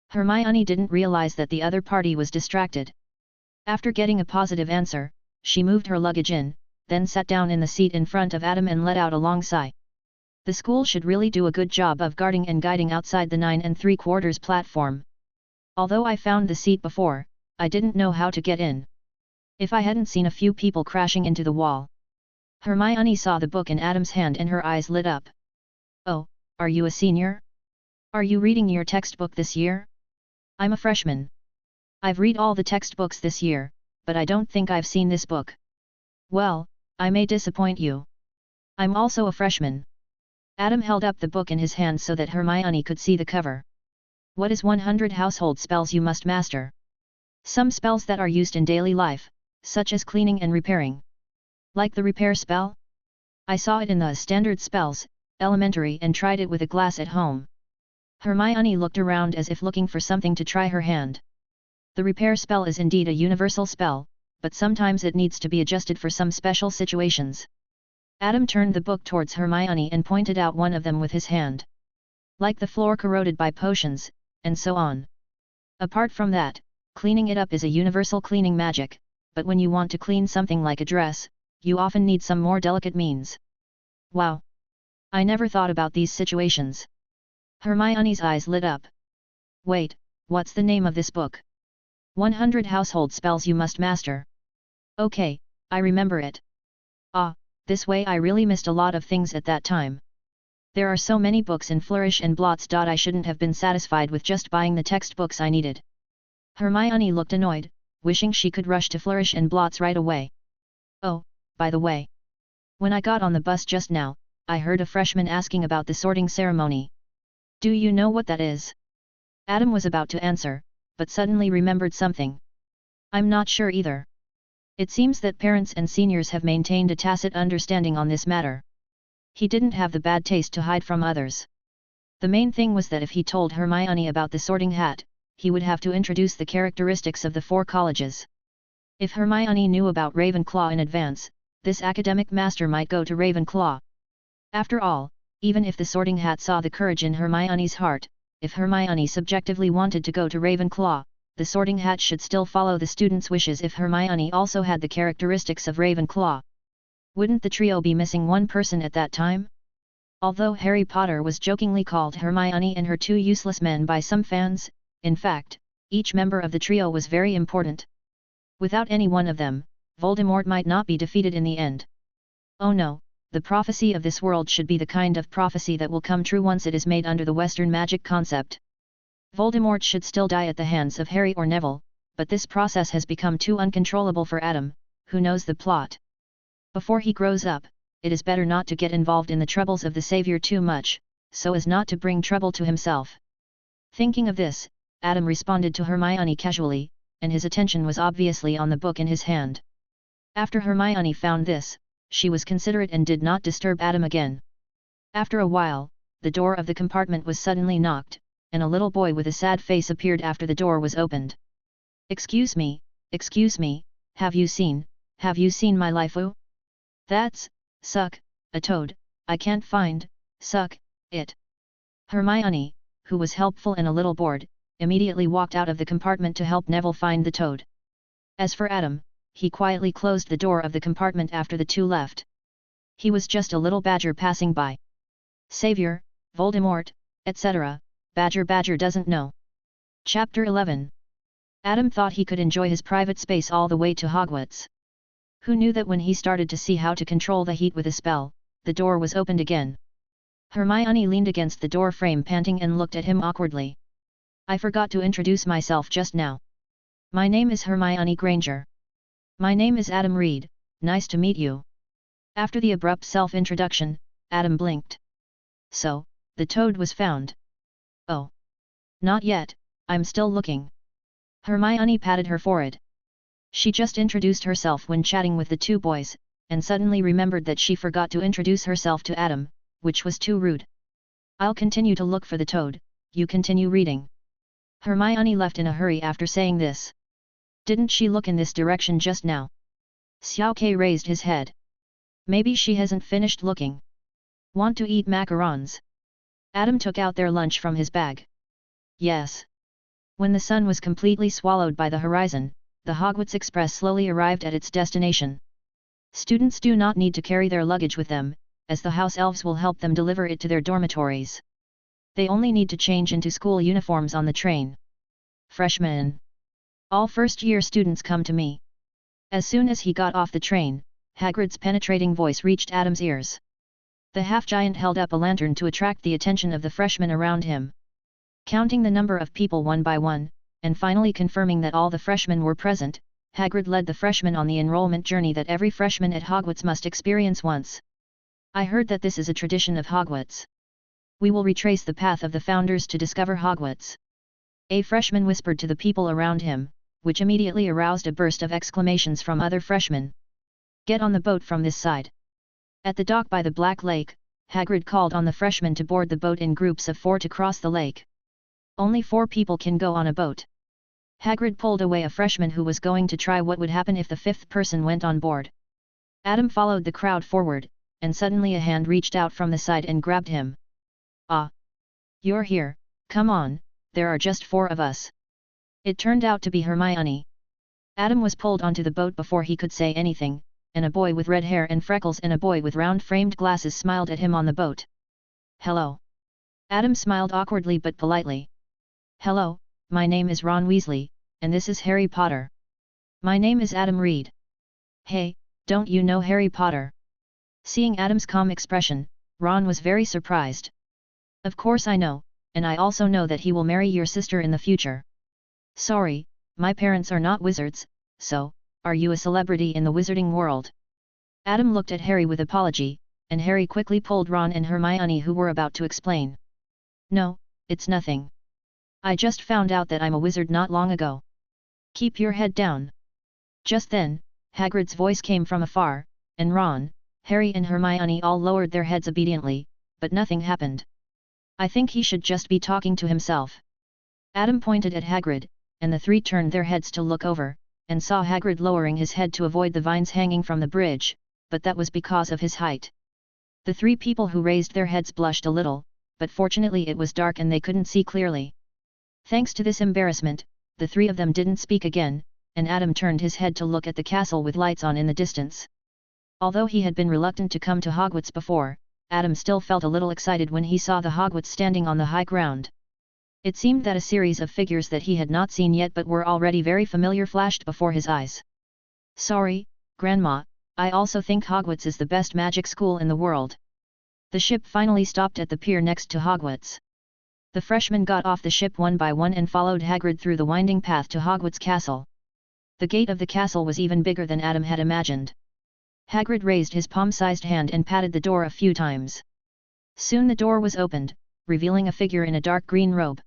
Hermione didn't realize that the other party was distracted. After getting a positive answer, she moved her luggage in, then sat down in the seat in front of Adam and let out a long sigh. The school should really do a good job of guarding and guiding outside the 9 3/4 platform. Although I found the seat before, I didn't know how to get in. If I hadn't seen a few people crashing into the wall. Hermione saw the book in Adam's hand and her eyes lit up. Oh, are you a senior? Are you reading your textbook this year? I'm a freshman. I've read all the textbooks this year, but I don't think I've seen this book. Well, I may disappoint you. I'm also a freshman. Adam held up the book in his hand so that Hermione could see the cover. What is 100 household spells you must master? Some spells that are used in daily life, such as cleaning and repairing. Like the repair spell? I saw it in the standard spells, elementary, and tried it with a glass at home. Hermione looked around as if looking for something to try her hand. The repair spell is indeed a universal spell, but sometimes it needs to be adjusted for some special situations. Adam turned the book towards Hermione and pointed out one of them with his hand. Like the floor corroded by potions, and so on. Apart from that, cleaning it up is a universal cleaning magic, but when you want to clean something like a dress, you often need some more delicate means. Wow! I never thought about these situations. Hermione's eyes lit up. Wait, what's the name of this book? 100 household spells you must master. Okay, I remember it. Ah, this way I really missed a lot of things at that time. There are so many books in Flourish and Blots. I shouldn't have been satisfied with just buying the textbooks I needed. Hermione looked annoyed, wishing she could rush to Flourish and Blots right away. Oh, by the way. When I got on the bus just now, I heard a freshman asking about the sorting ceremony. Do you know what that is? Adam was about to answer, but suddenly remembered something. I'm not sure either. It seems that parents and seniors have maintained a tacit understanding on this matter. He didn't have the bad taste to hide from others. The main thing was that if he told Hermione about the sorting hat, he would have to introduce the characteristics of the 4 colleges. If Hermione knew about Ravenclaw in advance, this academic master might go to Ravenclaw. After all, even if the sorting hat saw the courage in Hermione's heart, if Hermione subjectively wanted to go to Ravenclaw, the sorting hat should still follow the student's wishes if Hermione also had the characteristics of Ravenclaw. Wouldn't the trio be missing one person at that time? Although Harry Potter was jokingly called Hermione and her 2 useless men by some fans, in fact, each member of the trio was very important. Without any one of them, Voldemort might not be defeated in the end. Oh no, the prophecy of this world should be the kind of prophecy that will come true once it is made under the Western magic concept. Voldemort should still die at the hands of Harry or Neville, but this process has become too uncontrollable for Adam, who knows the plot. Before he grows up, it is better not to get involved in the troubles of the Savior too much, so as not to bring trouble to himself. Thinking of this, Adam responded to Hermione casually, and his attention was obviously on the book in his hand. After Hermione found this, she was considerate and did not disturb Adam again. After a while, the door of the compartment was suddenly knocked, and a little boy with a sad face appeared after the door was opened. Excuse me, have you seen my Lifu? That's, suck, a toad, I can't find, suck, it. Hermione, who was helpful and a little bored, immediately walked out of the compartment to help Neville find the toad. As for Adam, he quietly closed the door of the compartment after the 2 left. He was just a little badger passing by. Savior, Voldemort, etc., Badger doesn't know. Chapter 11. Adam thought he could enjoy his private space all the way to Hogwarts. Who knew that when he started to see how to control the heat with a spell, the door was opened again. Hermione leaned against the door frame panting and looked at him awkwardly. I forgot to introduce myself just now. My name is Hermione Granger. My name is Adam Reed, nice to meet you. After the abrupt self-introduction, Adam blinked. So, the toad was found. Oh. Not yet, I'm still looking. Hermione patted her forehead. She just introduced herself when chatting with the 2 boys, and suddenly remembered that she forgot to introduce herself to Adam, which was too rude. I'll continue to look for the toad, you continue reading. Hermione left in a hurry after saying this. Didn't she look in this direction just now? Xiao Ke raised his head. Maybe she hasn't finished looking. Want to eat macarons? Adam took out their lunch from his bag. Yes. When the sun was completely swallowed by the horizon, the Hogwarts Express slowly arrived at its destination. Students do not need to carry their luggage with them, as the house elves will help them deliver it to their dormitories. They only need to change into school uniforms on the train. Freshmen. All first-year students come to me. As soon as he got off the train, Hagrid's penetrating voice reached Adam's ears. The half-giant held up a lantern to attract the attention of the freshmen around him. Counting the number of people one by one, and finally confirming that all the freshmen were present, Hagrid led the freshmen on the enrollment journey that every freshman at Hogwarts must experience once. I heard that this is a tradition of Hogwarts. We will retrace the path of the founders to discover Hogwarts. A freshman whispered to the people around him, which immediately aroused a burst of exclamations from other freshmen. Get on the boat from this side. At the dock by the Black Lake, Hagrid called on the freshmen to board the boat in groups of 4 to cross the lake. Only 4 people can go on a boat. Hagrid pulled away a freshman who was going to try what would happen if the 5th person went on board. Adam followed the crowd forward, and suddenly a hand reached out from the side and grabbed him. Ah! You're here, come on, there are just 4 of us. It turned out to be Hermione. Adam was pulled onto the boat before he could say anything, and a boy with red hair and freckles and a boy with round-framed glasses smiled at him on the boat. Hello. Adam smiled awkwardly but politely. Hello, my name is Ron Weasley, and this is Harry Potter. My name is Adam Reed. Hey, don't you know Harry Potter? Seeing Adam's calm expression, Ron was very surprised. Of course I know, and I also know that he will marry your sister in the future. Sorry, my parents are not wizards, so, are you a celebrity in the wizarding world? Adam looked at Harry with apology, and Harry quickly pulled Ron and Hermione who were about to explain. No, it's nothing. I just found out that I'm a wizard not long ago. Keep your head down. Just then, Hagrid's voice came from afar, and Ron, Harry and Hermione all lowered their heads obediently, but nothing happened. I think he should just be talking to himself. Adam pointed at Hagrid, and the 3 turned their heads to look over, and saw Hagrid lowering his head to avoid the vines hanging from the bridge, but that was because of his height. The 3 people who raised their heads blushed a little, but fortunately it was dark and they couldn't see clearly. Thanks to this embarrassment, the 3 of them didn't speak again, and Adam turned his head to look at the castle with lights on in the distance. Although he had been reluctant to come to Hogwarts before, Adam still felt a little excited when he saw the Hogwarts standing on the high ground. It seemed that a series of figures that he had not seen yet but were already very familiar flashed before his eyes. Sorry, Grandma, I also think Hogwarts is the best magic school in the world. The ship finally stopped at the pier next to Hogwarts. The freshmen got off the ship one by one and followed Hagrid through the winding path to Hogwarts Castle. The gate of the castle was even bigger than Adam had imagined. Hagrid raised his palm-sized hand and patted the door a few times. Soon the door was opened, revealing a figure in a dark green robe.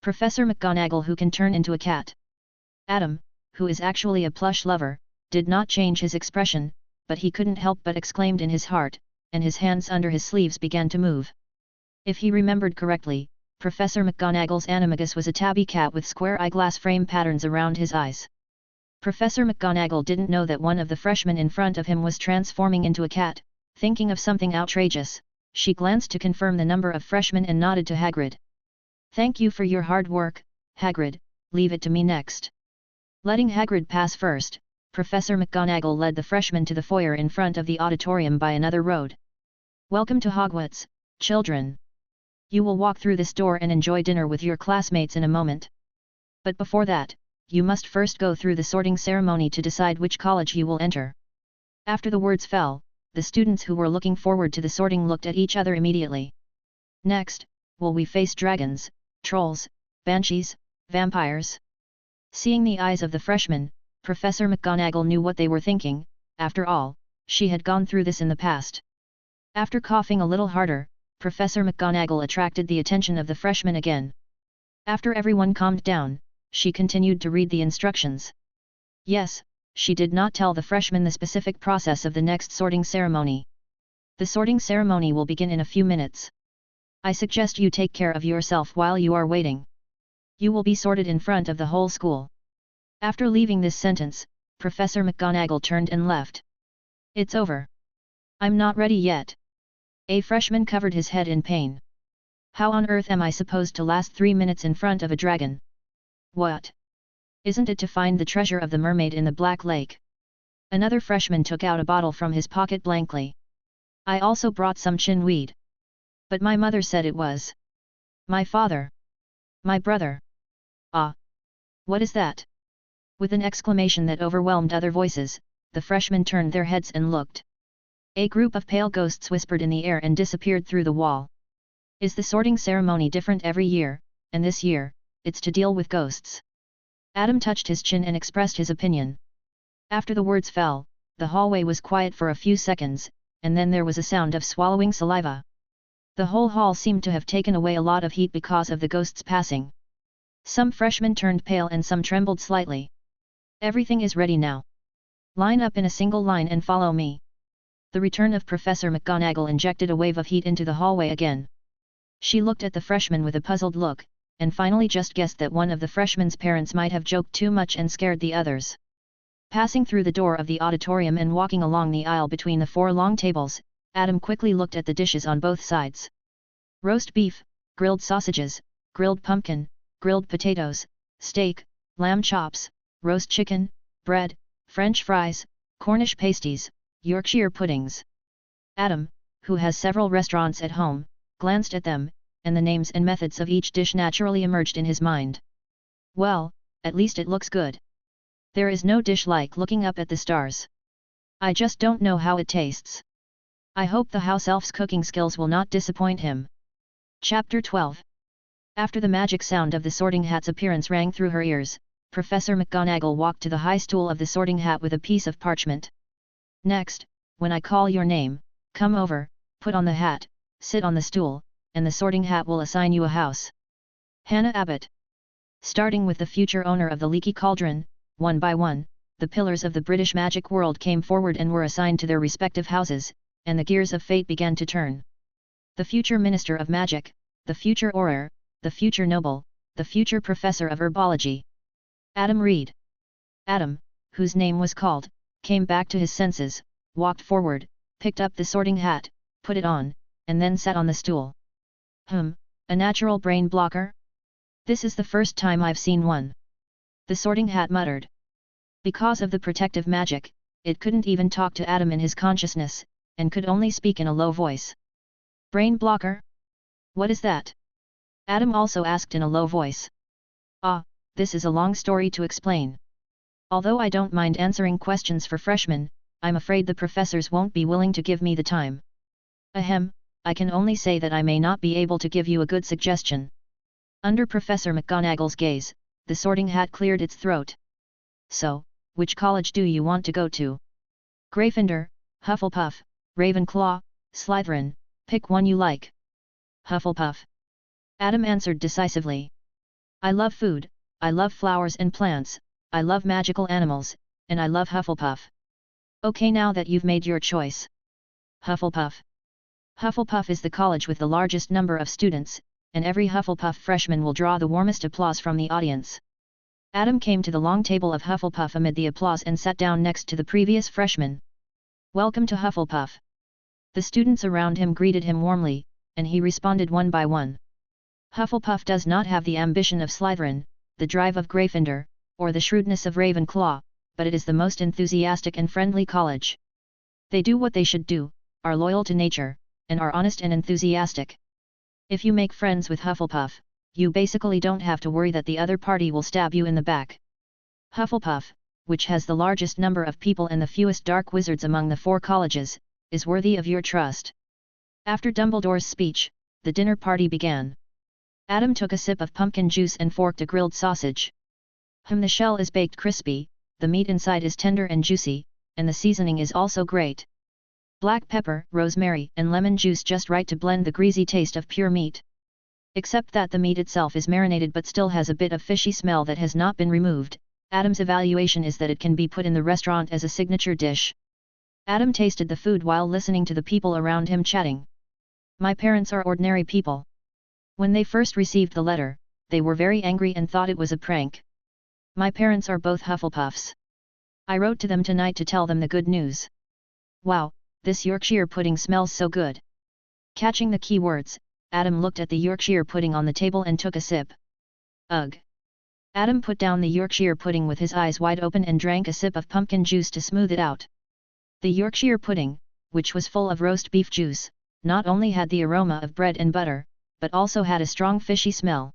Professor McGonagall, who can turn into a cat. Adam, who is actually a plush lover, did not change his expression, but he couldn't help but exclaimed in his heart, and his hands under his sleeves began to move. If he remembered correctly, Professor McGonagall's animagus was a tabby cat with square eyeglass frame patterns around his eyes. Professor McGonagall didn't know that one of the freshmen in front of him was transforming into a cat. Thinking of something outrageous, she glanced to confirm the number of freshmen and nodded to Hagrid. Thank you for your hard work, Hagrid, leave it to me next. Letting Hagrid pass first, Professor McGonagall led the freshmen to the foyer in front of the auditorium by another road. Welcome to Hogwarts, children. You will walk through this door and enjoy dinner with your classmates in a moment. But before that, you must first go through the sorting ceremony to decide which college you will enter. After the words fell, the students who were looking forward to the sorting looked at each other immediately. Next, will we face dragons, trolls, banshees, vampires? Seeing the eyes of the freshmen, Professor McGonagall knew what they were thinking. After all, she had gone through this in the past. After coughing a little harder, Professor McGonagall attracted the attention of the freshmen again. After everyone calmed down, she continued to read the instructions. Yes, she did not tell the freshmen the specific process of the next sorting ceremony. The sorting ceremony will begin in a few minutes. I suggest you take care of yourself while you are waiting. You will be sorted in front of the whole school. After leaving this sentence, Professor McGonagall turned and left. It's over. I'm not ready yet. A freshman covered his head in pain. How on earth am I supposed to last 3 minutes in front of a dragon? What? Isn't it to find the treasure of the mermaid in the Black Lake? Another freshman took out a bottle from his pocket blankly. I also brought some chinweed. But my mother said it was. My father. My brother. Ah. What is that? With an exclamation that overwhelmed other voices, the freshmen turned their heads and looked. A group of pale ghosts whispered in the air and disappeared through the wall. Is the sorting ceremony different every year, and this year, it's to deal with ghosts? Adam touched his chin and expressed his opinion. After the words fell, the hallway was quiet for a few seconds, and then there was a sound of swallowing saliva. The whole hall seemed to have taken away a lot of heat because of the ghosts passing. Some freshmen turned pale and some trembled slightly. Everything is ready now. Line up in a single line and follow me. The return of Professor McGonagall injected a wave of heat into the hallway again. She looked at the freshmen with a puzzled look, and finally just guessed that one of the freshmen's parents might have joked too much and scared the others. Passing through the door of the auditorium and walking along the aisle between the 4 long tables, Adam quickly looked at the dishes on both sides. Roast beef, grilled sausages, grilled pumpkin, grilled potatoes, steak, lamb chops, roast chicken, bread, French fries, Cornish pasties, Yorkshire puddings. Adam, who has several restaurants at home, glanced at them, and the names and methods of each dish naturally emerged in his mind. Well, at least it looks good. There is no dish like looking up at the stars. I just don't know how it tastes. I hope the house elf's cooking skills will not disappoint him. Chapter 12. After the magic sound of the sorting hat's appearance rang through her ears, Professor McGonagall walked to the high stool of the sorting hat with a piece of parchment. Next, when I call your name, come over, put on the hat, sit on the stool, and the sorting hat will assign you a house. Hannah Abbott. Starting with the future owner of the Leaky Cauldron, one by one, the pillars of the British magic world came forward and were assigned to their respective houses, and the gears of fate began to turn. The future Minister of Magic, the future Auror, the future Noble, the future Professor of Herbology. Adam Reed. Adam, whose name was called, came back to his senses, walked forward, picked up the sorting hat, put it on, and then sat on the stool. A natural brain blocker? This is the first time I've seen one. The sorting hat muttered. Because of the protective magic, it couldn't even talk to Adam in his consciousness, and could only speak in a low voice. Brain blocker? What is that? Adam also asked in a low voice. Ah, this is a long story to explain. Although I don't mind answering questions for freshmen, I'm afraid the professors won't be willing to give me the time. Ahem, I can only say that I may not be able to give you a good suggestion. Under Professor McGonagall's gaze, the sorting hat cleared its throat. So, which college do you want to go to? Gryffindor, Hufflepuff, Ravenclaw, Slytherin, pick one you like. Hufflepuff. Adam answered decisively. I love food, I love flowers and plants, I love magical animals, and I love Hufflepuff. Okay, now that you've made your choice. Hufflepuff. Hufflepuff is the college with the largest number of students, and every Hufflepuff freshman will draw the warmest applause from the audience. Adam came to the long table of Hufflepuff amid the applause and sat down next to the previous freshman. Welcome to Hufflepuff. The students around him greeted him warmly, and he responded one by one. Hufflepuff does not have the ambition of Slytherin, the drive of Gryffindor, or the shrewdness of Ravenclaw, but it is the most enthusiastic and friendly college. They do what they should do, are loyal to nature, and are honest and enthusiastic. If you make friends with Hufflepuff, you basically don't have to worry that the other party will stab you in the back. Hufflepuff, which has the largest number of people and the fewest dark wizards among the 4 colleges, is worthy of your trust. After Dumbledore's speech, the dinner party began. Adam took a sip of pumpkin juice and forked a grilled sausage. The shell is baked crispy, the meat inside is tender and juicy, and the seasoning is also great. Black pepper, rosemary, and lemon juice just right to blend the greasy taste of pure meat. Except that the meat itself is marinated but still has a bit of fishy smell that has not been removed. Adam's evaluation is that it can be put in the restaurant as a signature dish. Adam tasted the food while listening to the people around him chatting. My parents are ordinary people. When they first received the letter, they were very angry and thought it was a prank. My parents are both Hufflepuffs. I wrote to them tonight to tell them the good news. Wow, this Yorkshire pudding smells so good. Catching the key words, Adam looked at the Yorkshire pudding on the table and took a sip. Ugh! Adam put down the Yorkshire pudding with his eyes wide open and drank a sip of pumpkin juice to smooth it out. The Yorkshire pudding, which was full of roast beef juice, not only had the aroma of bread and butter, but also had a strong fishy smell.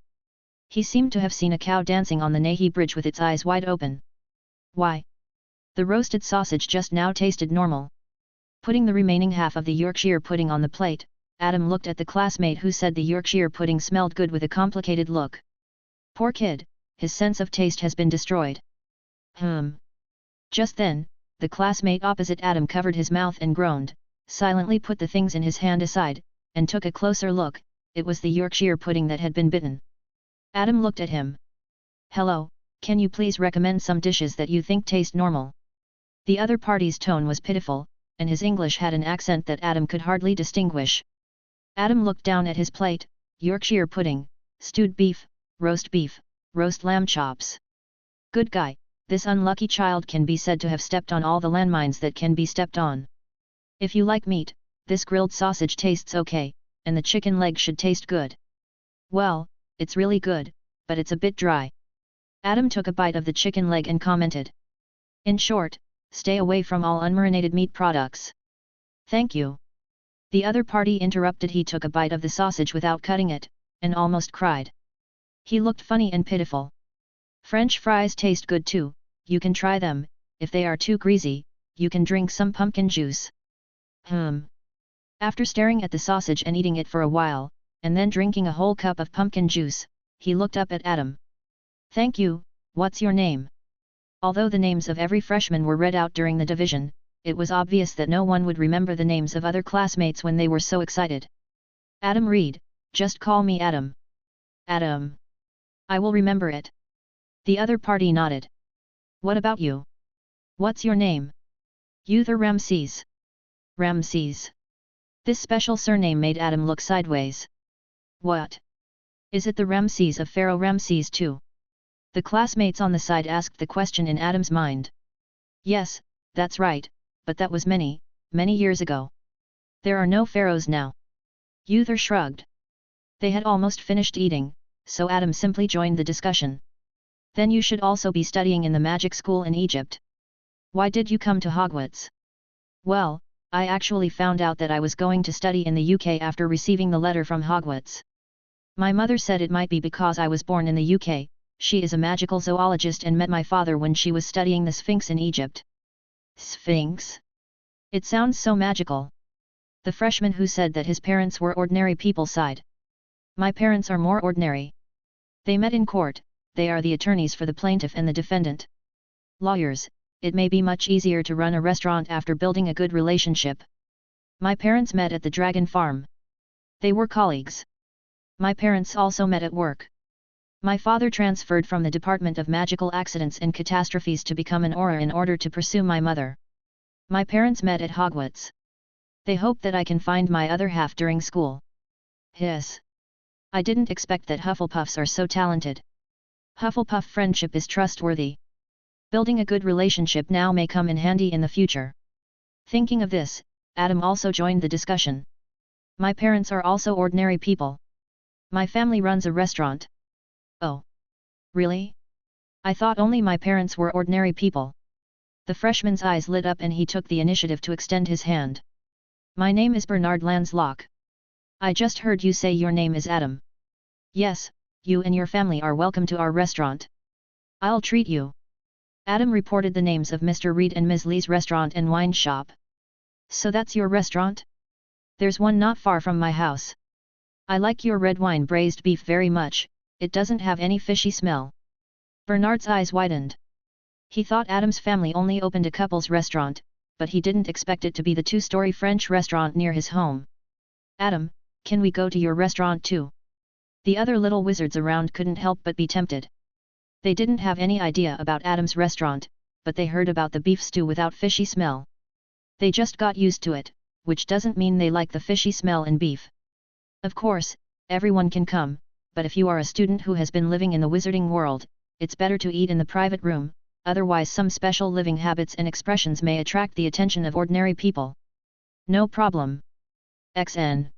He seemed to have seen a cow dancing on the Nahi Bridge with its eyes wide open. Why? The roasted sausage just now tasted normal. Putting the remaining half of the Yorkshire pudding on the plate, Adam looked at the classmate who said the Yorkshire pudding smelled good with a complicated look. Poor kid, his sense of taste has been destroyed. Just then, the classmate opposite Adam covered his mouth and groaned, silently put the things in his hand aside, and took a closer look. It was the Yorkshire pudding that had been bitten. Adam looked at him. Hello, can you please recommend some dishes that you think taste normal? The other party's tone was pitiful, and his English had an accent that Adam could hardly distinguish. Adam looked down at his plate: Yorkshire pudding, stewed beef, roast lamb chops. Good guy, this unlucky child can be said to have stepped on all the landmines that can be stepped on. If you like meat, this grilled sausage tastes okay, and the chicken leg should taste good. Well, it's really good, but it's a bit dry. Adam took a bite of the chicken leg and commented. In short, stay away from all unmarinated meat products. Thank you. The other party interrupted. He took a bite of the sausage without cutting it, and almost cried. He looked funny and pitiful. French fries taste good too, you can try them. If they are too greasy, you can drink some pumpkin juice. After staring at the sausage and eating it for a while, and then drinking a whole cup of pumpkin juice, he looked up at Adam. Thank you, what's your name? Although the names of every freshman were read out during the division, it was obvious that no one would remember the names of other classmates when they were so excited. Adam Reed, just call me Adam. Adam. I will remember it. The other party nodded. What about you? What's your name? Uther Ramses. Ramses. This special surname made Adam look sideways. What? Is it the Ramses of Pharaoh Ramses II? The classmates on the side asked the question in Adam's mind. Yes, that's right, but that was many years ago. There are no pharaohs now. Uther shrugged. They had almost finished eating, so Adam simply joined the discussion. Then you should also be studying in the magic school in Egypt. Why did you come to Hogwarts? Well, I actually found out that I was going to study in the UK after receiving the letter from Hogwarts. My mother said it might be because I was born in the UK. She is a magical zoologist and met my father when she was studying the Sphinx in Egypt. Sphinx? It sounds so magical. The freshman who said that his parents were ordinary people sighed. My parents are more ordinary. They met in court. They are the attorneys for the plaintiff and the defendant. Lawyers, it may be much easier to run a restaurant after building a good relationship. My parents met at the Dragon Farm. They were colleagues. My parents also met at work. My father transferred from the Department of Magical Accidents and Catastrophes to become an Auror in order to pursue my mother. My parents met at Hogwarts. They hope that I can find my other half during school. Yes. I didn't expect that Hufflepuffs are so talented. Hufflepuff friendship is trustworthy. Building a good relationship now may come in handy in the future. Thinking of this, Adam also joined the discussion. My parents are also ordinary people. My family runs a restaurant. Oh. Really? I thought only my parents were ordinary people. The freshman's eyes lit up and he took the initiative to extend his hand. My name is Bernard Lanslock. I just heard you say your name is Adam. Yes, you and your family are welcome to our restaurant. I'll treat you. Adam reported the names of Mr. Reed and Ms. Lee's restaurant and wine shop. So that's your restaurant? There's one not far from my house. I like your red wine braised beef very much, it doesn't have any fishy smell. Bernard's eyes widened. He thought Adam's family only opened a couple's restaurant, but he didn't expect it to be the two-story French restaurant near his home. Adam, can we go to your restaurant too? The other little wizards around couldn't help but be tempted. They didn't have any idea about Adam's restaurant, but they heard about the beef stew without fishy smell. They just got used to it, which doesn't mean they like the fishy smell in beef. Of course, everyone can come, but if you are a student who has been living in the wizarding world, it's better to eat in the private room, otherwise some special living habits and expressions may attract the attention of ordinary people. No problem. XN.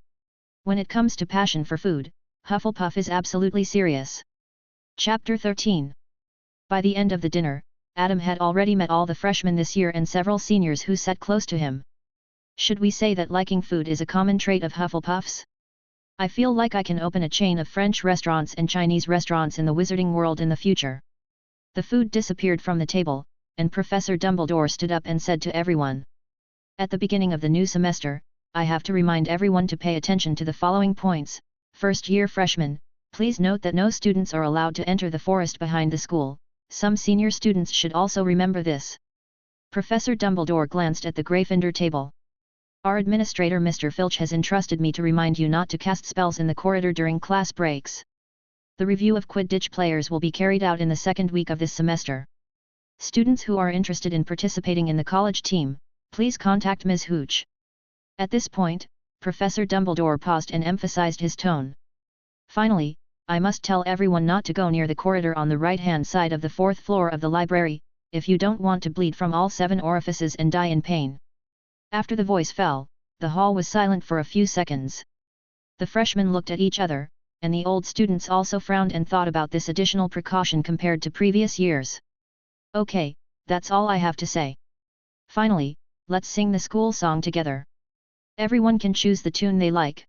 When it comes to passion for food, Hufflepuff is absolutely serious. Chapter 13. By the end of the dinner, Adam had already met all the freshmen this year and several seniors who sat close to him. Should we say that liking food is a common trait of Hufflepuffs? I feel like I can open a chain of French restaurants and Chinese restaurants in the wizarding world in the future. The food disappeared from the table, and Professor Dumbledore stood up and said to everyone. At the beginning of the new semester, I have to remind everyone to pay attention to the following points. First-year freshmen, please note that no students are allowed to enter the forest behind the school. Some senior students should also remember this. Professor Dumbledore glanced at the Gryffindor table. Our administrator Mr. Filch has entrusted me to remind you not to cast spells in the corridor during class breaks. The review of Quidditch players will be carried out in the second week of this semester. Students who are interested in participating in the college team, please contact Ms. Hooch. At this point, Professor Dumbledore paused and emphasized his tone. Finally, I must tell everyone not to go near the corridor on the right-hand side of the fourth floor of the library, if you don't want to bleed from all 7 orifices and die in pain. After the voice fell, the hall was silent for a few seconds. The freshmen looked at each other, and the old students also frowned and thought about this additional precaution compared to previous years. Okay, that's all I have to say. Finally, let's sing the school song together. Everyone can choose the tune they like.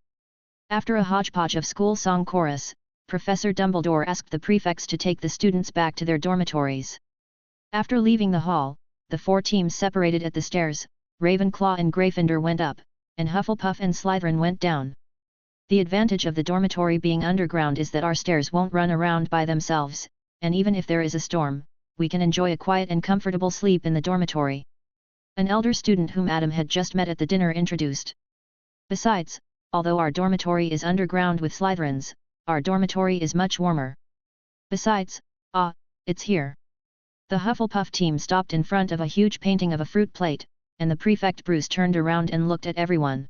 After a hodgepodge of school song chorus, Professor Dumbledore asked the prefects to take the students back to their dormitories. After leaving the hall, the 4 teams separated at the stairs. Ravenclaw and Gryffindor went up, and Hufflepuff and Slytherin went down. The advantage of the dormitory being underground is that our stairs won't run around by themselves, and even if there is a storm, we can enjoy a quiet and comfortable sleep in the dormitory. An elder student whom Adam had just met at the dinner introduced. Besides, although our dormitory is underground with Slytherins, our dormitory is much warmer. Besides, it's here. The Hufflepuff team stopped in front of a huge painting of a fruit plate, and the prefect Bruce turned around and looked at everyone.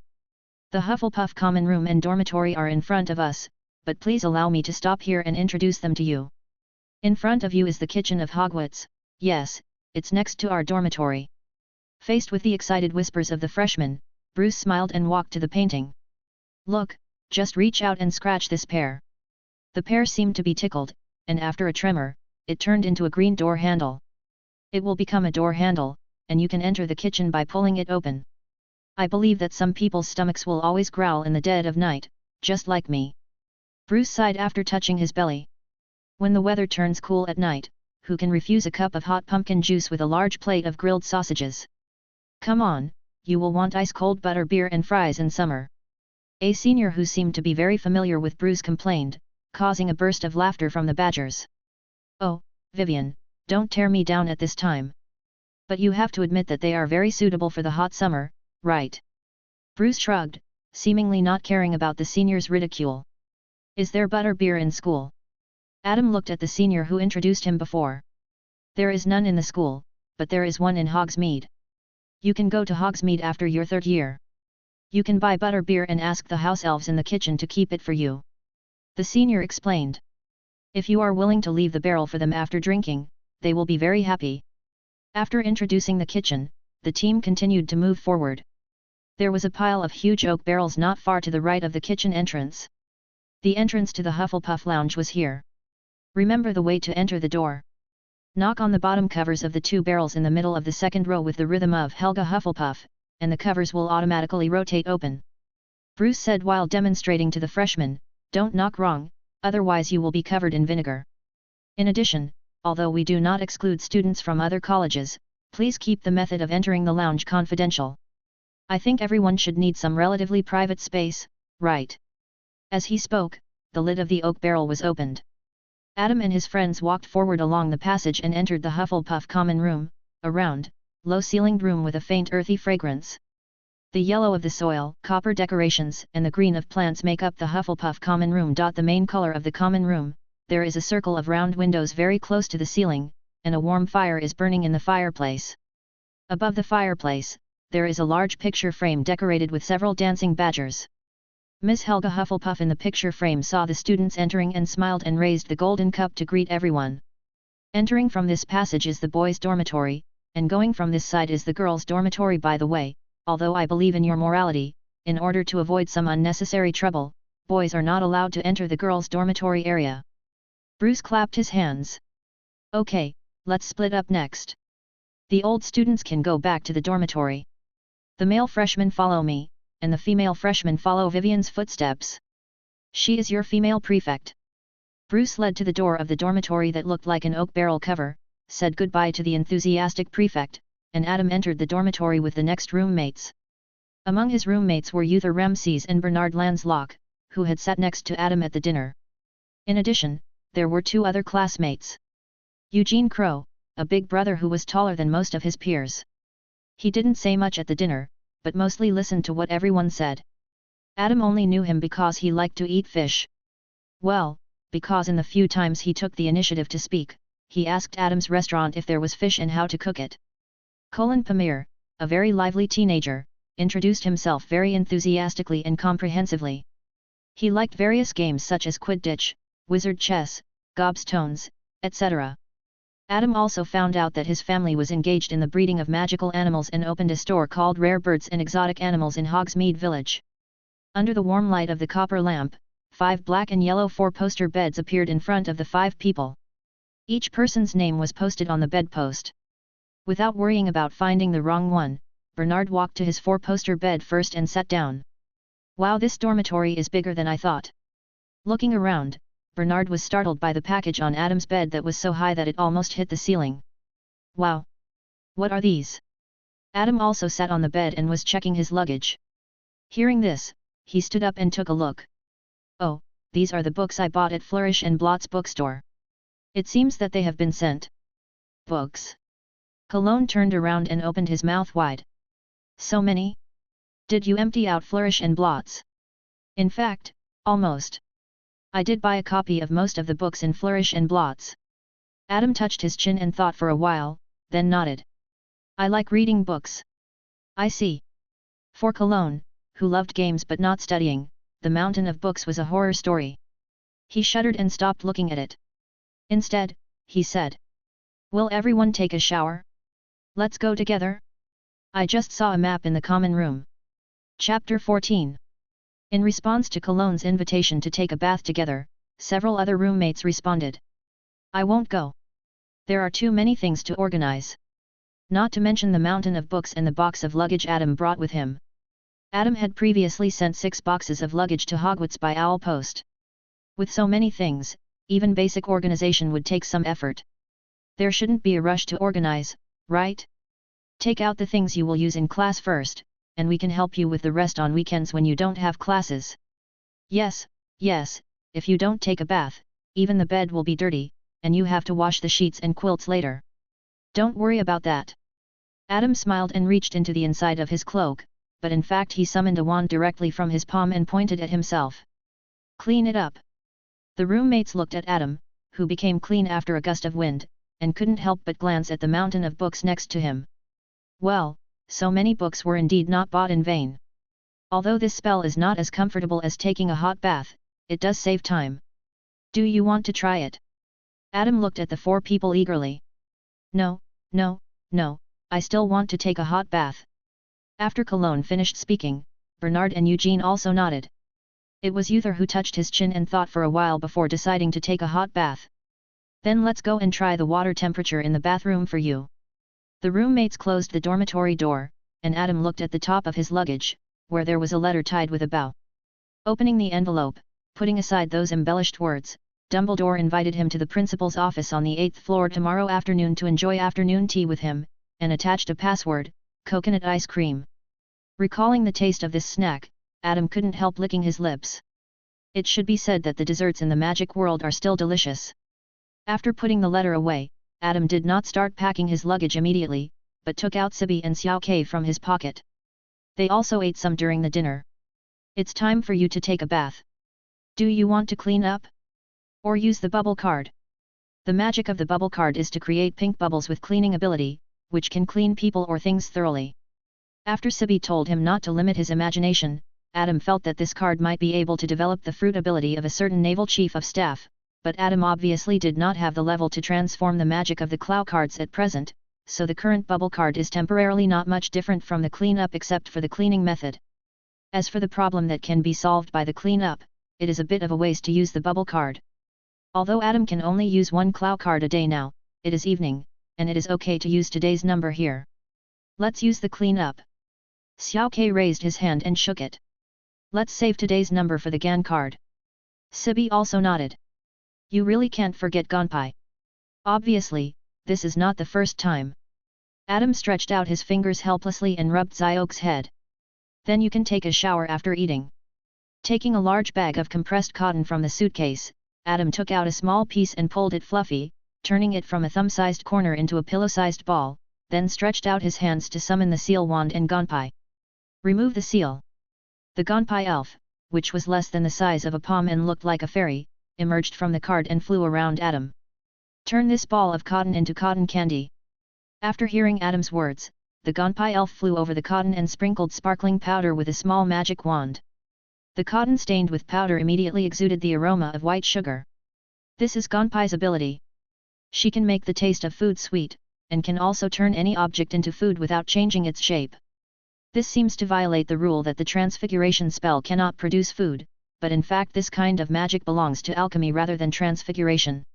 The Hufflepuff common room and dormitory are in front of us, but please allow me to stop here and introduce them to you. In front of you is the kitchen of Hogwarts. Yes, it's next to our dormitory. Faced with the excited whispers of the freshmen, Bruce smiled and walked to the painting. Look, just reach out and scratch this pear. The pear seemed to be tickled, and after a tremor, it turned into a green door handle. It will become a door handle, and you can enter the kitchen by pulling it open. I believe that some people's stomachs will always growl in the dead of night, just like me. Bruce sighed after touching his belly. When the weather turns cool at night, who can refuse a cup of hot pumpkin juice with a large plate of grilled sausages? Come on, you will want ice-cold butter beer and fries in summer. A senior who seemed to be very familiar with Bruce complained, causing a burst of laughter from the Badgers. Oh, Vivian, don't tear me down at this time. But you have to admit that they are very suitable for the hot summer, right? Bruce shrugged, seemingly not caring about the senior's ridicule. Is there butter beer in school? Adam looked at the senior who introduced him before. There is none in the school, but there is one in Hogsmeade. You can go to Hogsmeade after your 3rd year. You can buy butter beer and ask the house elves in the kitchen to keep it for you. The senior explained. If you are willing to leave the barrel for them after drinking, they will be very happy. After introducing the kitchen, the team continued to move forward. There was a pile of huge oak barrels not far to the right of the kitchen entrance. The entrance to the Hufflepuff lounge was here. Remember the way to enter the door. Knock on the bottom covers of the 2 barrels in the middle of the second row with the rhythm of Helga Hufflepuff, and the covers will automatically rotate open. Bruce said while demonstrating to the freshmen, don't knock wrong, otherwise you will be covered in vinegar. In addition, although we do not exclude students from other colleges, please keep the method of entering the lounge confidential. I think everyone should need some relatively private space, right? As he spoke, the lid of the oak barrel was opened. Adam and his friends walked forward along the passage and entered the Hufflepuff common room, a round, low-ceilinged room with a faint earthy fragrance. The yellow of the soil, copper decorations, and the green of plants make up the Hufflepuff common room. The main color of the common room, there is a circle of round windows very close to the ceiling, and a warm fire is burning in the fireplace. Above the fireplace, there is a large picture frame decorated with several dancing badgers. Miss Helga Hufflepuff in the picture frame saw the students entering and smiled and raised the golden cup to greet everyone. Entering from this passage is the boys' dormitory, and going from this side is the girls' dormitory by the way, although I believe in your morality, in order to avoid some unnecessary trouble, boys are not allowed to enter the girls' dormitory area." Bruce clapped his hands. "Okay, let's split up next. The old students can go back to the dormitory. The male freshmen follow me, and the female freshmen follow Vivian's footsteps. She is your female prefect." Bruce led to the door of the dormitory that looked like an oak barrel cover, said goodbye to the enthusiastic prefect, and Adam entered the dormitory with the next roommates. Among his roommates were Uther Ramses and Bernard Lanslock, who had sat next to Adam at the dinner. In addition, there were 2 other classmates. Eugene Crow, a big brother who was taller than most of his peers. He didn't say much at the dinner, but mostly listened to what everyone said. Adam only knew him because he liked to eat fish. Well, because in the few times he took the initiative to speak, he asked Adam's restaurant if there was fish and how to cook it. Colin Pamir, a very lively teenager, introduced himself very enthusiastically and comprehensively. He liked various games such as Quidditch, wizard chess, gobstones, etc. Adam also found out that his family was engaged in the breeding of magical animals and opened a store called Rare Birds and Exotic Animals in Hogsmeade Village. Under the warm light of the copper lamp, 5 black and yellow 4-poster beds appeared in front of the 5 people. Each person's name was posted on the bedpost. Without worrying about finding the wrong one, Bernard walked to his 4-poster bed first and sat down. "Wow, this dormitory is bigger than I thought." Looking around, Bernard was startled by the package on Adam's bed that was so high that it almost hit the ceiling. "Wow! What are these?" Adam also sat on the bed and was checking his luggage. Hearing this, he stood up and took a look. "Oh, these are the books I bought at Flourish and Blott's bookstore. It seems that they have been sent." "Books?" Cologne turned around and opened his mouth wide. "So many? Did you empty out Flourish and Blott's?" "In fact, almost. I did buy a copy of most of the books in Flourish and Blott's." Adam touched his chin and thought for a while, then nodded. "I like reading books." "I see." For Cologne, who loved games but not studying, the mountain of books was a horror story. He shuddered and stopped looking at it. Instead, he said, "Will everyone take a shower? Let's go together? I just saw a map in the common room." Chapter 14. In response to Cologne's invitation to take a bath together, several other roommates responded. "I won't go. There are too many things to organize. Not to mention the mountain of books and the box of luggage Adam brought with him." Adam had previously sent 6 boxes of luggage to Hogwarts by owl post. With so many things, even basic organization would take some effort. There shouldn't be a rush to organize, right? Take out the things you will use in class first, and we can help you with the rest on weekends when you don't have classes. Yes, if you don't take a bath, even the bed will be dirty, and you have to wash the sheets and quilts later. Don't worry about that." Adam smiled and reached into the inside of his cloak, but in fact he summoned a wand directly from his palm and pointed at himself. "Clean it up." The roommates looked at Adam, who became clean after a gust of wind, and couldn't help but glance at the mountain of books next to him. Well, so many books were indeed not bought in vain. Although this spell is not as comfortable as taking a hot bath, it does save time. "Do you want to try it?" Adam looked at the 4 people eagerly. No, I still want to take a hot bath." After Cologne finished speaking, Bernard and Eugene also nodded. It was Uther who touched his chin and thought for a while before deciding to take a hot bath. "Then let's go and try the water temperature in the bathroom for you." The roommates closed the dormitory door, and Adam looked at the top of his luggage, where there was a letter tied with a bow. Opening the envelope, putting aside those embellished words, Dumbledore invited him to the principal's office on the 8th floor tomorrow afternoon to enjoy afternoon tea with him, and attached a password, coconut ice cream. Recalling the taste of this snack, Adam couldn't help licking his lips. It should be said that the desserts in the magic world are still delicious. After putting the letter away, Adam did not start packing his luggage immediately, but took out Sibi and Xiao Ke from his pocket. They also ate some during the dinner. "It's time for you to take a bath. Do you want to clean up? Or use the bubble card?" The magic of the bubble card is to create pink bubbles with cleaning ability, which can clean people or things thoroughly. After Sibi told him not to limit his imagination, Adam felt that this card might be able to develop the fruit ability of a certain naval chief of staff, but Adam obviously did not have the level to transform the magic of the Clow cards at present, so the current bubble card is temporarily not much different from the cleanup except for the cleaning method. As for the problem that can be solved by the cleanup, it is a bit of a waste to use the bubble card. Although Adam can only use one claw card a day now, it is evening, and it is okay to use today's number here. Let's use the cleanup. Xiao Ke raised his hand and shook it. Let's save today's number for the Gan card. Sibi also nodded. You really can't forget Ganpai. Obviously, this is not the first time. Adam stretched out his fingers helplessly and rubbed Xiaoke's head. Then you can take a shower after eating. Taking a large bag of compressed cotton from the suitcase, Adam took out a small piece and pulled it fluffy, turning it from a thumb-sized corner into a pillow-sized ball, then stretched out his hands to summon the seal wand and Ganpai. Remove the seal. The Ganpai elf, which was less than the size of a palm and looked like a fairy, emerged from the card and flew around Adam. Turn this ball of cotton into cotton candy. After hearing Adam's words, the Ganpai elf flew over the cotton and sprinkled sparkling powder with a small magic wand. The cotton stained with powder immediately exuded the aroma of white sugar. This is Ganpai's ability. She can make the taste of food sweet, and can also turn any object into food without changing its shape. This seems to violate the rule that the Transfiguration spell cannot produce food, but in fact this kind of magic belongs to alchemy rather than Transfiguration.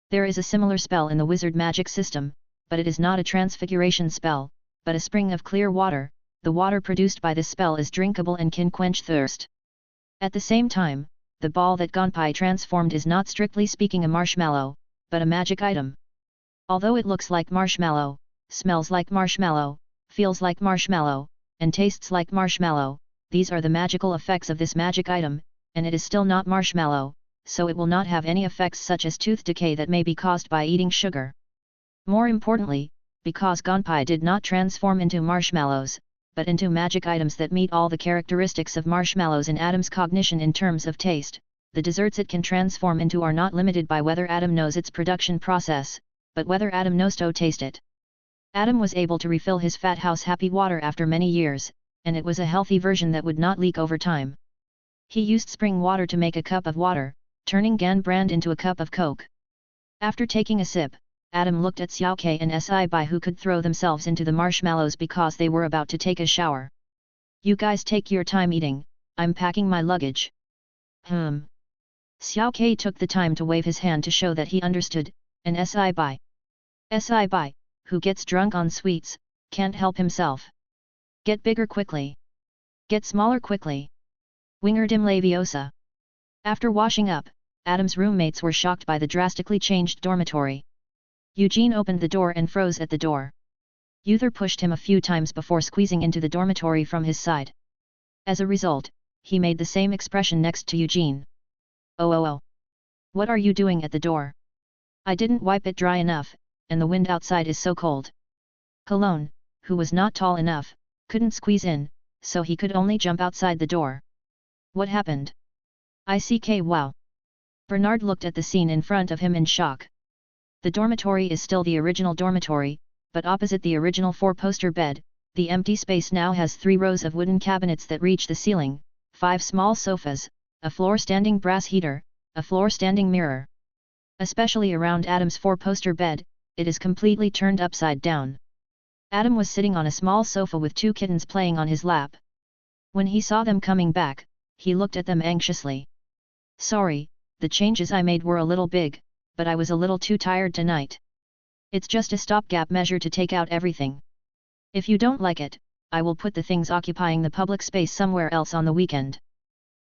There is a similar spell in the wizard magic system, but it is not a Transfiguration spell, but a spring of clear water. The water produced by this spell is drinkable and can quench thirst. At the same time, the ball that Ganpai transformed is not strictly speaking a marshmallow, but a magic item. Although it looks like marshmallow, smells like marshmallow, feels like marshmallow, and tastes like marshmallow, these are the magical effects of this magic item, and it is still not marshmallow, so it will not have any effects such as tooth decay that may be caused by eating sugar. More importantly, because Ganpai did not transform into marshmallows, but into magic items that meet all the characteristics of marshmallows in Adam's cognition in terms of taste, the desserts it can transform into are not limited by whether Adam knows its production process, but whether Adam knows to taste it. Adam was able to refill his fat house happy water after many years, and it was a healthy version that would not leak over time. He used spring water to make a cup of water, turning Gan brand into a cup of Coke. After taking a sip, Adam looked at Xiao Ke and Si Bai who could throw themselves into the marshmallows because they were about to take a shower. You guys take your time eating, I'm packing my luggage. Xiao Ke took the time to wave his hand to show that he understood, and Si Bai, who gets drunk on sweets, can't help himself. Get bigger quickly. Get smaller quickly. Wingardim Leviosa. After washing up, Adam's roommates were shocked by the drastically changed dormitory. Eugene opened the door and froze at the door. Uther pushed him a few times before squeezing into the dormitory from his side. As a result, he made the same expression next to Eugene. Oh. What are you doing at the door? I didn't wipe it dry enough, and the wind outside is so cold. Cologne, who was not tall enough, couldn't squeeze in, so he could only jump outside the door. What happened? ICK wow. Bernard looked at the scene in front of him in shock. The dormitory is still the original dormitory, but opposite the original four-poster bed, the empty space now has 3 rows of wooden cabinets that reach the ceiling, 5 small sofas, a floor-standing brass heater, a floor-standing mirror. Especially around Adam's 4-poster bed, it is completely turned upside down. Adam was sitting on a small sofa with 2 kittens playing on his lap. When he saw them coming back, he looked at them anxiously. Sorry, the changes I made were a little big, but I was a little too tired tonight. It's just a stopgap measure to take out everything. If you don't like it, I will put the things occupying the public space somewhere else on the weekend.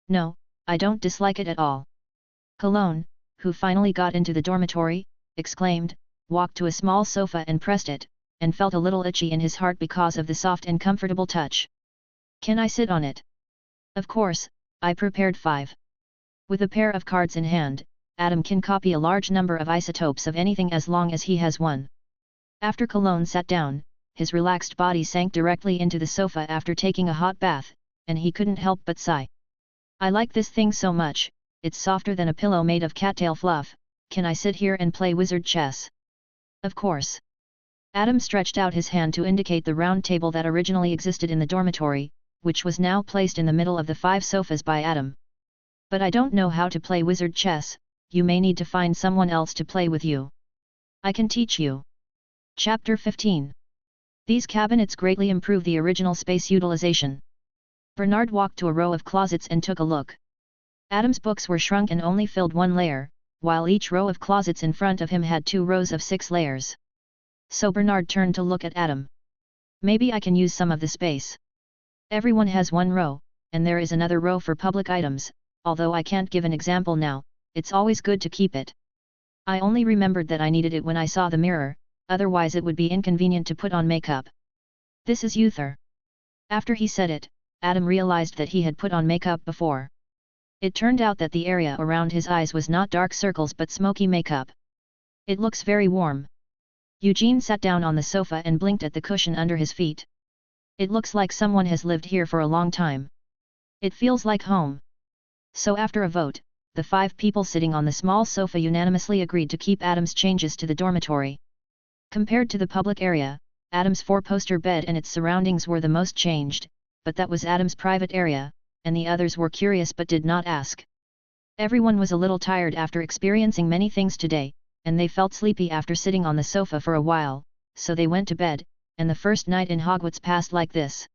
No, I don't dislike it at all. Cologne, who finally got into the dormitory, exclaimed, walked to a small sofa and pressed it, and felt a little itchy in his heart because of the soft and comfortable touch. Can I sit on it? Of course, I prepared 5. With a pair of cards in hand, Adam can copy a large number of isotopes of anything as long as he has one. After Cologne sat down, his relaxed body sank directly into the sofa after taking a hot bath, and he couldn't help but sigh. I like this thing so much, it's softer than a pillow made of cattail fluff. Can I sit here and play wizard chess? Of course. Adam stretched out his hand to indicate the round table that originally existed in the dormitory, which was now placed in the middle of the 5 sofas by Adam. But I don't know how to play wizard chess. You may need to find someone else to play with you. I can teach you. Chapter 15. These cabinets greatly improve the original space utilization. Bernard walked to a row of closets and took a look. Adam's books were shrunk and only filled one layer, while each row of closets in front of him had 2 rows of 6 layers. So Bernard turned to look at Adam. Maybe I can use some of the space. Everyone has one row, and there is another row for public items, although I can't give an example now, it's always good to keep it. I only remembered that I needed it when I saw the mirror, otherwise it would be inconvenient to put on makeup. This is Uther. After he said it, Adam realized that he had put on makeup before. It turned out that the area around his eyes was not dark circles but smoky makeup. It looks very warm. Eugene sat down on the sofa and blinked at the cushion under his feet. It looks like someone has lived here for a long time. It feels like home. So after a vote, the 5 people sitting on the small sofa unanimously agreed to keep Adam's changes to the dormitory. Compared to the public area, Adam's 4-poster bed and its surroundings were the most changed, but that was Adam's private area, and the others were curious but did not ask. Everyone was a little tired after experiencing many things today, and they felt sleepy after sitting on the sofa for a while, so they went to bed, and the first night in Hogwarts passed like this.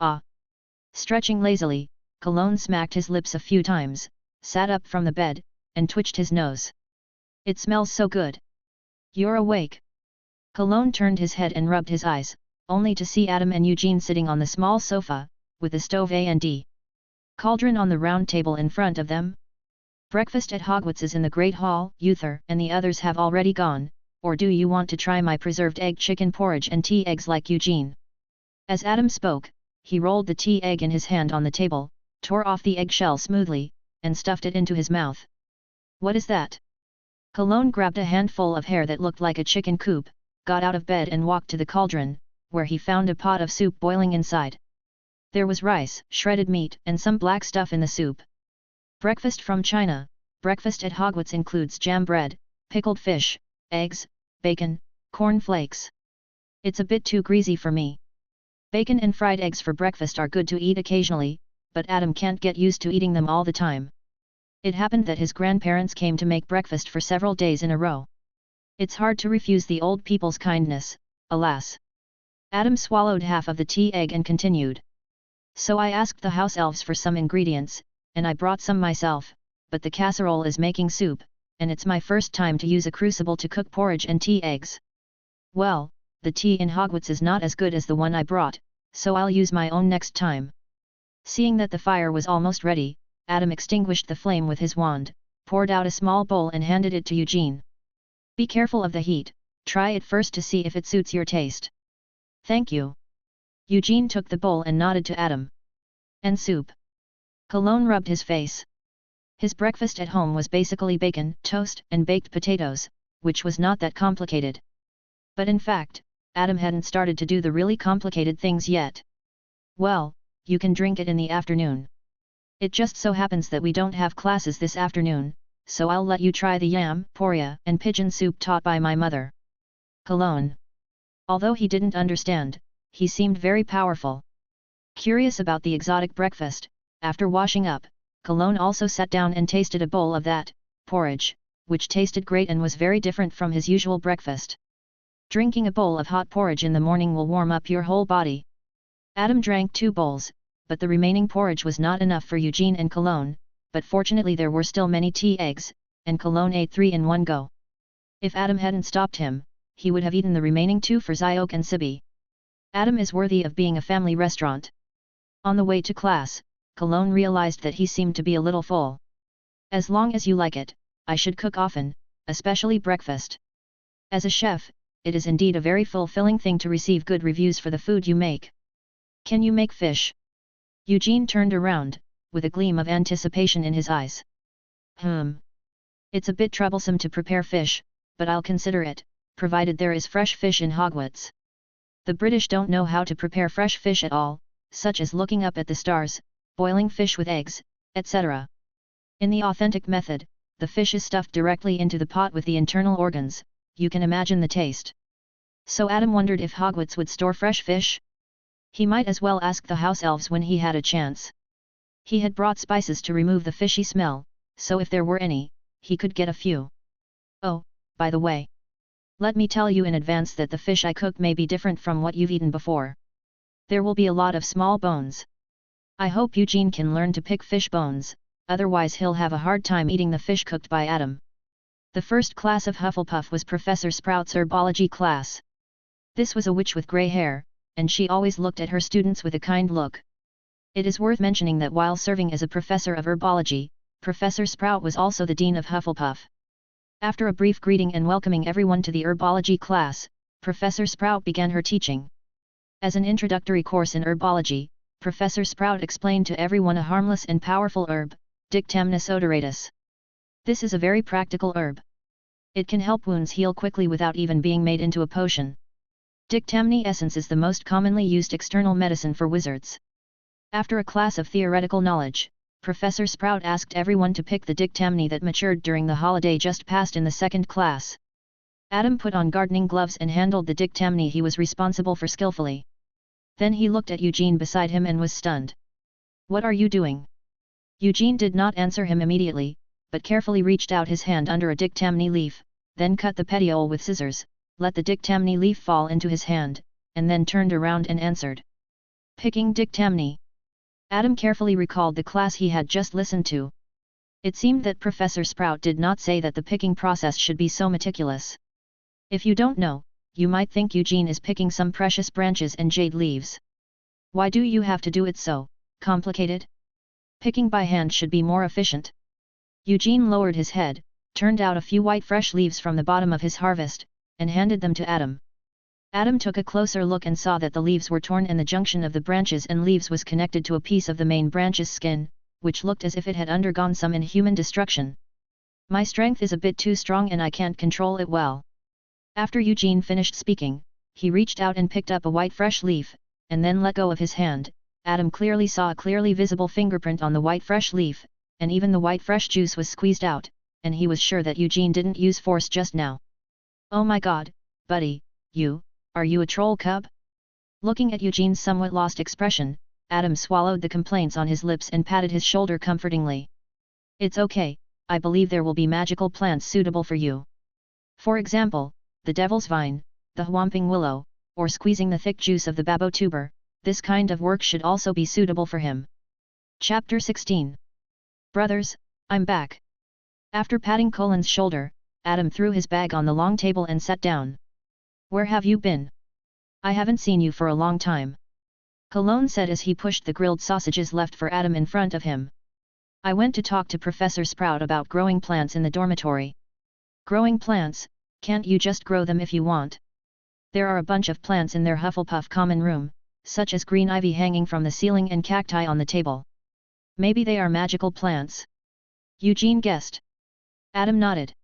Ah. Stretching lazily, Cologne smacked his lips a few times, sat up from the bed, and twitched his nose. It smells so good. You're awake. Cologne turned his head and rubbed his eyes, only to see Adam and Eugene sitting on the small sofa, with a stove and cauldron on the round table in front of them. Breakfast at Hogwarts is in the Great Hall. Uther and the others have already gone, or do you want to try my preserved egg chicken porridge and tea eggs like Eugene? As Adam spoke, he rolled the tea egg in his hand on the table, tore off the eggshell smoothly, and stuffed it into his mouth. What is that? Cologne grabbed a handful of hair that looked like a chicken coop, got out of bed and walked to the cauldron, where he found a pot of soup boiling inside. There was rice, shredded meat, and some black stuff in the soup. Breakfast from China. Breakfast at Hogwarts includes jam bread, pickled fish, eggs, bacon, corn flakes. It's a bit too greasy for me. Bacon and fried eggs for breakfast are good to eat occasionally, but Adam can't get used to eating them all the time. It happened that his grandparents came to make breakfast for several days in a row. It's hard to refuse the old people's kindness, alas. Adam swallowed half of the tea egg and continued. So I asked the house elves for some ingredients, and I brought some myself, but the casserole is making soup, and it's my first time to use a crucible to cook porridge and tea eggs. Well, the tea in Hogwarts is not as good as the one I brought, so I'll use my own next time. Seeing that the fire was almost ready, Adam extinguished the flame with his wand, poured out a small bowl and handed it to Eugene. Be careful of the heat, try it first to see if it suits your taste. Thank you. Eugene took the bowl and nodded to Adam. And soup. Cologne rubbed his face. His breakfast at home was basically bacon, toast, and baked potatoes, which was not that complicated. But in fact, Adam hadn't started to do the really complicated things yet. Well, you can drink it in the afternoon. It just so happens that we don't have classes this afternoon, so I'll let you try the yam, poria, and pigeon soup taught by my mother. Cologne. Although he didn't understand, he seemed very powerful. Curious about the exotic breakfast, after washing up, Cologne also sat down and tasted a bowl of that porridge, which tasted great and was very different from his usual breakfast. Drinking a bowl of hot porridge in the morning will warm up your whole body. Adam drank 2 bowls, but the remaining porridge was not enough for Eugene and Cologne, but fortunately there were still many tea eggs, and Cologne ate 3 in one go. If Adam hadn't stopped him, he would have eaten the remaining 2 for Zyok and Sibby. Adam is worthy of being a family restaurant. On the way to class, Cologne realized that he seemed to be a little full. As long as you like it, I should cook often, especially breakfast. As a chef, it is indeed a very fulfilling thing to receive good reviews for the food you make. Can you make fish? Eugene turned around, with a gleam of anticipation in his eyes. It's a bit troublesome to prepare fish, but I'll consider it, provided there is fresh fish in Hogwarts. The British don't know how to prepare fresh fish at all, such as looking up at the stars, boiling fish with eggs, etc. In the authentic method, the fish is stuffed directly into the pot with the internal organs. You can imagine the taste. So Adam wondered if Hogwarts would store fresh fish? He might as well ask the house elves when he had a chance. He had brought spices to remove the fishy smell, so if there were any, he could get a few. Oh, by the way. Let me tell you in advance that the fish I cooked may be different from what you've eaten before. There will be a lot of small bones. I hope Eugene can learn to pick fish bones, otherwise he'll have a hard time eating the fish cooked by Adam. The first class of Hufflepuff was Professor Sprout's Herbology class. This was a witch with grey hair, and she always looked at her students with a kind look. It is worth mentioning that while serving as a professor of herbology, Professor Sprout was also the dean of Hufflepuff. After a brief greeting and welcoming everyone to the herbology class, Professor Sprout began her teaching. As an introductory course in herbology, Professor Sprout explained to everyone a harmless and powerful herb, Dictamnus odoratus. This is a very practical herb. It can help wounds heal quickly without even being made into a potion. Dictamni essence is the most commonly used external medicine for wizards. After a class of theoretical knowledge, Professor Sprout asked everyone to pick the Dictamni that matured during the holiday just passed in the second class. Adam put on gardening gloves and handled the Dictamni he was responsible for skillfully. Then he looked at Eugene beside him and was stunned. "What are you doing?" Eugene did not answer him immediately, but carefully reached out his hand under a Dictamni leaf, then cut the petiole with scissors, let the Dictamni leaf fall into his hand, and then turned around and answered. "Picking Dictamni." Adam carefully recalled the class he had just listened to. It seemed that Professor Sprout did not say that the picking process should be so meticulous. If you don't know, you might think Eugene is picking some precious branches and jade leaves. Why do you have to do it so complicated? Picking by hand should be more efficient. Eugene lowered his head, turned out a few white fresh leaves from the bottom of his harvest, and handed them to Adam. Adam took a closer look and saw that the leaves were torn and the junction of the branches and leaves was connected to a piece of the main branch's skin, which looked as if it had undergone some inhuman destruction. "My strength is a bit too strong and I can't control it well." After Eugene finished speaking, he reached out and picked up a white fresh leaf, and then let go of his hand. Adam clearly saw a clearly visible fingerprint on the white fresh leaf, and even the white fresh juice was squeezed out, and he was sure that Eugene didn't use force just now. "Oh my god, buddy, are you a troll cub?" Looking at Eugene's somewhat lost expression, Adam swallowed the complaints on his lips and patted his shoulder comfortingly. "It's okay, I believe there will be magical plants suitable for you. For example, the devil's vine, the whomping willow, or squeezing the thick juice of the babo tuber. This kind of work should also be suitable for him." Chapter 16. "Brothers, I'm back." After patting Colin's shoulder, Adam threw his bag on the long table and sat down. "Where have you been? I haven't seen you for a long time," Colon said as he pushed the grilled sausages left for Adam in front of him. "I went to talk to Professor Sprout about growing plants in the dormitory." "Growing plants? Can't you just grow them if you want? There are a bunch of plants in their Hufflepuff common room, such as green ivy hanging from the ceiling and cacti on the table. Maybe they are magical plants," Eugene guessed. Adam nodded.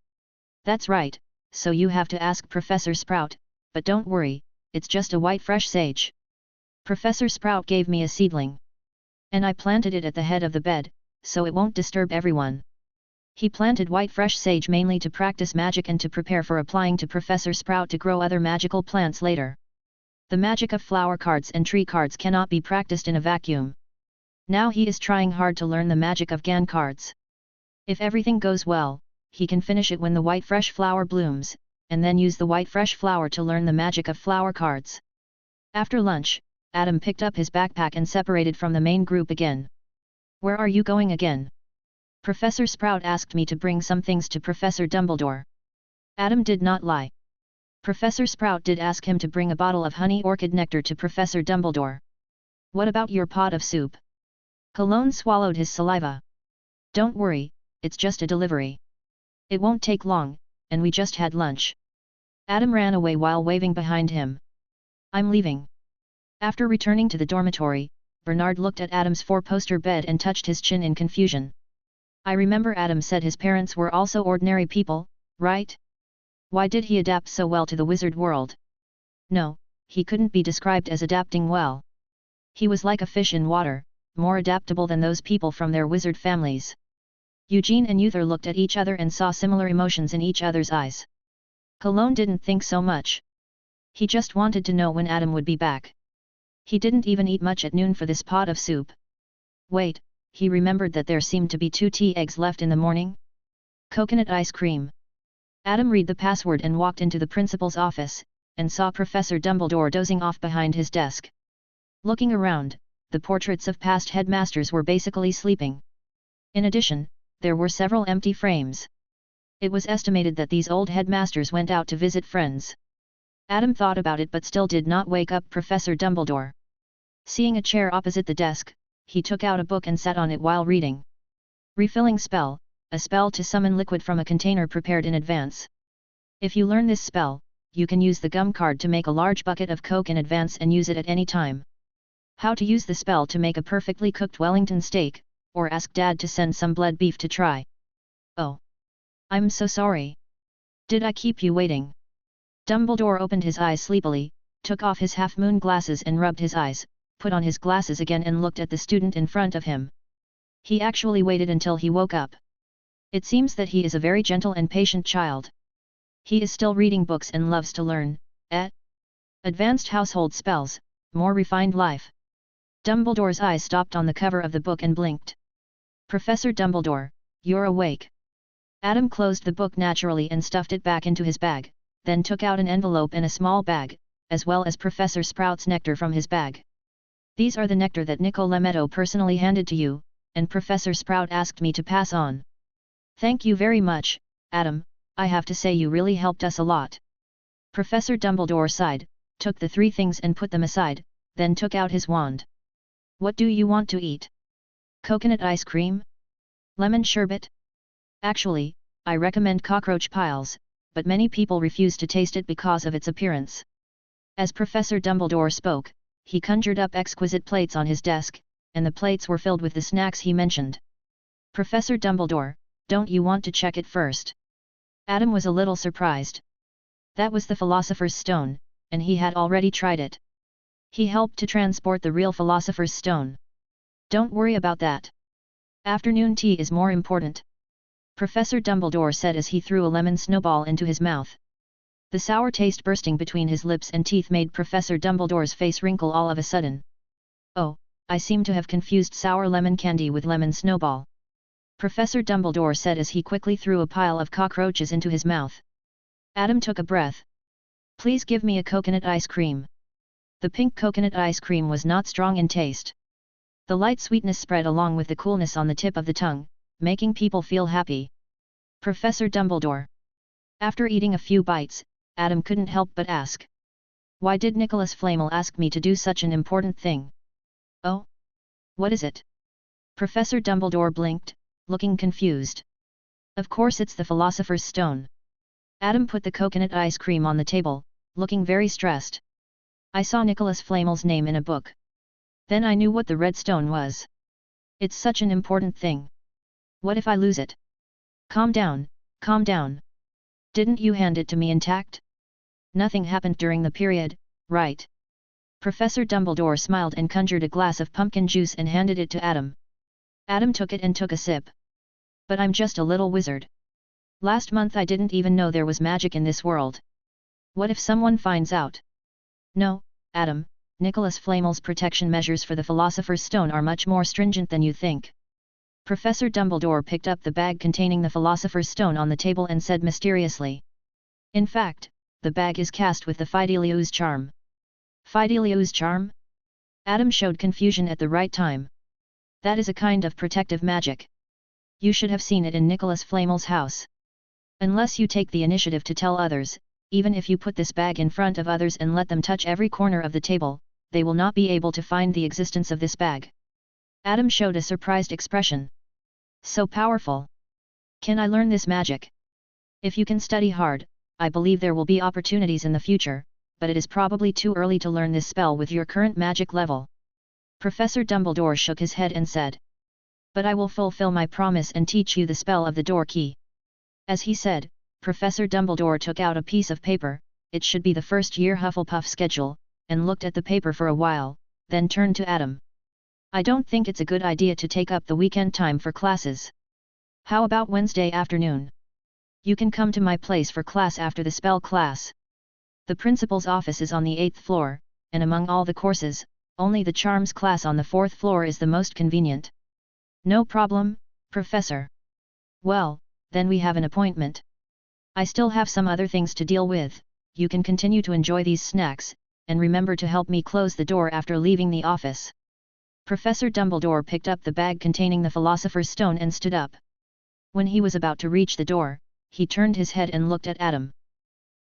"That's right, so you have to ask Professor Sprout, but don't worry, it's just a white fresh sage. Professor Sprout gave me a seedling. And I planted it at the head of the bed, so it won't disturb everyone." He planted white fresh sage mainly to practice magic and to prepare for applying to Professor Sprout to grow other magical plants later. The magic of flower cards and tree cards cannot be practiced in a vacuum. Now he is trying hard to learn the magic of GAN cards. If everything goes well, he can finish it when the white fresh flower blooms, and then use the white fresh flower to learn the magic of flower cards. After lunch, Adam picked up his backpack and separated from the main group again. "Where are you going again?" "Professor Sprout asked me to bring some things to Professor Dumbledore." Adam did not lie. Professor Sprout did ask him to bring a bottle of honey orchid nectar to Professor Dumbledore. "What about your pot of soup?" Colon swallowed his saliva. "Don't worry, it's just a delivery. It won't take long, and we just had lunch." Adam ran away while waving behind him. "I'm leaving." After returning to the dormitory, Bernard looked at Adam's four-poster bed and touched his chin in confusion. "I remember Adam said his parents were also ordinary people, right? Why did he adapt so well to the wizard world?" "No, he couldn't be described as adapting well. He was like a fish in water, more adaptable than those people from their wizard families." Eugene and Uther looked at each other and saw similar emotions in each other's eyes. Colon didn't think so much. He just wanted to know when Adam would be back. He didn't even eat much at noon for this pot of soup. Wait, he remembered that there seemed to be 2 tea eggs left in the morning? Coconut ice cream. Adam read the password and walked into the principal's office, and saw Professor Dumbledore dozing off behind his desk. Looking around, the portraits of past headmasters were basically sleeping. In addition, there were several empty frames. It was estimated that these old headmasters went out to visit friends. Adam thought about it but still did not wake up Professor Dumbledore. Seeing a chair opposite the desk, he took out a book and sat on it while reading. Refilling spell, a spell to summon liquid from a container prepared in advance. If you learn this spell, you can use the gum card to make a large bucket of Coke in advance and use it at any time. How to use the spell to make a perfectly cooked Wellington steak, or ask Dad to send some bled beef to try. Oh. I'm so sorry. Did I keep you waiting? Dumbledore opened his eyes sleepily, took off his half-moon glasses and rubbed his eyes, put on his glasses again and looked at the student in front of him. He actually waited until he woke up. It seems that he is a very gentle and patient child. He is still reading books and loves to learn, advanced household spells, more refined life. Dumbledore's eyes stopped on the cover of the book and blinked. Professor Dumbledore, you're awake. Adam closed the book naturally and stuffed it back into his bag, then took out an envelope and a small bag, as well as Professor Sprout's nectar from his bag. These are the nectar that Nicolemetto personally handed to you, and Professor Sprout asked me to pass on. Thank you very much, Adam, I have to say you really helped us a lot. Professor Dumbledore sighed, took the 3 things and put them aside, then took out his wand. What do you want to eat? Coconut ice cream? Lemon sherbet? Actually, I recommend cockroach piles, but many people refuse to taste it because of its appearance. As Professor Dumbledore spoke, he conjured up exquisite plates on his desk, and the plates were filled with the snacks he mentioned. Professor Dumbledore, don't you want to check it first? Adam was a little surprised. That was the Philosopher's Stone, and he had already tried it. He helped to transport the real Philosopher's Stone. Don't worry about that. Afternoon tea is more important. Professor Dumbledore said as he threw a lemon snowball into his mouth. The sour taste bursting between his lips and teeth made Professor Dumbledore's face wrinkle all of a sudden. Oh, I seem to have confused sour lemon candy with lemon snowball. Professor Dumbledore said as he quickly threw a pile of cockroaches into his mouth. Adam took a breath. Please give me a coconut ice cream. The pink coconut ice cream was not strong in taste. The light sweetness spread along with the coolness on the tip of the tongue, making people feel happy. Professor Dumbledore. After eating a few bites, Adam couldn't help but ask. Why did Nicholas Flamel ask me to do such an important thing? Oh? What is it? Professor Dumbledore blinked, looking confused. Of course it's the Philosopher's Stone. Adam put the coconut ice cream on the table, looking very stressed. I saw Nicholas Flamel's name in a book. Then I knew what the red stone was. It's such an important thing. What if I lose it? Calm down, calm down. Didn't you hand it to me intact? Nothing happened during the period, right? Professor Dumbledore smiled and conjured a glass of pumpkin juice and handed it to Adam. Adam took it and took a sip. But I'm just a little wizard. Last month I didn't even know there was magic in this world. What if someone finds out? No, Adam, Nicholas Flamel's protection measures for the Philosopher's Stone are much more stringent than you think. Professor Dumbledore picked up the bag containing the Philosopher's Stone on the table and said mysteriously. In fact, the bag is cast with the Fidelius charm. Fidelius charm? Adam showed confusion at the right time. That is a kind of protective magic. You should have seen it in Nicholas Flamel's house. Unless you take the initiative to tell others, even if you put this bag in front of others and let them touch every corner of the table, they will not be able to find the existence of this bag. Adam showed a surprised expression. So powerful. Can I learn this magic? If you can study hard, I believe there will be opportunities in the future, but it is probably too early to learn this spell with your current magic level. Professor Dumbledore shook his head and said. But I will fulfill my promise and teach you the spell of the door key. As he said, Professor Dumbledore took out a piece of paper, it should be the first-year Hufflepuff schedule, and looked at the paper for a while, then turned to Adam. I don't think it's a good idea to take up the weekend time for classes. How about Wednesday afternoon? You can come to my place for class after the spell class. The principal's office is on the 8th floor, and among all the courses, only the charms class on the 4th floor is the most convenient. No problem, Professor. Well, then we have an appointment. I still have some other things to deal with. You can continue to enjoy these snacks, and remember to help me close the door after leaving the office." Professor Dumbledore picked up the bag containing the Philosopher's Stone and stood up. When he was about to reach the door, he turned his head and looked at Adam.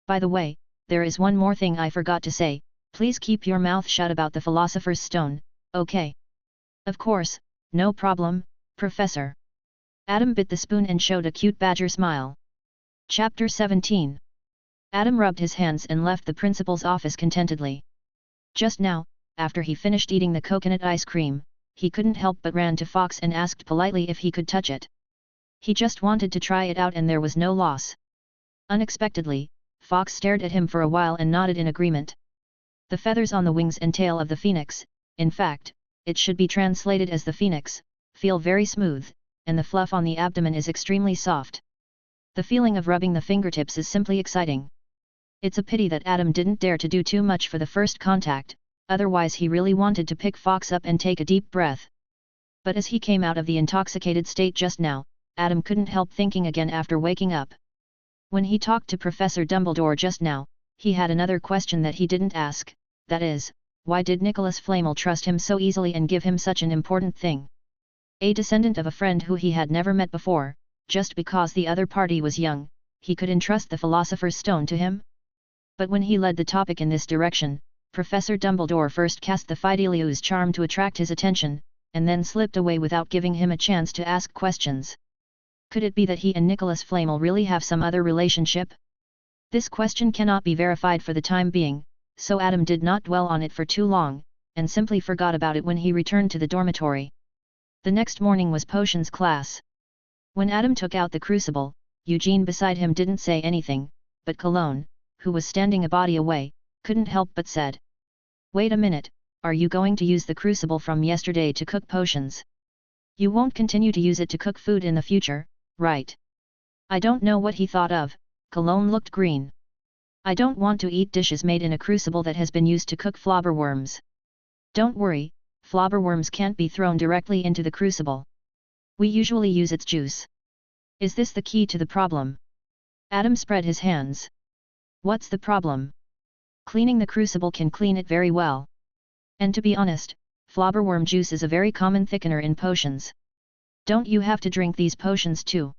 "By the way, there is one more thing I forgot to say, please keep your mouth shut about the Philosopher's Stone, okay?" "Of course, no problem, Professor." Adam bit the spoon and showed a cute badger smile. Chapter 17. Adam rubbed his hands and left the principal's office contentedly. Just now, after he finished eating the coconut ice cream, he couldn't help but ran to Fox and asked politely if he could touch it. He just wanted to try it out and there was no loss. Unexpectedly, Fox stared at him for a while and nodded in agreement. The feathers on the wings and tail of the phoenix, in fact, it should be translated as the phoenix, feel very smooth, and the fluff on the abdomen is extremely soft. The feeling of rubbing the fingertips is simply exciting. It's a pity that Adam didn't dare to do too much for the first contact, otherwise he really wanted to pick Fox up and take a deep breath. But as he came out of the intoxicated state just now, Adam couldn't help thinking again after waking up. When he talked to Professor Dumbledore just now, he had another question that he didn't ask, that is, why did Nicholas Flamel trust him so easily and give him such an important thing? A descendant of a friend who he had never met before, just because the other party was young, he could entrust the Philosopher's Stone to him? But when he led the topic in this direction, Professor Dumbledore first cast the Fidelius charm to attract his attention, and then slipped away without giving him a chance to ask questions. Could it be that he and Nicholas Flamel really have some other relationship? This question cannot be verified for the time being, so Adam did not dwell on it for too long, and simply forgot about it when he returned to the dormitory. The next morning was potions class. When Adam took out the crucible, Eugene beside him didn't say anything, but Cologne, who was standing a body away, couldn't help but said, "Wait a minute, are you going to use the crucible from yesterday to cook potions? You won't continue to use it to cook food in the future, right?" I don't know what he thought of. Cologne looked green. "I don't want to eat dishes made in a crucible that has been used to cook flobberworms." "Don't worry, flobberworms can't be thrown directly into the crucible. We usually use its juice." "Is this the key to the problem?" Adam spread his hands. "What's the problem? Cleaning the crucible can clean it very well. And to be honest, flobberworm juice is a very common thickener in potions. Don't you have to drink these potions too?"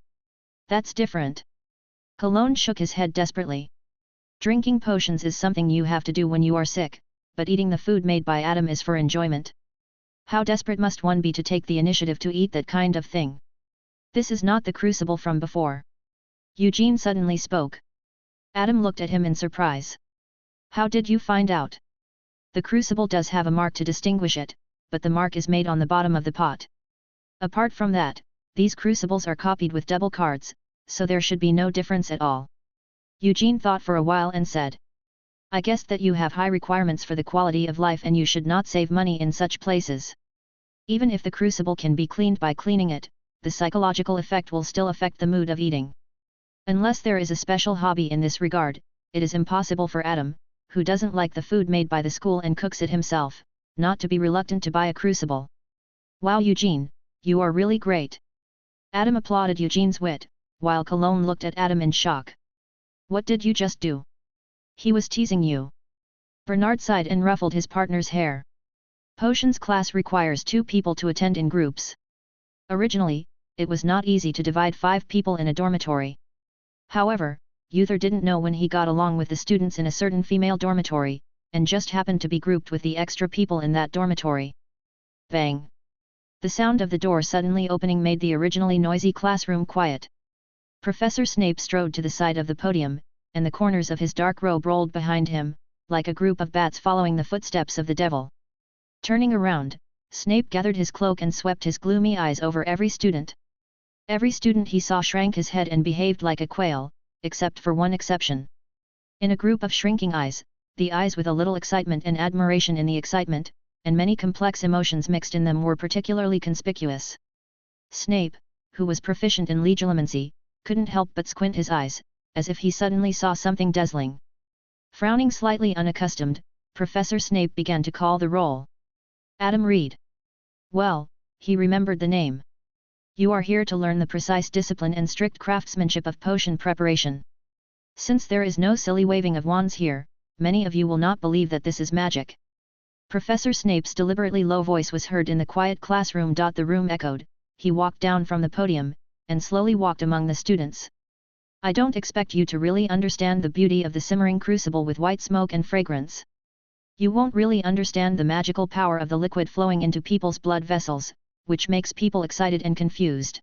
"That's different." Cologne shook his head desperately. "Drinking potions is something you have to do when you are sick, but eating the food made by Adam is for enjoyment. How desperate must one be to take the initiative to eat that kind of thing? This is not the crucible from before." Eugene suddenly spoke. Adam looked at him in surprise. "How did you find out?" "The crucible does have a mark to distinguish it, but the mark is made on the bottom of the pot. Apart from that, these crucibles are copied with double cards, so there should be no difference at all." Eugene thought for a while and said, "I guessed that you have high requirements for the quality of life and you should not save money in such places. Even if the crucible can be cleaned by cleaning it, the psychological effect will still affect the mood of eating. Unless there is a special hobby in this regard, it is impossible for Adam, who doesn't like the food made by the school and cooks it himself, not to be reluctant to buy a crucible." "Wow, Eugene, you are really great." Adam applauded Eugene's wit, while Cologne looked at Adam in shock. "What did you just do? He was teasing you." Bernard sighed and ruffled his partner's hair. "Potions class requires 2 people to attend in groups. Originally, it was not easy to divide 5 people in a dormitory. However, Uther didn't know when he got along with the students in a certain female dormitory, and just happened to be grouped with the extra people in that dormitory." Bang! The sound of the door suddenly opening made the originally noisy classroom quiet. Professor Snape strode to the side of the podium, and the corners of his dark robe rolled behind him, like a group of bats following the footsteps of the devil. Turning around, Snape gathered his cloak and swept his gloomy eyes over every student. Every student he saw shrank his head and behaved like a quail, except for one exception. In a group of shrinking eyes, the eyes with a little excitement and admiration in the excitement, and many complex emotions mixed in them were particularly conspicuous. Snape, who was proficient in legilimency, couldn't help but squint his eyes, as if he suddenly saw something dazzling. Frowning slightly unaccustomed, Professor Snape began to call the roll. Adam Reed. Well, he remembered the name. "You are here to learn the precise discipline and strict craftsmanship of potion preparation. Since there is no silly waving of wands here, many of you will not believe that this is magic. Professor Snape's deliberately low voice was heard in the quiet classroom. The room echoed. He walked down from the podium, and slowly walked among the students. I don't expect you to really understand the beauty of the simmering crucible with white smoke and fragrance. You won't really understand the magical power of the liquid flowing into people's blood vessels, which makes people excited and confused.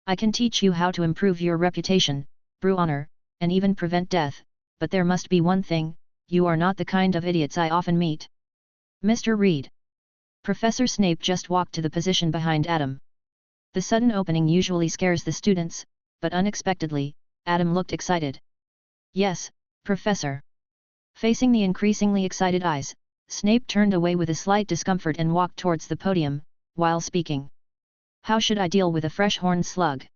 I can teach you how to improve your reputation, brew honor, and even prevent death, but there must be one thing: you are not the kind of idiots I often meet. Mr. Reed. Professor Snape just walked to the position behind Adam. The sudden opening usually scares the students, but unexpectedly, Adam looked excited. Yes, Professor. Facing the increasingly excited eyes, Snape turned away with a slight discomfort and walked towards the podium, while speaking. How should I deal with a fresh horned slug?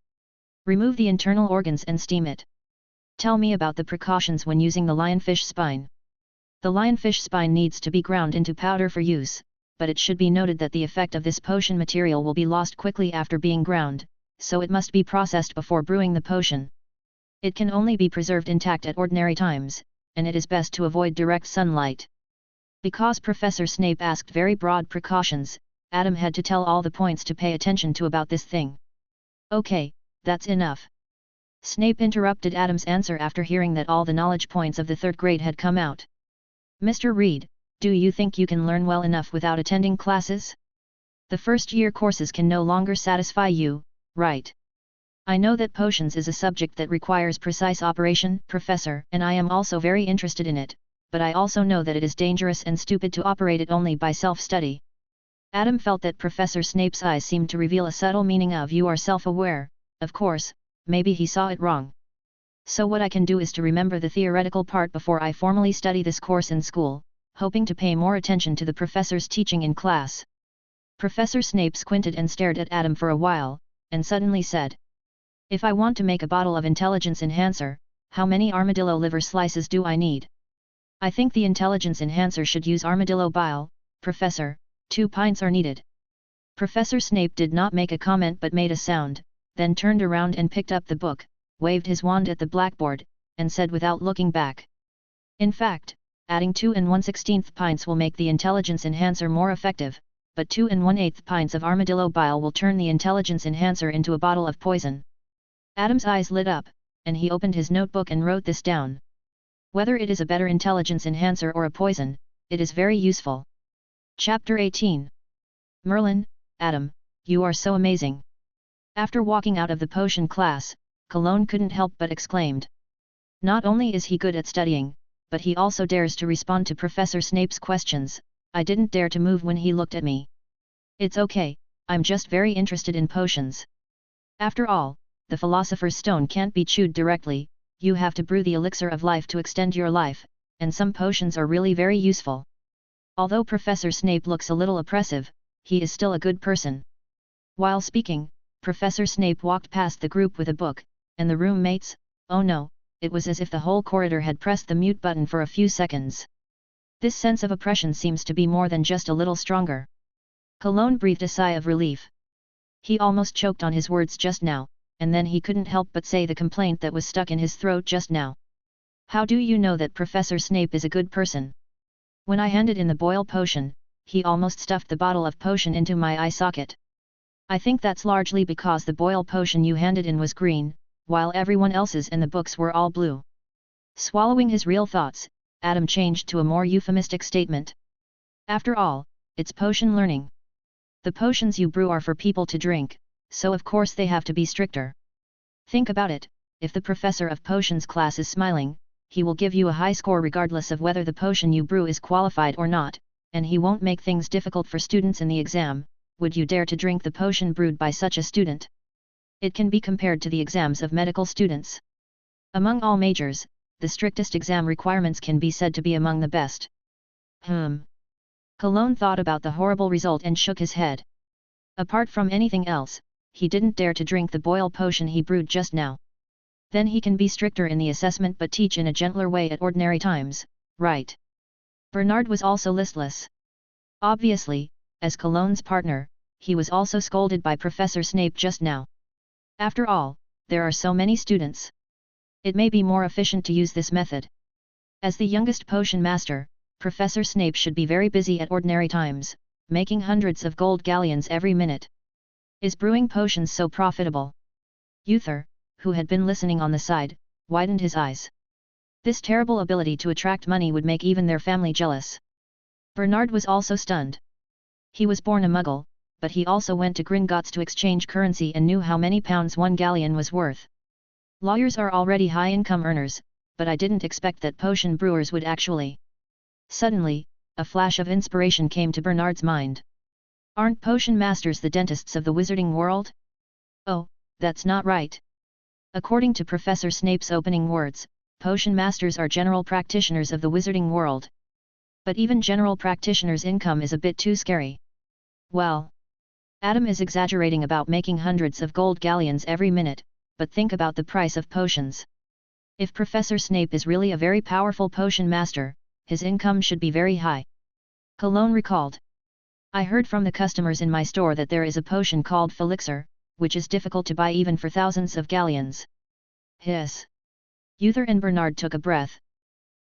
Remove the internal organs and steam it. Tell me about the precautions when using the lionfish spine. The lionfish spine needs to be ground into powder for use, but it should be noted that the effect of this potion material will be lost quickly after being ground, so it must be processed before brewing the potion. It can only be preserved intact at ordinary times, and it is best to avoid direct sunlight. Because Professor Snape asked very broad precautions, Adam had to tell all the points to pay attention to about this thing. Okay, that's enough. Snape interrupted Adam's answer after hearing that all the knowledge points of the third grade had come out. Mr. Reed, do you think you can learn well enough without attending classes? The first-year courses can no longer satisfy you, right? I know that potions is a subject that requires precise operation, Professor, and I am also very interested in it, but I also know that it is dangerous and stupid to operate it only by self-study. Adam felt that Professor Snape's eyes seemed to reveal a subtle meaning of "you are self-aware." Of course, maybe he saw it wrong. So what I can do is to remember the theoretical part before I formally study this course in school, hoping to pay more attention to the professor's teaching in class. Professor Snape squinted and stared at Adam for a while, and suddenly said, If I want to make a bottle of intelligence enhancer, how many armadillo liver slices do I need? I think the intelligence enhancer should use armadillo bile, Professor. 2 pints are needed. Professor Snape did not make a comment but made a sound, then turned around and picked up the book, waved his wand at the blackboard, and said without looking back. In fact, adding 2 1/16 pints will make the intelligence enhancer more effective, but 2 1/8 pints of armadillo bile will turn the intelligence enhancer into a bottle of poison. Adam's eyes lit up, and he opened his notebook and wrote this down. Whether it is a better intelligence enhancer or a poison, it is very useful. Chapter 18. Merlin, Adam, you are so amazing. After walking out of the potion class, Cologne couldn't help but exclaimed. Not only is he good at studying, but he also dares to respond to Professor Snape's questions. I didn't dare to move when he looked at me. It's okay, I'm just very interested in potions. After all, the philosopher's stone can't be chewed directly, you have to brew the elixir of life to extend your life, and some potions are really very useful. Although Professor Snape looks a little oppressive, he is still a good person. While speaking, Professor Snape walked past the group with a book, and the roommates, oh no, it was as if the whole corridor had pressed the mute button for a few seconds. This sense of oppression seems to be more than just a little stronger. Cologne breathed a sigh of relief. He almost choked on his words just now, and then he couldn't help but say the complaint that was stuck in his throat just now. How do you know that Professor Snape is a good person? When I handed in the boil potion, he almost stuffed the bottle of potion into my eye socket. I think that's largely because the boil potion you handed in was green, while everyone else's and the books were all blue. Swallowing his real thoughts, Adam changed to a more euphemistic statement. After all, it's potion learning. The potions you brew are for people to drink, so of course they have to be stricter. Think about it, if the professor of potions class is smiling, he will give you a high score regardless of whether the potion you brew is qualified or not, and he won't make things difficult for students in the exam. Would you dare to drink the potion brewed by such a student? It can be compared to the exams of medical students. Among all majors, the strictest exam requirements can be said to be among the best. Cologne thought about the horrible result and shook his head. Apart from anything else, he didn't dare to drink the boil potion he brewed just now. Then he can be stricter in the assessment but teach in a gentler way at ordinary times, right? Bernard was also listless. Obviously, as Cologne's partner, he was also scolded by Professor Snape just now. After all, there are so many students. It may be more efficient to use this method. As the youngest potion master, Professor Snape should be very busy at ordinary times, making hundreds of gold galleons every minute. Is brewing potions so profitable? Uther, who had been listening on the side, widened his eyes. This terrible ability to attract money would make even their family jealous. Bernard was also stunned. He was born a Muggle, but he also went to Gringotts to exchange currency and knew how many pounds one galleon was worth. Lawyers are already high-income earners, but I didn't expect that potion brewers would actually. Suddenly, a flash of inspiration came to Bernard's mind. Aren't potion masters the dentists of the wizarding world? Oh, that's not right. According to Professor Snape's opening words, potion masters are general practitioners of the wizarding world. But even general practitioners' income is a bit too scary. Well, Adam is exaggerating about making hundreds of gold galleons every minute, but think about the price of potions. If Professor Snape is really a very powerful potion master, his income should be very high. Cologne recalled. I heard from the customers in my store that there is a potion called Felixer, which is difficult to buy even for thousands of galleons. Hiss. Uther and Bernard took a breath.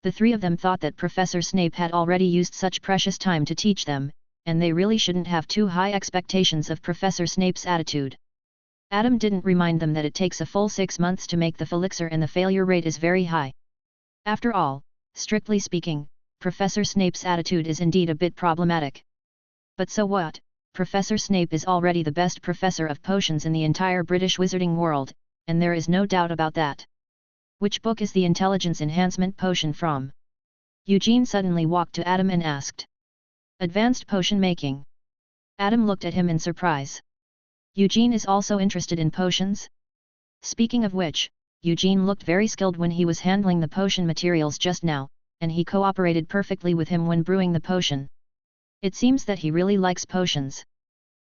The three of them thought that Professor Snape had already used such precious time to teach them, and they really shouldn't have too high expectations of Professor Snape's attitude. Adam didn't remind them that it takes a full 6 months to make the Felixer and the failure rate is very high. After all, strictly speaking, Professor Snape's attitude is indeed a bit problematic. But so what? Professor Snape is already the best professor of potions in the entire British wizarding world, and there is no doubt about that. Which book is the intelligence enhancement potion from? Eugene suddenly walked to Adam and asked. Advanced potion making. Adam looked at him in surprise. Eugene is also interested in potions? Speaking of which, Eugene looked very skilled when he was handling the potion materials just now, and he cooperated perfectly with him when brewing the potion. It seems that he really likes potions.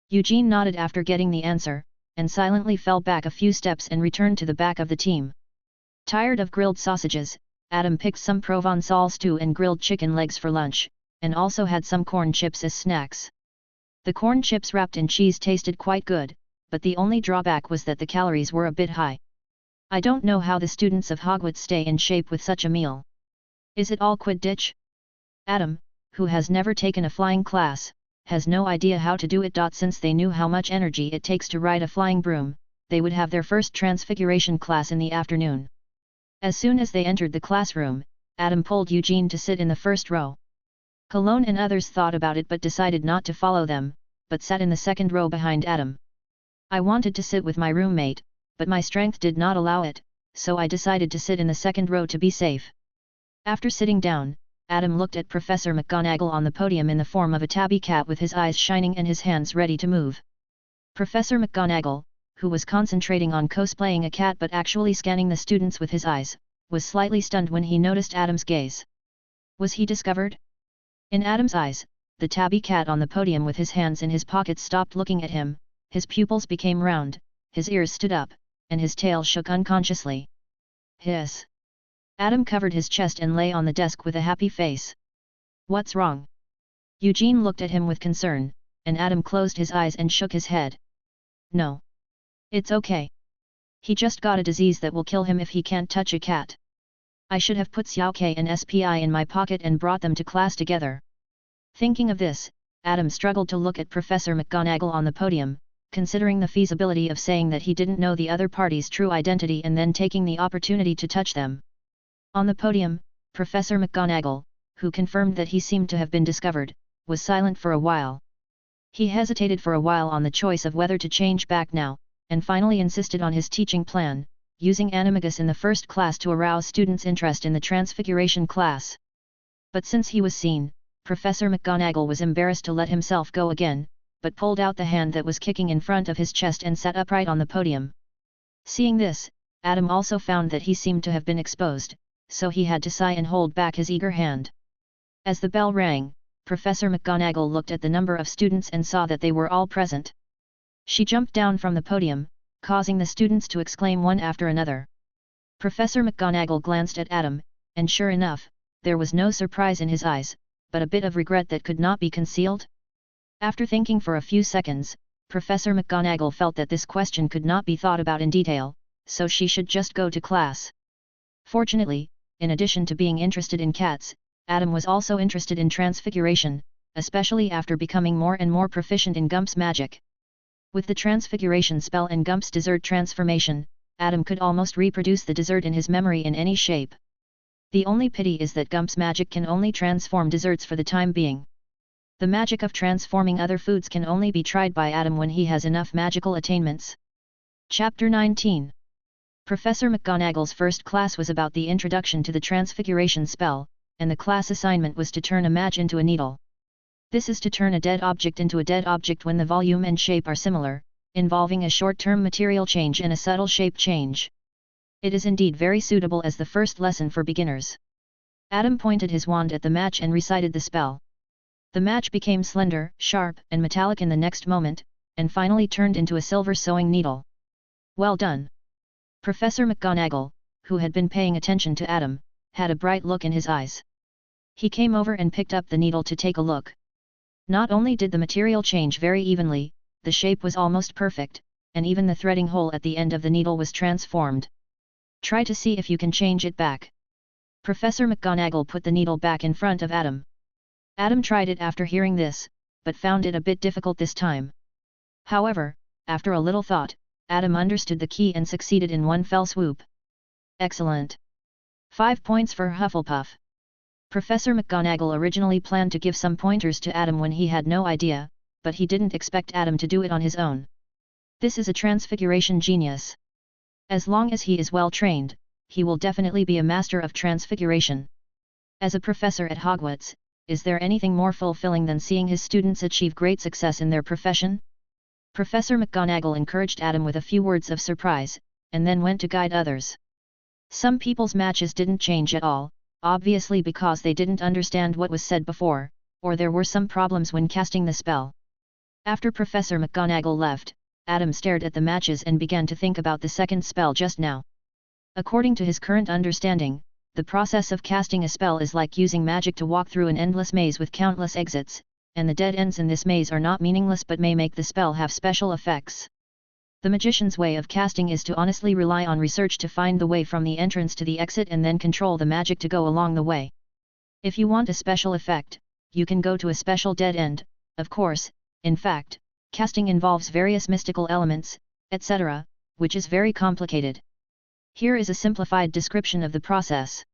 Eugene nodded after getting the answer, and silently fell back a few steps and returned to the back of the team. Tired of grilled sausages, Adam picked some Provençal stew and grilled chicken legs for lunch, and also had some corn chips as snacks. The corn chips wrapped in cheese tasted quite good, but the only drawback was that the calories were a bit high. I don't know how the students of Hogwarts stay in shape with such a meal. Is it all Quidditch? Adam, who has never taken a flying class, has no idea how to do it. Since they knew how much energy it takes to ride a flying broom, they would have their first Transfiguration class in the afternoon. As soon as they entered the classroom, Adam pulled Eugene to sit in the first row. Cologne and others thought about it but decided not to follow them, but sat in the second row behind Adam. I wanted to sit with my roommate, but my strength did not allow it, so I decided to sit in the second row to be safe. After sitting down, Adam looked at Professor McGonagall on the podium in the form of a tabby cat with his eyes shining and his hands ready to move. Professor McGonagall, who was concentrating on cosplaying a cat but actually scanning the students with his eyes, was slightly stunned when he noticed Adam's gaze. Was he discovered? In Adam's eyes, the tabby cat on the podium with his hands in his pockets stopped looking at him, his pupils became round, his ears stood up, and his tail shook unconsciously. Hiss. Adam covered his chest and lay on the desk with a happy face. What's wrong? Eugene looked at him with concern, and Adam closed his eyes and shook his head. No. It's okay. He just got a disease that will kill him if he can't touch a cat. I should have put Xiaoke and SPI in my pocket and brought them to class together. Thinking of this, Adam struggled to look at Professor McGonagall on the podium, considering the feasibility of saying that he didn't know the other party's true identity and then taking the opportunity to touch them. On the podium, Professor McGonagall, who confirmed that he seemed to have been discovered, was silent for a while. He hesitated for a while on the choice of whether to change back now, and finally insisted on his teaching plan, using animagus in the first class to arouse students' interest in the Transfiguration class. But since he was seen, Professor McGonagall was embarrassed to let himself go again, but pulled out the hand that was kicking in front of his chest and sat upright on the podium. Seeing this, Adam also found that he seemed to have been exposed, so he had to sigh and hold back his eager hand. As the bell rang, Professor McGonagall looked at the number of students and saw that they were all present. She jumped down from the podium, causing the students to exclaim one after another. Professor McGonagall glanced at Adam, and sure enough, there was no surprise in his eyes, but a bit of regret that could not be concealed. After thinking for a few seconds, Professor McGonagall felt that this question could not be thought about in detail, so she should just go to class. Fortunately, in addition to being interested in cats, Adam was also interested in transfiguration, especially after becoming more and more proficient in Gump's magic. With the transfiguration spell and Gump's dessert transformation, Adam could almost reproduce the dessert in his memory in any shape. The only pity is that Gump's magic can only transform desserts for the time being. The magic of transforming other foods can only be tried by Adam when he has enough magical attainments. Chapter 19. Professor McGonagall's first class was about the introduction to the transfiguration spell, and the class assignment was to turn a match into a needle. This is to turn a dead object into a dead object when the volume and shape are similar, involving a short-term material change and a subtle shape change. It is indeed very suitable as the first lesson for beginners. Adam pointed his wand at the match and recited the spell. The match became slender, sharp, and metallic in the next moment, and finally turned into a silver sewing needle. Well done! Professor McGonagall, who had been paying attention to Adam, had a bright look in his eyes. He came over and picked up the needle to take a look. Not only did the material change very evenly, the shape was almost perfect, and even the threading hole at the end of the needle was transformed. Try to see if you can change it back. Professor McGonagall put the needle back in front of Adam. Adam tried it after hearing this, but found it a bit difficult this time. However, after a little thought, Adam understood the key and succeeded in one fell swoop. Excellent! 5 points for Hufflepuff. Professor McGonagall originally planned to give some pointers to Adam when he had no idea, but he didn't expect Adam to do it on his own. This is a transfiguration genius. As long as he is well trained, he will definitely be a master of transfiguration. As a professor at Hogwarts, is there anything more fulfilling than seeing his students achieve great success in their profession? Professor McGonagall encouraged Adam with a few words of surprise, and then went to guide others. Some people's matches didn't change at all, obviously because they didn't understand what was said before, or there were some problems when casting the spell. After Professor McGonagall left, Adam stared at the matches and began to think about the second spell just now. According to his current understanding, the process of casting a spell is like using magic to walk through an endless maze with countless exits, and the dead ends in this maze are not meaningless but may make the spell have special effects. The magician's way of casting is to honestly rely on research to find the way from the entrance to the exit and then control the magic to go along the way. If you want a special effect, you can go to a special dead end, of course. In fact, casting involves various mystical elements, etc., which is very complicated. Here is a simplified description of the process.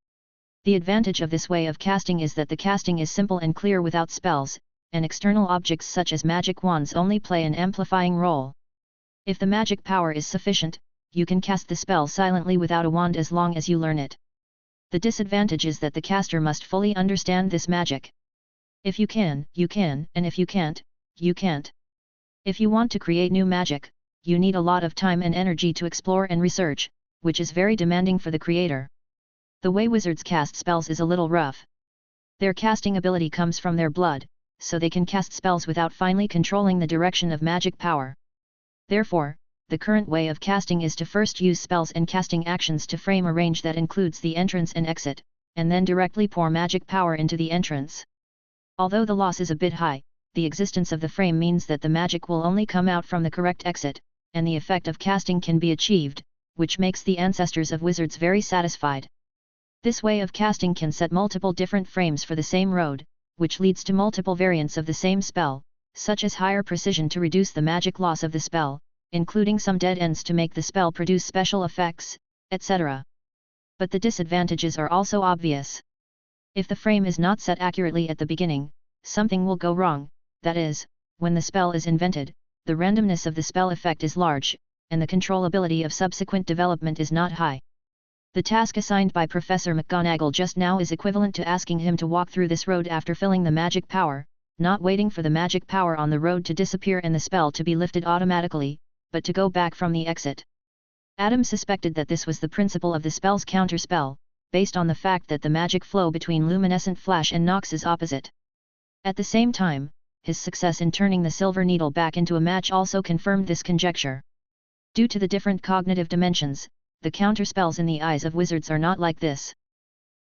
The advantage of this way of casting is that the casting is simple and clear without spells, and external objects such as magic wands only play an amplifying role. If the magic power is sufficient, you can cast the spell silently without a wand as long as you learn it. The disadvantage is that the caster must fully understand this magic. If you can, you can, and if you can't, you can't. If you want to create new magic, you need a lot of time and energy to explore and research, which is very demanding for the creator. The way wizards cast spells is a little rough. Their casting ability comes from their blood, so they can cast spells without finally controlling the direction of magic power. Therefore, the current way of casting is to first use spells and casting actions to frame a range that includes the entrance and exit, and then directly pour magic power into the entrance. Although the loss is a bit high, the existence of the frame means that the magic will only come out from the correct exit, and the effect of casting can be achieved, which makes the ancestors of wizards very satisfied. This way of casting can set multiple different frames for the same road, which leads to multiple variants of the same spell, such as higher precision to reduce the magic loss of the spell, including some dead ends to make the spell produce special effects, etc. But the disadvantages are also obvious. If the frame is not set accurately at the beginning, something will go wrong, that is, when the spell is invented, the randomness of the spell effect is large, and the controllability of subsequent development is not high. The task assigned by Professor McGonagall just now is equivalent to asking him to walk through this road after filling the magic power, not waiting for the magic power on the road to disappear and the spell to be lifted automatically, but to go back from the exit. Adam suspected that this was the principle of the spell's counterspell, based on the fact that the magic flow between luminescent flash and Nox is opposite. At the same time, his success in turning the silver needle back into a match also confirmed this conjecture. Due to the different cognitive dimensions, the counterspells in the eyes of wizards are not like this.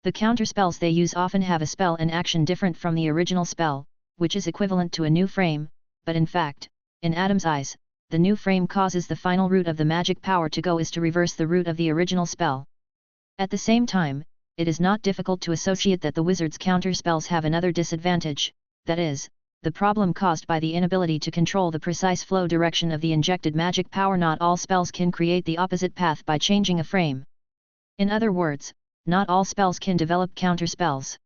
The counterspells they use often have a spell and action different from the original spell, which is equivalent to a new frame, but in fact, in Adam's eyes, the new frame causes the final root of the magic power to go is to reverse the root of the original spell. At the same time, it is not difficult to associate that the wizard's counter spells have another disadvantage, that is, the problem caused by the inability to control the precise flow direction of the injected magic power. Not all spells can create the opposite path by changing a frame. In other words, not all spells can develop counter spells.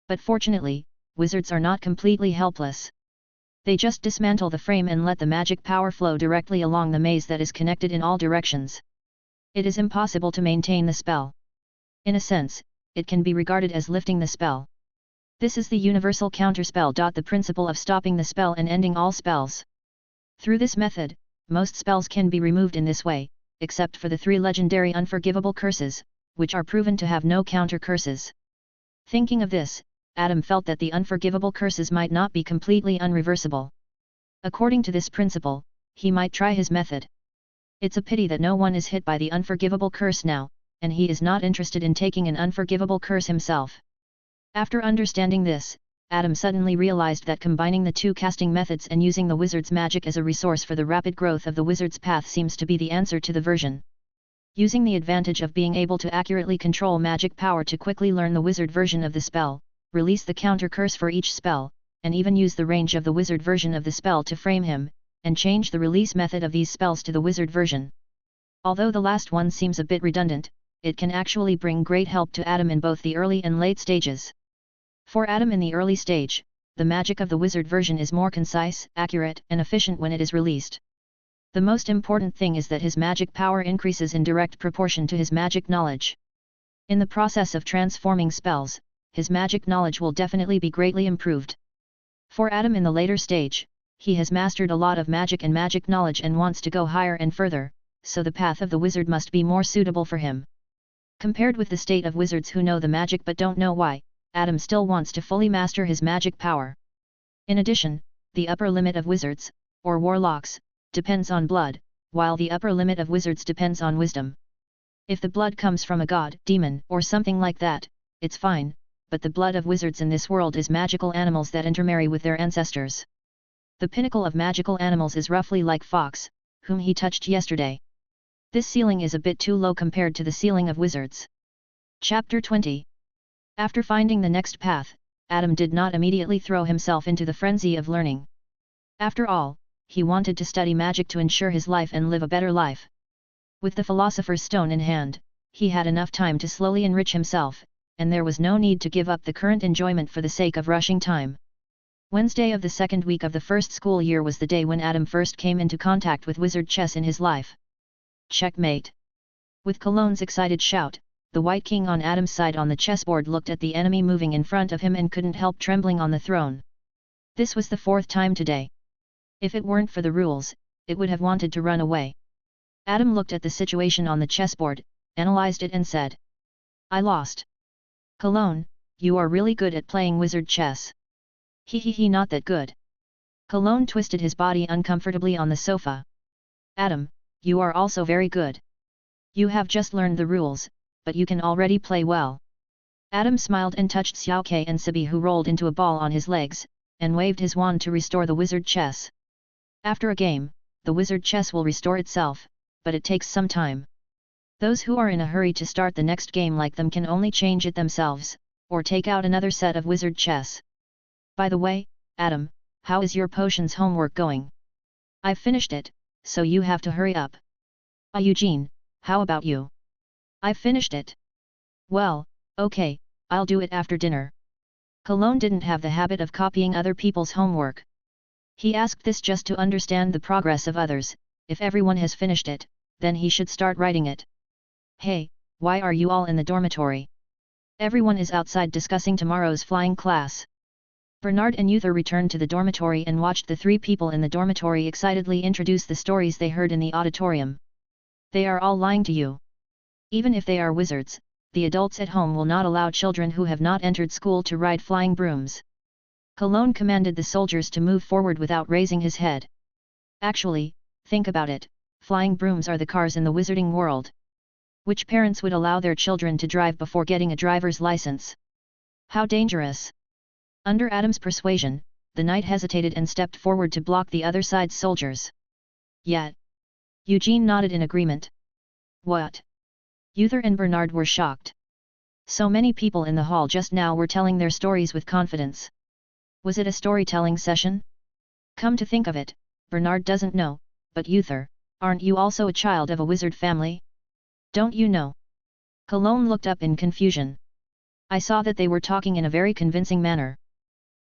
But fortunately, wizards are not completely helpless. They just dismantle the frame and let the magic power flow directly along the maze that is connected in all directions. It is impossible to maintain the spell. In a sense, it can be regarded as lifting the spell. This is the universal counterspell. The principle of stopping the spell and ending all spells. Through this method, most spells can be removed in this way, except for the 3 legendary unforgivable curses, which are proven to have no counter curses. Thinking of this, Adam felt that the unforgivable curses might not be completely unreversible. According to this principle, he might try his method. It's a pity that no one is hit by the unforgivable curse now, and he is not interested in taking an unforgivable curse himself. After understanding this, Adam suddenly realized that combining the 2 casting methods and using the wizard's magic as a resource for the rapid growth of the wizard's path seems to be the answer to the version. Using the advantage of being able to accurately control magic power to quickly learn the wizard version of the spell, release the counter curse for each spell, and even use the range of the wizard version of the spell to frame him, and change the release method of these spells to the wizard version. Although the last one seems a bit redundant, it can actually bring great help to Adam in both the early and late stages. For Adam in the early stage, the magic of the wizard version is more concise, accurate, and efficient when it is released. The most important thing is that his magic power increases in direct proportion to his magic knowledge. In the process of transforming spells, his magic knowledge will definitely be greatly improved. For Adam in the later stage, he has mastered a lot of magic and magic knowledge and wants to go higher and further, so the path of the wizard must be more suitable for him. Compared with the state of wizards who know the magic but don't know why, Adam still wants to fully master his magic power. In addition, the upper limit of wizards, or warlocks, depends on blood, while the upper limit of wizards depends on wisdom. If the blood comes from a god, demon, or something like that, it's fine, but the blood of wizards in this world is magical animals that intermarry with their ancestors. The pinnacle of magical animals is roughly like Fox, whom he touched yesterday. This ceiling is a bit too low compared to the ceiling of wizards. Chapter 20. After finding the next path, Adam did not immediately throw himself into the frenzy of learning. After all, he wanted to study magic to ensure his life and live a better life. With the philosopher's stone in hand, he had enough time to slowly enrich himself, and there was no need to give up the current enjoyment for the sake of rushing time. Wednesday of the second week of the first school year was the day when Adam first came into contact with wizard chess in his life. Checkmate! With Cologne's excited shout, the White King on Adam's side on the chessboard looked at the enemy moving in front of him and couldn't help trembling on the throne. This was the 4th time today. If it weren't for the rules, it would have wanted to run away. Adam looked at the situation on the chessboard, analyzed it and said, "I lost. Cologne, you are really good at playing wizard chess." He, not that good." Cologne twisted his body uncomfortably on the sofa. "Adam, you are also very good. You have just learned the rules, but you can already play well." Adam smiled and touched Xiao Ke and Sibi, who rolled into a ball on his legs, and waved his wand to restore the wizard chess. After a game, the wizard chess will restore itself, but it takes some time. Those who are in a hurry to start the next game like them can only change it themselves, or take out another set of wizard chess. By the way, Adam, how is your potions homework going? I've finished it, so you have to hurry up. Eugene, how about you? I've finished it. Well, okay, I'll do it after dinner. Cologne didn't have the habit of copying other people's homework. He asked this just to understand the progress of others. If everyone has finished it, then he should start writing it. Hey, why are you all in the dormitory? Everyone is outside discussing tomorrow's flying class. Bernard and Uther returned to the dormitory and watched the 3 people in the dormitory excitedly introduce the stories they heard in the auditorium. They are all lying to you. Even if they are wizards, the adults at home will not allow children who have not entered school to ride flying brooms. Cologne commanded the soldiers to move forward without raising his head. Actually, think about it, flying brooms are the cars in the wizarding world. Which parents would allow their children to drive before getting a driver's license? How dangerous! Under Adam's persuasion, the knight hesitated and stepped forward to block the other side's soldiers. Yet. Eugene nodded in agreement. What? Uther and Bernard were shocked. So many people in the hall just now were telling their stories with confidence. Was it a storytelling session? Come to think of it, Bernard doesn't know, but Uther, aren't you also a child of a wizard family? Don't you know? Cologne looked up in confusion. I saw that they were talking in a very convincing manner.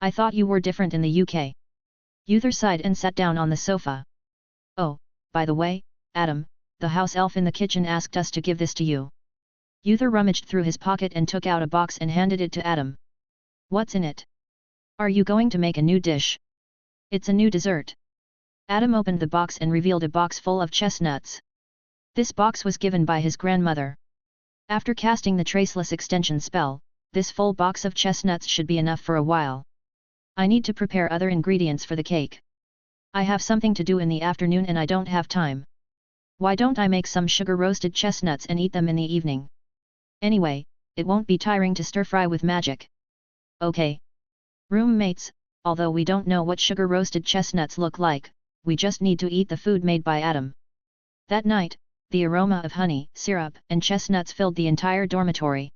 I thought you were different in the UK. Uther sighed and sat down on the sofa. Oh, by the way, Adam, the house elf in the kitchen asked us to give this to you. Uther rummaged through his pocket and took out a box and handed it to Adam. What's in it? Are you going to make a new dish? It's a new dessert. Adam opened the box and revealed a box full of chestnuts. This box was given by his grandmother. After casting the traceless extension spell, this full box of chestnuts should be enough for a while. I need to prepare other ingredients for the cake. I have something to do in the afternoon and I don't have time. Why don't I make some sugar-roasted chestnuts and eat them in the evening? Anyway, it won't be tiring to stir-fry with magic. Okay. Roommates, although we don't know what sugar-roasted chestnuts look like, we just need to eat the food made by Adam. That night, the aroma of honey, syrup, and chestnuts filled the entire dormitory.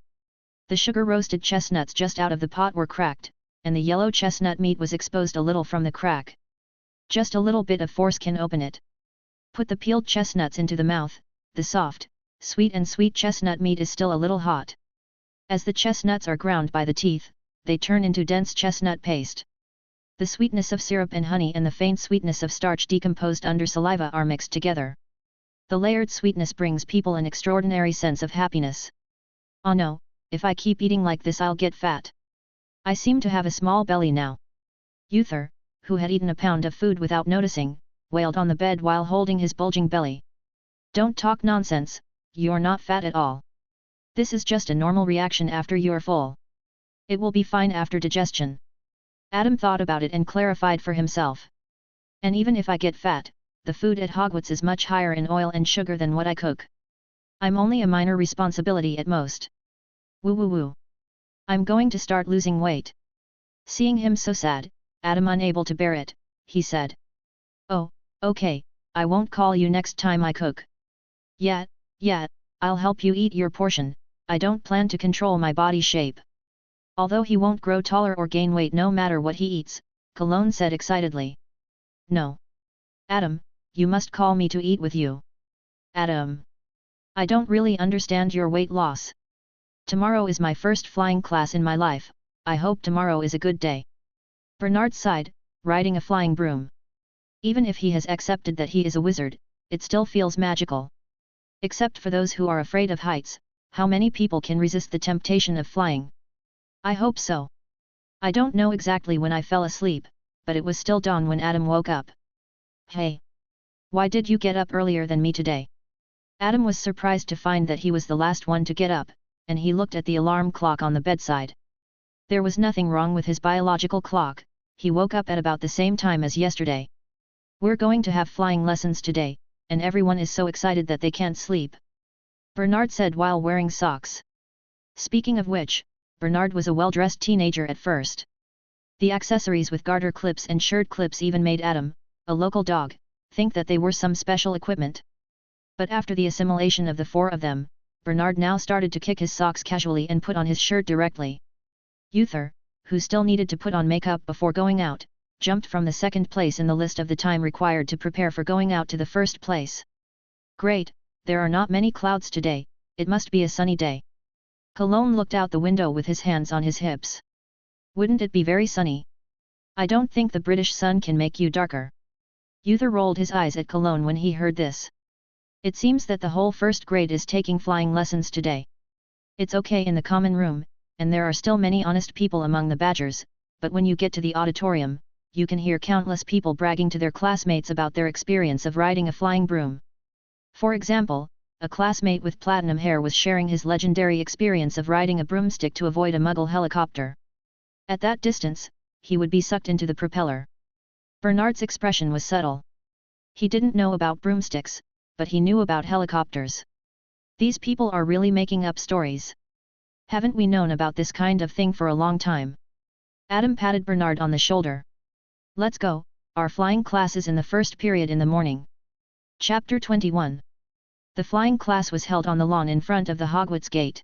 The sugar-roasted chestnuts just out of the pot were cracked, and the yellow chestnut meat was exposed a little from the crack. Just a little bit of force can open it. Put the peeled chestnuts into the mouth, the soft, sweet chestnut meat is still a little hot. As the chestnuts are ground by the teeth, they turn into dense chestnut paste. The sweetness of syrup and honey and the faint sweetness of starch decomposed under saliva are mixed together. The layered sweetness brings people an extraordinary sense of happiness. Oh no, if I keep eating like this I'll get fat. I seem to have a small belly now. Uther, who had eaten a pound of food without noticing, wailed on the bed while holding his bulging belly. Don't talk nonsense, you're not fat at all. This is just a normal reaction after you're full. It will be fine after digestion. Adam thought about it and clarified for himself. And even if I get fat, the food at Hogwarts is much higher in oil and sugar than what I cook. I'm only a minor responsibility at most. Woo woo woo. I'm going to start losing weight. Seeing him so sad, Adam unable to bear it, he said. Oh, okay, I won't call you next time I cook. Yeah, I'll help you eat your portion, I don't plan to control my body shape. Although he won't grow taller or gain weight no matter what he eats, Cologne said excitedly. No. Adam, you must call me to eat with you. Adam. I don't really understand your weight loss. Tomorrow is my first flying class in my life, I hope tomorrow is a good day. Bernard sighed, riding a flying broom. Even if he has accepted that he is a wizard, it still feels magical. Except for those who are afraid of heights, how many people can resist the temptation of flying? I hope so. I don't know exactly when I fell asleep, but it was still dawn when Adam woke up. Hey! Why did you get up earlier than me today? Adam was surprised to find that he was the last one to get up, and he looked at the alarm clock on the bedside. There was nothing wrong with his biological clock, he woke up at about the same time as yesterday. We're going to have flying lessons today, and everyone is so excited that they can't sleep. Bernard said while wearing socks. Speaking of which, Bernard was a well-dressed teenager at first. The accessories with garter clips and shirt clips even made Adam, a local dog, think that they were some special equipment. But after the assimilation of the four of them, Bernard now started to kick his socks casually and put on his shirt directly. Uther, who still needed to put on makeup before going out, jumped from the second place in the list of the time required to prepare for going out to the first place. Great, there are not many clouds today, it must be a sunny day. Cologne looked out the window with his hands on his hips. Wouldn't it be very sunny? I don't think the British sun can make you darker. Uther rolled his eyes at Cologne when he heard this. It seems that the whole first grade is taking flying lessons today. It's okay in the common room, and there are still many honest people among the badgers, but when you get to the auditorium, you can hear countless people bragging to their classmates about their experience of riding a flying broom. For example, a classmate with platinum hair was sharing his legendary experience of riding a broomstick to avoid a Muggle helicopter. At that distance, he would be sucked into the propeller. Bernard's expression was subtle. He didn't know about broomsticks, but he knew about helicopters. These people are really making up stories. Haven't we known about this kind of thing for a long time? Adam patted Bernard on the shoulder. Let's go, our flying class is in the first period in the morning. Chapter 21. The flying class was held on the lawn in front of the Hogwarts gate.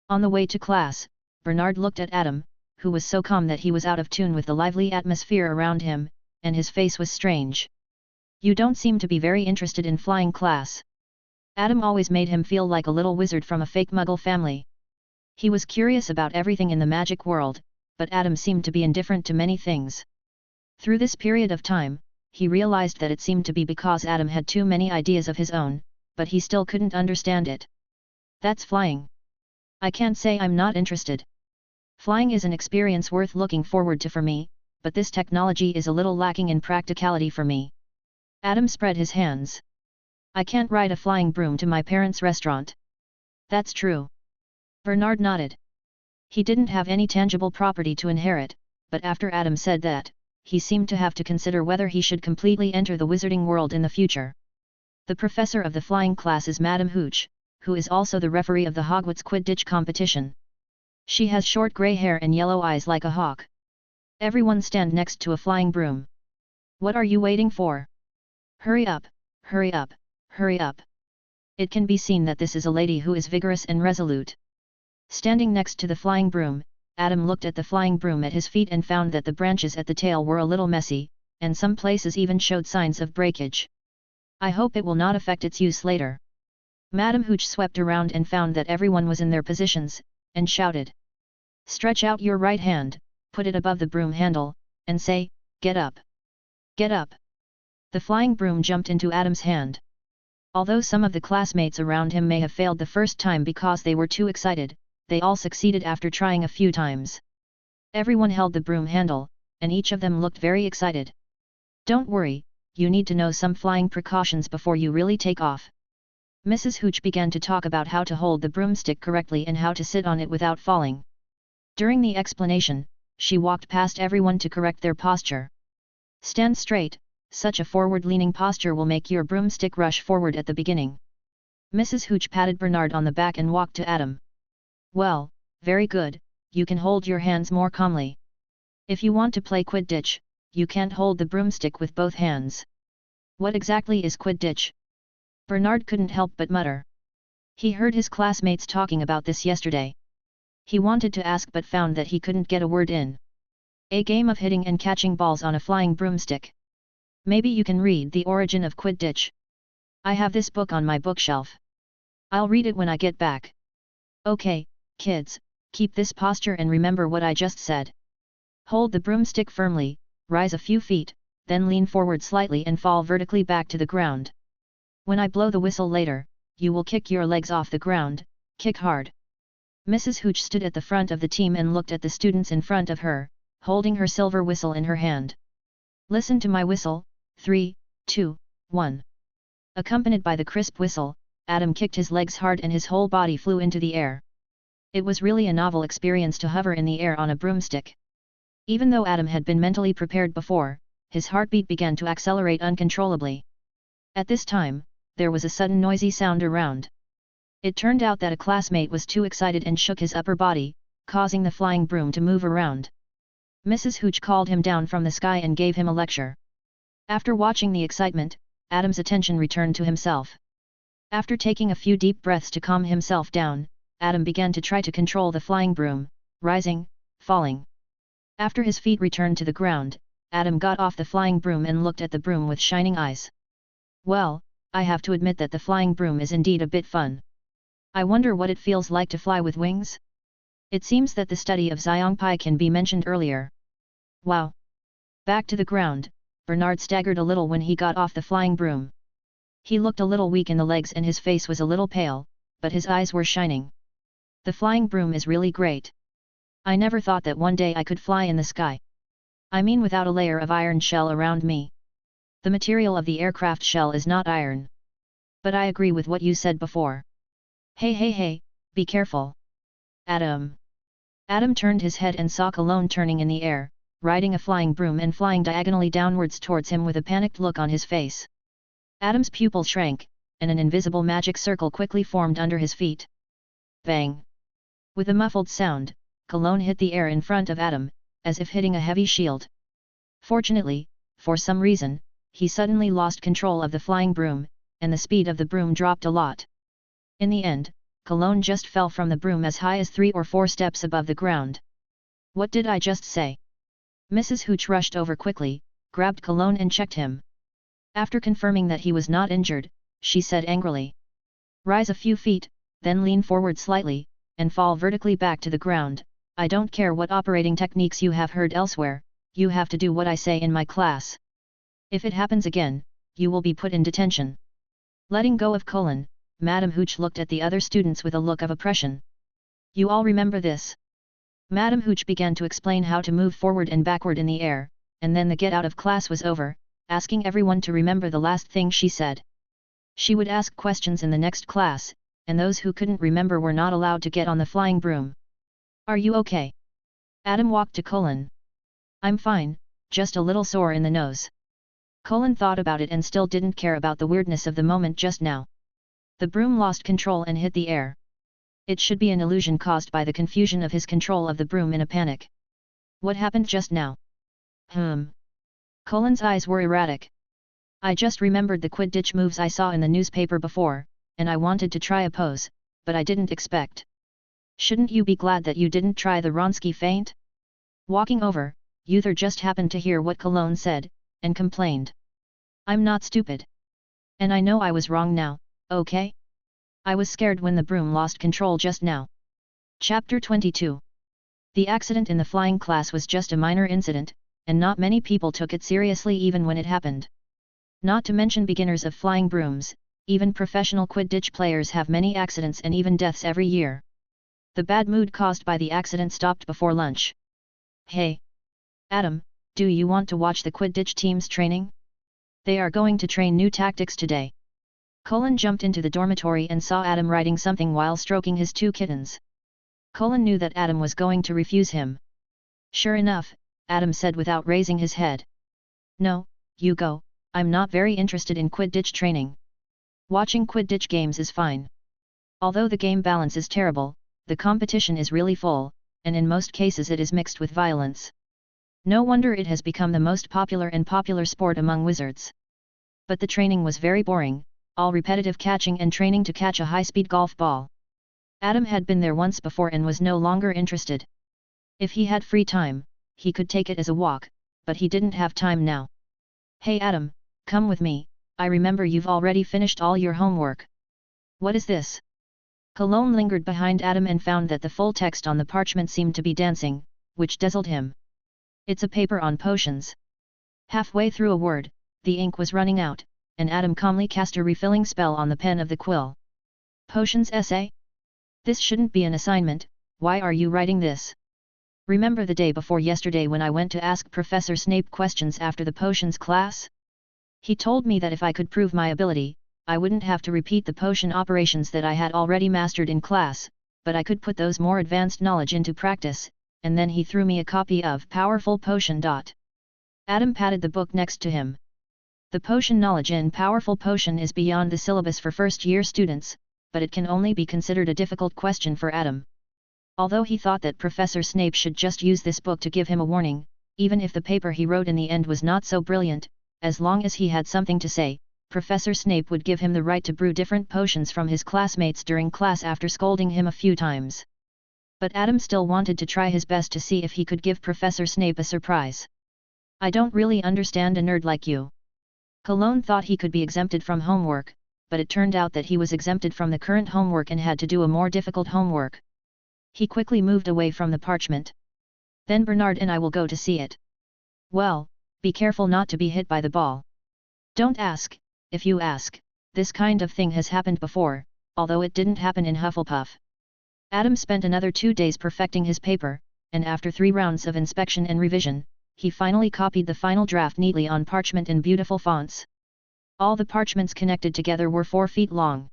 On the way to class, Bernard looked at Adam, who was so calm that he was out of tune with the lively atmosphere around him, and his face was strange. "You don't seem to be very interested in flying class." Adam always made him feel like a little wizard from a fake Muggle family. He was curious about everything in the magic world, but Adam seemed to be indifferent to many things. Through this period of time, he realized that it seemed to be because Adam had too many ideas of his own, but he still couldn't understand it. "That's flying. I can't say I'm not interested. Flying is an experience worth looking forward to for me, but this technology is a little lacking in practicality for me." Adam spread his hands. "I can't ride a flying broom to my parents' restaurant." "That's true." Bernard nodded. He didn't have any tangible property to inherit, but after Adam said that, he seemed to have to consider whether he should completely enter the wizarding world in the future. The professor of the flying class is Madame Hooch, who is also the referee of the Hogwarts Quidditch competition. She has short grey hair and yellow eyes like a hawk. Everyone stand next to a flying broom. What are you waiting for? Hurry up, hurry up, hurry up. It can be seen that this is a lady who is vigorous and resolute. Standing next to the flying broom, Adam looked at the flying broom at his feet and found that the branches at the tail were a little messy, and some places even showed signs of breakage. "I hope it will not affect its use later." Madame Hooch swept around and found that everyone was in their positions, and shouted. "Stretch out your right hand, put it above the broom handle, and say, 'Get up! Get up!'" The flying broom jumped into Adam's hand. Although some of the classmates around him may have failed the first time because they were too excited, they all succeeded after trying a few times. Everyone held the broom handle, and each of them looked very excited. "Don't worry, you need to know some flying precautions before you really take off." Mrs. Hooch began to talk about how to hold the broomstick correctly and how to sit on it without falling. During the explanation, she walked past everyone to correct their posture. "Stand straight, such a forward-leaning posture will make your broomstick rush forward at the beginning." Mrs. Hooch patted Bernard on the back and walked to Adam. "Well, very good, you can hold your hands more calmly. If you want to play Quidditch, you can't hold the broomstick with both hands." "What exactly is Quidditch?" Bernard couldn't help but mutter. He heard his classmates talking about this yesterday. He wanted to ask but found that he couldn't get a word in. "A game of hitting and catching balls on a flying broomstick. Maybe you can read The Origin of Quidditch. I have this book on my bookshelf. I'll read it when I get back." "Okay, kids, keep this posture and remember what I just said. Hold the broomstick firmly, rise a few feet, then lean forward slightly and fall vertically back to the ground. When I blow the whistle later, you will kick your legs off the ground, kick hard." Mrs. Hooch stood at the front of the team and looked at the students in front of her, holding her silver whistle in her hand. "Listen to my whistle, 3, 2, 1. Accompanied by the crisp whistle, Adam kicked his legs hard and his whole body flew into the air. It was really a novel experience to hover in the air on a broomstick. Even though Adam had been mentally prepared before, his heartbeat began to accelerate uncontrollably. At this time, there was a sudden noisy sound around. It turned out that a classmate was too excited and shook his upper body, causing the flying broom to move around. Mrs. Hooch called him down from the sky and gave him a lecture. After watching the excitement, Adam's attention returned to himself. After taking a few deep breaths to calm himself down, Adam began to try to control the flying broom, rising, falling. After his feet returned to the ground, Adam got off the flying broom and looked at the broom with shining eyes. "Well, I have to admit that the flying broom is indeed a bit fun. I wonder what it feels like to fly with wings? It seems that the study of Xiongpai can be mentioned earlier. Wow!" Back to the ground, Bernard staggered a little when he got off the flying broom. He looked a little weak in the legs and his face was a little pale, but his eyes were shining. "The flying broom is really great. I never thought that one day I could fly in the sky. I mean without a layer of iron shell around me. The material of the aircraft shell is not iron. But I agree with what you said before. Hey, be careful. Adam." Adam turned his head and saw Cologne turning in the air, riding a flying broom and flying diagonally downwards towards him with a panicked look on his face. Adam's pupil shrank, and an invisible magic circle quickly formed under his feet. Bang! With a muffled sound, Cologne hit the air in front of Adam, as if hitting a heavy shield. Fortunately, for some reason, he suddenly lost control of the flying broom, and the speed of the broom dropped a lot. In the end, Cologne just fell from the broom as high as 3 or 4 steps above the ground. What did I just say? Mrs. Hooch rushed over quickly, grabbed Cologne and checked him. After confirming that he was not injured, she said angrily. Rise a few feet, then lean forward slightly, and fall vertically back to the ground. I don't care what operating techniques you have heard elsewhere, you have to do what I say in my class. If it happens again, you will be put in detention. Letting go of Colin, Madame Hooch looked at the other students with a look of oppression. You all remember this? Madame Hooch began to explain how to move forward and backward in the air, and then the get out of class was over, asking everyone to remember the last thing she said. She would ask questions in the next class, and those who couldn't remember were not allowed to get on the flying broom. Are you okay? Adam walked to Colin. I'm fine, just a little sore in the nose. Colin thought about it and still didn't care about the weirdness of the moment just now. The broom lost control and hit the air. It should be an illusion caused by the confusion of his control of the broom in a panic. What happened just now? Colin's eyes were erratic. I just remembered the Quidditch moves I saw in the newspaper before, and I wanted to try a pose, but I didn't expect. Shouldn't you be glad that you didn't try the Wronski feint? Walking over, Uther just happened to hear what Cologne said, and complained. I'm not stupid. And I know I was wrong now, okay? I was scared when the broom lost control just now. Chapter 22. The accident in the flying class was just a minor incident, and not many people took it seriously even when it happened. Not to mention beginners of flying brooms, even professional Quidditch players have many accidents and even deaths every year. The bad mood caused by the accident stopped before lunch. Hey! Adam, do you want to watch the Quidditch team's training? They are going to train new tactics today. Colin jumped into the dormitory and saw Adam writing something while stroking his 2 kittens. Colin knew that Adam was going to refuse him. Sure enough, Adam said without raising his head. No, you go, I'm not very interested in Quidditch training. Watching Quidditch games is fine. Although the game balance is terrible, the competition is really full, and in most cases it is mixed with violence. No wonder it has become the most popular sport among wizards. But the training was very boring, all repetitive catching and training to catch a high-speed golf ball. Adam had been there once before and was no longer interested. If he had free time, he could take it as a walk, but he didn't have time now. Hey Adam, come with me, I remember you've already finished all your homework. What is this? Cologne lingered behind Adam and found that the full text on the parchment seemed to be dancing, which dazzled him. It's a paper on potions. Halfway through a word, the ink was running out, and Adam calmly cast a refilling spell on the pen of the quill. Potions essay? This shouldn't be an assignment, why are you writing this? Remember the day before yesterday when I went to ask Professor Snape questions after the potions class? He told me that if I could prove my ability, I wouldn't have to repeat the potion operations that I had already mastered in class, but I could put those more advanced knowledge into practice, and then he threw me a copy of Powerful Potion. Adam patted the book next to him. The potion knowledge in Powerful Potion is beyond the syllabus for first-year students, but it can only be considered a difficult question for Adam. Although he thought that Professor Snape should just use this book to give him a warning, even if the paper he wrote in the end was not so brilliant, as long as he had something to say, Professor Snape would give him the right to brew different potions from his classmates during class after scolding him a few times. But Adam still wanted to try his best to see if he could give Professor Snape a surprise. I don't really understand a nerd like you. Cologne thought he could be exempted from homework, but it turned out that he was exempted from the current homework and had to do a more difficult homework. He quickly moved away from the parchment. Then Bernard and I will go to see it. Well, be careful not to be hit by the ball. Don't ask, if you ask, this kind of thing has happened before, although it didn't happen in Hufflepuff. Adam spent another 2 days perfecting his paper, and after 3 rounds of inspection and revision, he finally copied the final draft neatly on parchment in beautiful fonts. All the parchments connected together were 4 feet long.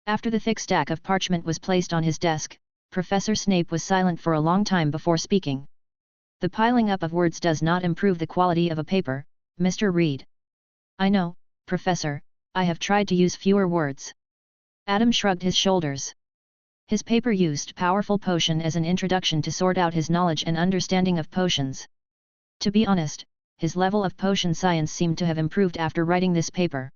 After the thick stack of parchment was placed on his desk, Professor Snape was silent for a long time before speaking. The piling up of words does not improve the quality of a paper, Mr. Reed. I know, Professor, I have tried to use fewer words. Adam shrugged his shoulders. His paper used Powerful Potion as an introduction to sort out his knowledge and understanding of potions. To be honest, his level of potion science seemed to have improved after writing this paper.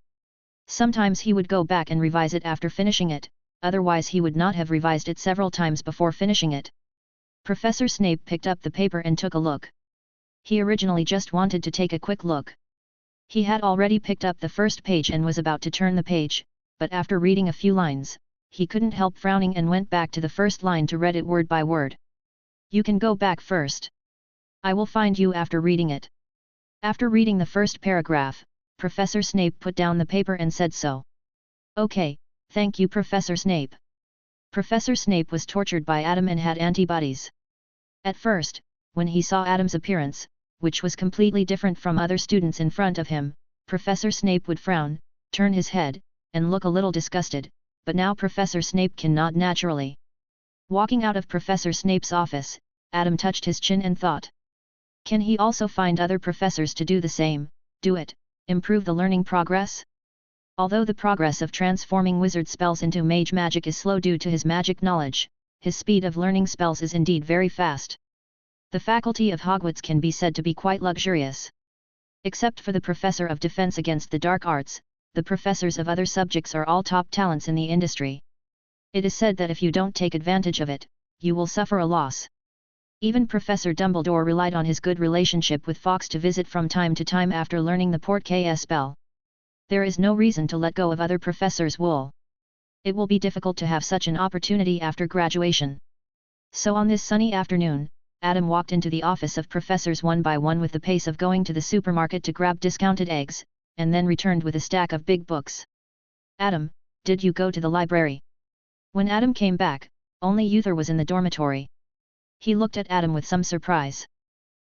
Sometimes he would go back and revise it after finishing it, otherwise he would not have revised it several times before finishing it. Professor Snape picked up the paper and took a look. He originally just wanted to take a quick look. He had already picked up the first page and was about to turn the page, but after reading a few lines, he couldn't help frowning and went back to the first line to read it word by word. You can go back first. I will find you after reading it. After reading the first paragraph, Professor Snape put down the paper and said so. Okay, thank you Professor Snape. Professor Snape was tortured by Adam and had antibodies. At first, when he saw Adam's appearance, which was completely different from other students in front of him, Professor Snape would frown, turn his head, and look a little disgusted, but now Professor Snape can nod naturally. Walking out of Professor Snape's office, Adam touched his chin and thought. Can he also find other professors to do the same, improve the learning progress? Although the progress of transforming wizard spells into mage magic is slow due to his magic knowledge, his speed of learning spells is indeed very fast. The faculty of Hogwarts can be said to be quite luxurious. Except for the professor of defense against the dark arts, the professors of other subjects are all top talents in the industry. It is said that if you don't take advantage of it, you will suffer a loss. Even Professor Dumbledore relied on his good relationship with Fawkes to visit from time to time after learning the Portkay spell. There is no reason to let go of other professors' wool. It will be difficult to have such an opportunity after graduation. So on this sunny afternoon, Adam walked into the office of professors one by one with the pace of going to the supermarket to grab discounted eggs, and then returned with a stack of big books. Adam, did you go to the library? When Adam came back, only Uther was in the dormitory. He looked at Adam with some surprise.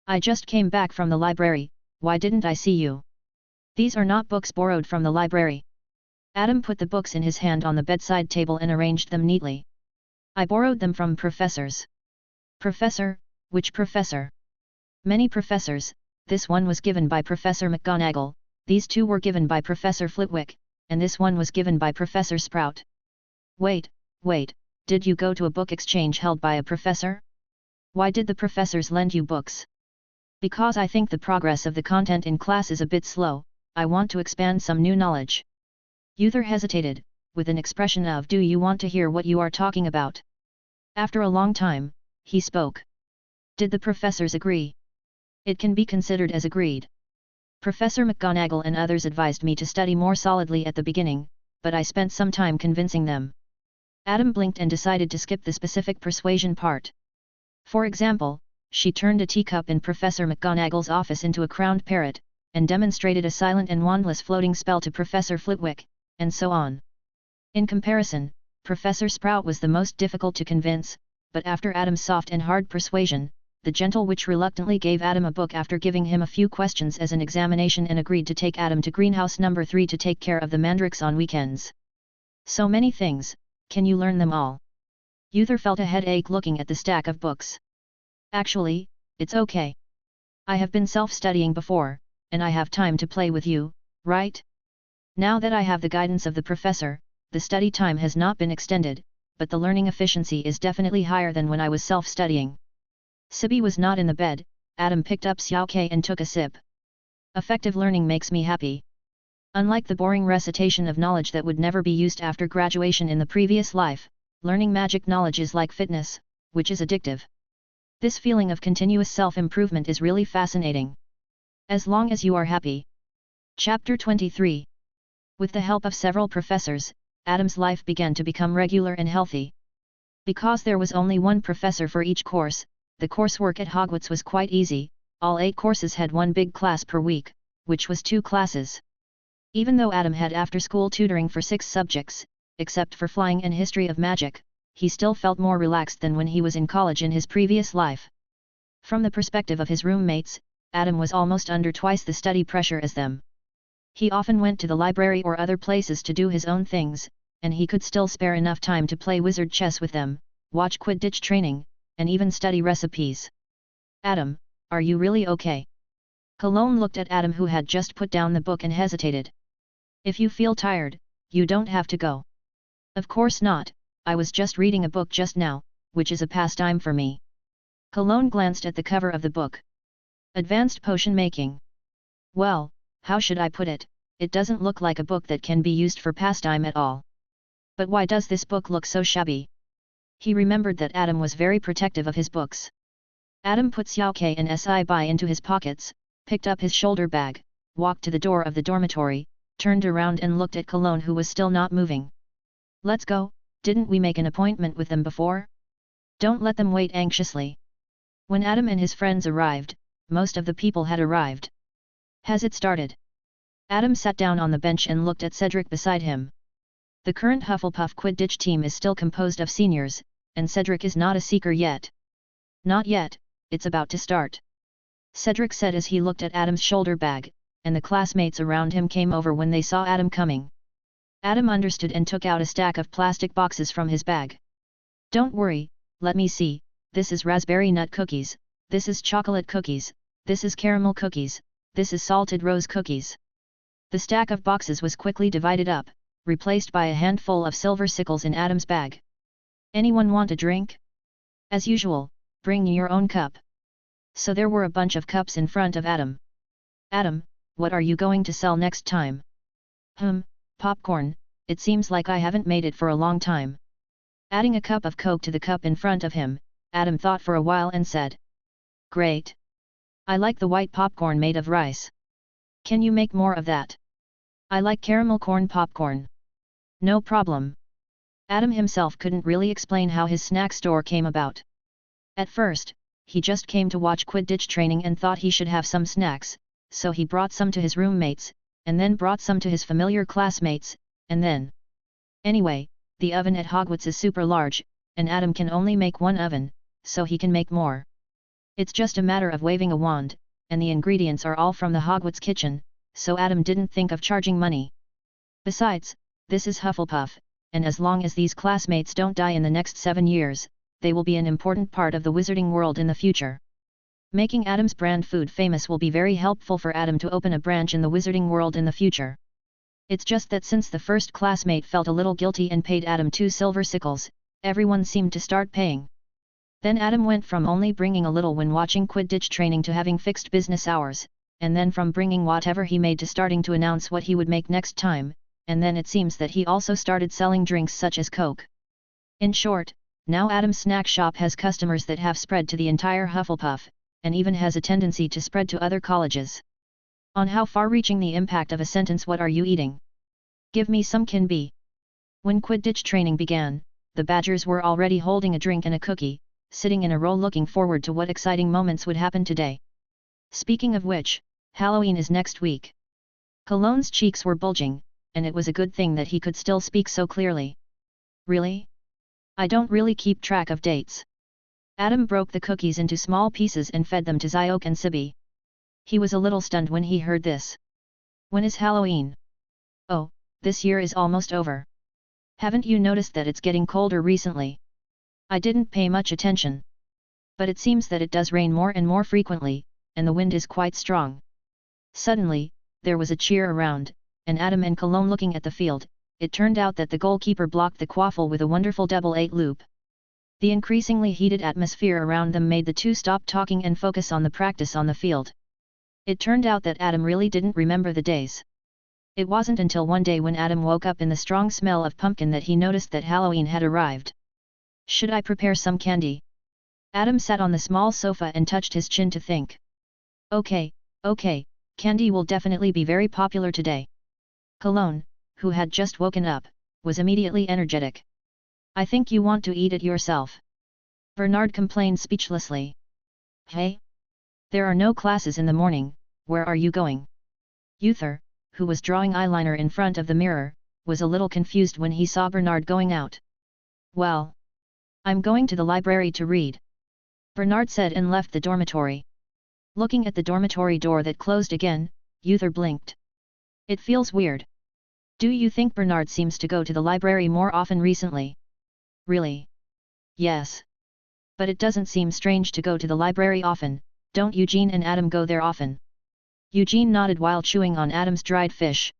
I just came back from the library, why didn't I see you? These are not books borrowed from the library. Adam put the books in his hand on the bedside table and arranged them neatly. I borrowed them from professors. Professor? Which professor? Many professors, this one was given by Professor McGonagall, these two were given by Professor Flitwick, and this one was given by Professor Sprout. Wait, did you go to a book exchange held by a professor? Why did the professors lend you books? Because I think the progress of the content in class is a bit slow, I want to expand some new knowledge. Uther hesitated, with an expression of do you want to hear what you are talking about? After a long time, he spoke. Did the professors agree? It can be considered as agreed. Professor McGonagall and others advised me to study more solidly at the beginning, but I spent some time convincing them. Adam blinked and decided to skip the specific persuasion part. For example, she turned a teacup in Professor McGonagall's office into a crowned parrot, and demonstrated a silent and wandless floating spell to Professor Flitwick, and so on. In comparison, Professor Sprout was the most difficult to convince, but after Adam's soft and hard persuasion, the gentle witch reluctantly gave Adam a book after giving him a few questions as an examination and agreed to take Adam to Greenhouse No. 3 to take care of the mandrakes on weekends. So many things, can you learn them all? Uther felt a headache looking at the stack of books. Actually, it's okay. I have been self-studying before, and I have time to play with you, right? Now that I have the guidance of the professor, the study time has not been extended, but the learning efficiency is definitely higher than when I was self-studying. Sibby was not in the bed, Adam picked up Xiaoqi and took a sip. Effective learning makes me happy. Unlike the boring recitation of knowledge that would never be used after graduation in the previous life, learning magic knowledge is like fitness, which is addictive. This feeling of continuous self-improvement is really fascinating. As long as you are happy. Chapter 23. With the help of several professors, Adam's life began to become regular and healthy. Because there was only one professor for each course, the coursework at Hogwarts was quite easy. All 8 courses had one big class per week, which was 2 classes. Even though Adam had after-school tutoring for 6 subjects, except for flying and history of magic, he still felt more relaxed than when he was in college in his previous life. From the perspective of his roommates, Adam was almost under twice the study pressure as them. He often went to the library or other places to do his own things, and he could still spare enough time to play wizard chess with them, watch Quidditch training, and even study recipes. Adam, are you really okay? Cologne looked at Adam who had just put down the book and hesitated. If you feel tired, you don't have to go. Of course not, I was just reading a book just now, which is a pastime for me. Cologne glanced at the cover of the book. Advanced potion making. Well, how should I put it, it doesn't look like a book that can be used for pastime at all. But why does this book look so shabby? He remembered that Adam was very protective of his books. Adam put Xiaoke and Si Bai into his pockets, picked up his shoulder bag, walked to the door of the dormitory, turned around and looked at Cologne, who was still not moving. Let's go, didn't we make an appointment with them before? Don't let them wait anxiously. When Adam and his friends arrived, most of the people had arrived. Has it started? Adam sat down on the bench and looked at Cedric beside him. The current Hufflepuff Quidditch team is still composed of seniors, and Cedric is not a seeker yet. Not yet, it's about to start. Cedric said as he looked at Adam's shoulder bag, and the classmates around him came over when they saw Adam coming. Adam understood and took out a stack of plastic boxes from his bag. Don't worry, let me see, this is raspberry nut cookies, this is chocolate cookies, this is caramel cookies, this is salted rose cookies. The stack of boxes was quickly divided up, replaced by a handful of silver sickles in Adam's bag. Anyone want a drink? As usual, bring your own cup. So there were a bunch of cups in front of Adam. Adam, what are you going to sell next time? Popcorn, it seems like I haven't made it for a long time. Adding a cup of Coke to the cup in front of him, Adam thought for a while and said. Great. I like the white popcorn made of rice. Can you make more of that? I like caramel corn popcorn. No problem. Adam himself couldn't really explain how his snack store came about. At first, he just came to watch Quidditch training and thought he should have some snacks, so he brought some to his roommates, and then brought some to his familiar classmates, and then... Anyway, the oven at Hogwarts is super large, and Adam can only make one oven, so he can make more. It's just a matter of waving a wand, and the ingredients are all from the Hogwarts kitchen, so Adam didn't think of charging money. Besides, this is Hufflepuff, and as long as these classmates don't die in the next 7 years, they will be an important part of the wizarding world in the future. Making Adam's brand food famous will be very helpful for Adam to open a branch in the wizarding world in the future. It's just that since the first classmate felt a little guilty and paid Adam 2 silver sickles, everyone seemed to start paying. Then Adam went from only bringing a little when watching Quidditch training to having fixed business hours, and then from bringing whatever he made to starting to announce what he would make next time, and then it seems that he also started selling drinks such as Coke. In short, now Adam's snack shop has customers that have spread to the entire Hufflepuff, and even has a tendency to spread to other colleges. On how far-reaching the impact of a sentence "What are you eating? Give me some" can be. When Quidditch training began, the Badgers were already holding a drink and a cookie, sitting in a row looking forward to what exciting moments would happen today. Speaking of which, Halloween is next week. Cologne's cheeks were bulging, and it was a good thing that he could still speak so clearly. Really? I don't really keep track of dates. Adam broke the cookies into small pieces and fed them to Zyok and Sibi. He was a little stunned when he heard this. When is Halloween? Oh, this year is almost over. Haven't you noticed that it's getting colder recently? I didn't pay much attention. But it seems that it does rain more and more frequently, and the wind is quite strong. Suddenly, there was a cheer around, and Adam and Cologne looking at the field. It turned out that the goalkeeper blocked the quaffle with a wonderful double-8 loop. The increasingly heated atmosphere around them made the two stop talking and focus on the practice on the field. It turned out that Adam really didn't remember the days. It wasn't until one day when Adam woke up in the strong smell of pumpkin that he noticed that Halloween had arrived. Should I prepare some candy? Adam sat on the small sofa and touched his chin to think. Okay, candy will definitely be very popular today. Cologne, who had just woken up, was immediately energetic. I think you want to eat it yourself. Bernard complained speechlessly. Hey? There are no classes in the morning, where are you going? Uther, who was drawing eyeliner in front of the mirror, was a little confused when he saw Bernard going out. Well, I'm going to the library to read. Bernard said and left the dormitory. Looking at the dormitory door that closed again, Uther blinked. It feels weird. Do you think Bernard seems to go to the library more often recently? Really? Yes. But it doesn't seem strange to go to the library often, don't Eugene and Adam go there often? Eugene nodded while chewing on Adam's dried fish.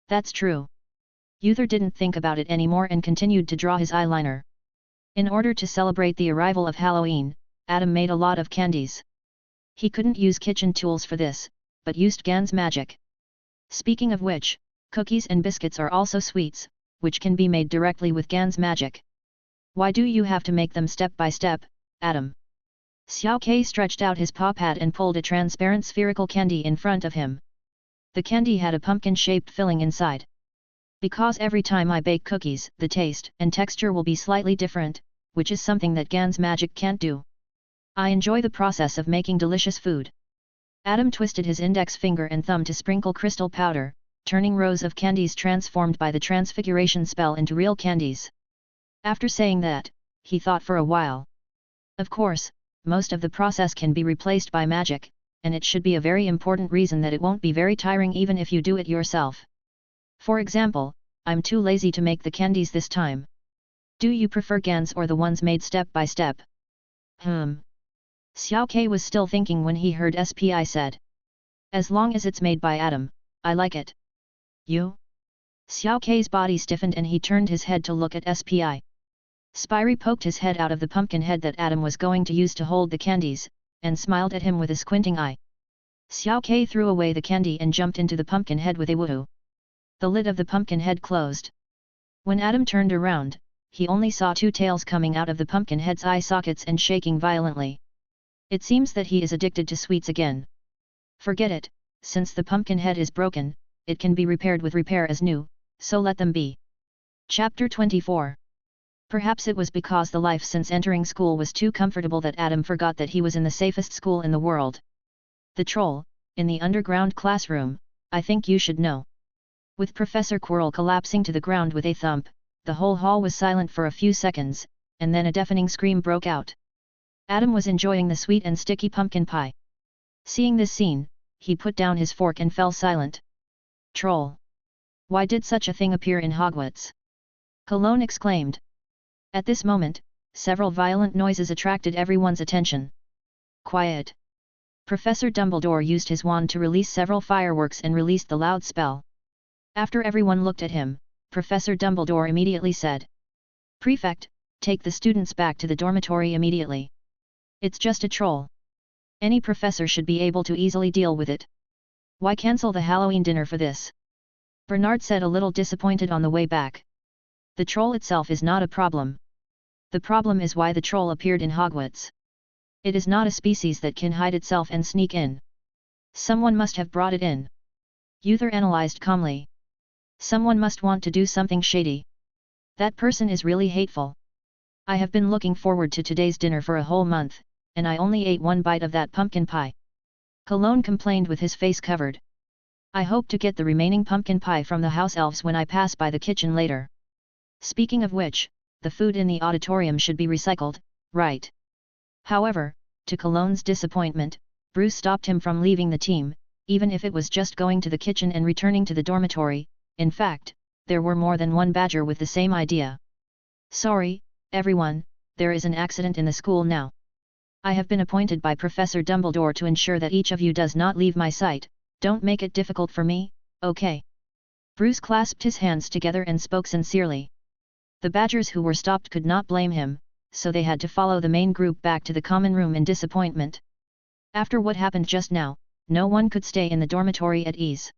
That's true. Uther didn't think about it anymore and continued to draw his eyeliner. In order to celebrate the arrival of Halloween, Adam made a lot of candies. He couldn't use kitchen tools for this, but used Gan's magic. Speaking of which, cookies and biscuits are also sweets, which can be made directly with Gan's magic. Why do you have to make them step by step, Adam? Xiao Ke stretched out his paw pad and pulled a transparent spherical candy in front of him. The candy had a pumpkin-shaped filling inside. Because every time I bake cookies, the taste and texture will be slightly different, which is something that Gan's magic can't do. I enjoy the process of making delicious food. Adam twisted his index finger and thumb to sprinkle crystal powder, turning rows of candies transformed by the Transfiguration spell into real candies. After saying that, he thought for a while. Of course, most of the process can be replaced by magic, and it should be a very important reason that it won't be very tiring even if you do it yourself. For example, I'm too lazy to make the candies this time. Do you prefer Gan's or the ones made step by step? Xiao Ke was still thinking when he heard SPI said. As long as it's made by Adam, I like it. You? Xiao Ke's body stiffened and he turned his head to look at SPI. Spyri poked his head out of the pumpkin head that Adam was going to use to hold the candies, and smiled at him with a squinting eye. Xiao Ke threw away the candy and jumped into the pumpkin head with a woohoo. The lid of the pumpkin head closed. When Adam turned around, he only saw two tails coming out of the pumpkin head's eye sockets and shaking violently. It seems that he is addicted to sweets again. Forget it, since the pumpkin head is broken, it can be repaired with repair as new, so let them be. Chapter 24. Perhaps it was because the life since entering school was too comfortable that Adam forgot that he was in the safest school in the world. The troll, in the underground classroom, I think you should know. With Professor Quirrell collapsing to the ground with a thump, the whole hall was silent for a few seconds, and then a deafening scream broke out. Adam was enjoying the sweet and sticky pumpkin pie. Seeing this scene, he put down his fork and fell silent. Troll! Why did such a thing appear in Hogwarts? Cologne exclaimed. At this moment, several violent noises attracted everyone's attention. Quiet! Professor Dumbledore used his wand to release several fireworks and released the loud spell. After everyone looked at him, Professor Dumbledore immediately said. Prefect, take the students back to the dormitory immediately. It's just a troll. Any professor should be able to easily deal with it. Why cancel the Halloween dinner for this? Bernard said a little disappointed on the way back. The troll itself is not a problem. The problem is why the troll appeared in Hogwarts. It is not a species that can hide itself and sneak in. Someone must have brought it in. Uther analyzed calmly. Someone must want to do something shady. That person is really hateful. I have been looking forward to today's dinner for a whole month, and I only ate one bite of that pumpkin pie. Cologne complained with his face covered. I hope to get the remaining pumpkin pie from the house elves when I pass by the kitchen later. Speaking of which, the food in the auditorium should be recycled, right? However, to Cologne's disappointment, Bruce stopped him from leaving the team, even if it was just going to the kitchen and returning to the dormitory. In fact, there were more than one badger with the same idea. Sorry, everyone, there is an accident in the school now. I have been appointed by Professor Dumbledore to ensure that each of you does not leave my sight. Don't make it difficult for me, okay? Bruce clasped his hands together and spoke sincerely. The badgers who were stopped could not blame him, so they had to follow the main group back to the common room in disappointment. After what happened just now, no one could stay in the dormitory at ease.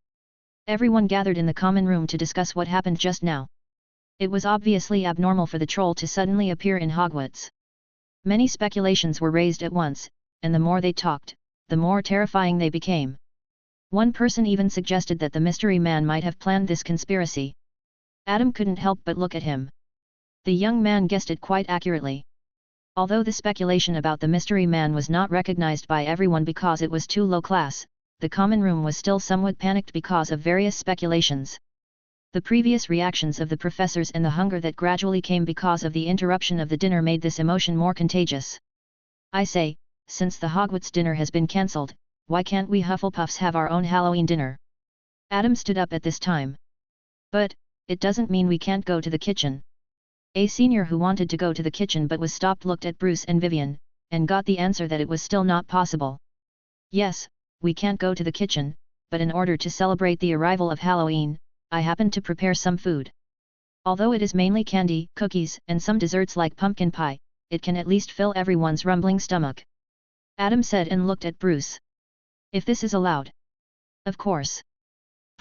Everyone gathered in the common room to discuss what happened just now. It was obviously abnormal for the troll to suddenly appear in Hogwarts. Many speculations were raised at once, and the more they talked, the more terrifying they became. One person even suggested that the mystery man might have planned this conspiracy. Adam couldn't help but look at him. The young man guessed it quite accurately. Although the speculation about the mystery man was not recognized by everyone because it was too low class, the common room was still somewhat panicked because of various speculations. The previous reactions of the professors and the hunger that gradually came because of the interruption of the dinner made this emotion more contagious. I say, since the Hogwarts dinner has been cancelled, why can't we Hufflepuffs have our own Halloween dinner? Adam stood up at this time. But, it doesn't mean we can't go to the kitchen. A senior who wanted to go to the kitchen but was stopped looked at Bruce and Vivian, and got the answer that it was still not possible. Yes, we can't go to the kitchen, but in order to celebrate the arrival of Halloween, I happen to prepare some food. Although it is mainly candy, cookies, and some desserts like pumpkin pie, it can at least fill everyone's rumbling stomach. Adam said and looked at Bruce. If this is allowed. Of course.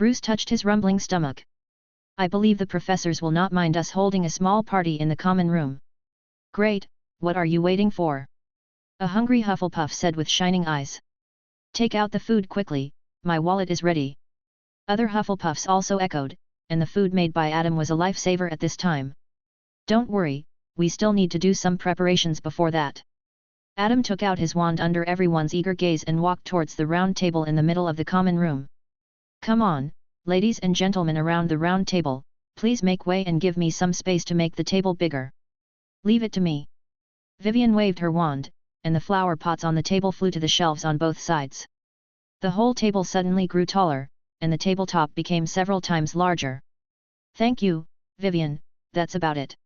Bruce touched his rumbling stomach. I believe the professors will not mind us holding a small party in the common room. Great, what are you waiting for? A hungry Hufflepuff said with shining eyes. Take out the food quickly, my wallet is ready. Other Hufflepuffs also echoed, and the food made by Adam was a lifesaver at this time. Don't worry, we still need to do some preparations before that. Adam took out his wand under everyone's eager gaze and walked towards the round table in the middle of the common room. Come on, ladies and gentlemen around the round table, please make way and give me some space to make the table bigger. Leave it to me. Vivian waved her wand, and the flower pots on the table flew to the shelves on both sides. The whole table suddenly grew taller, and the tabletop became several times larger. Thank you, Vivian, that's about it.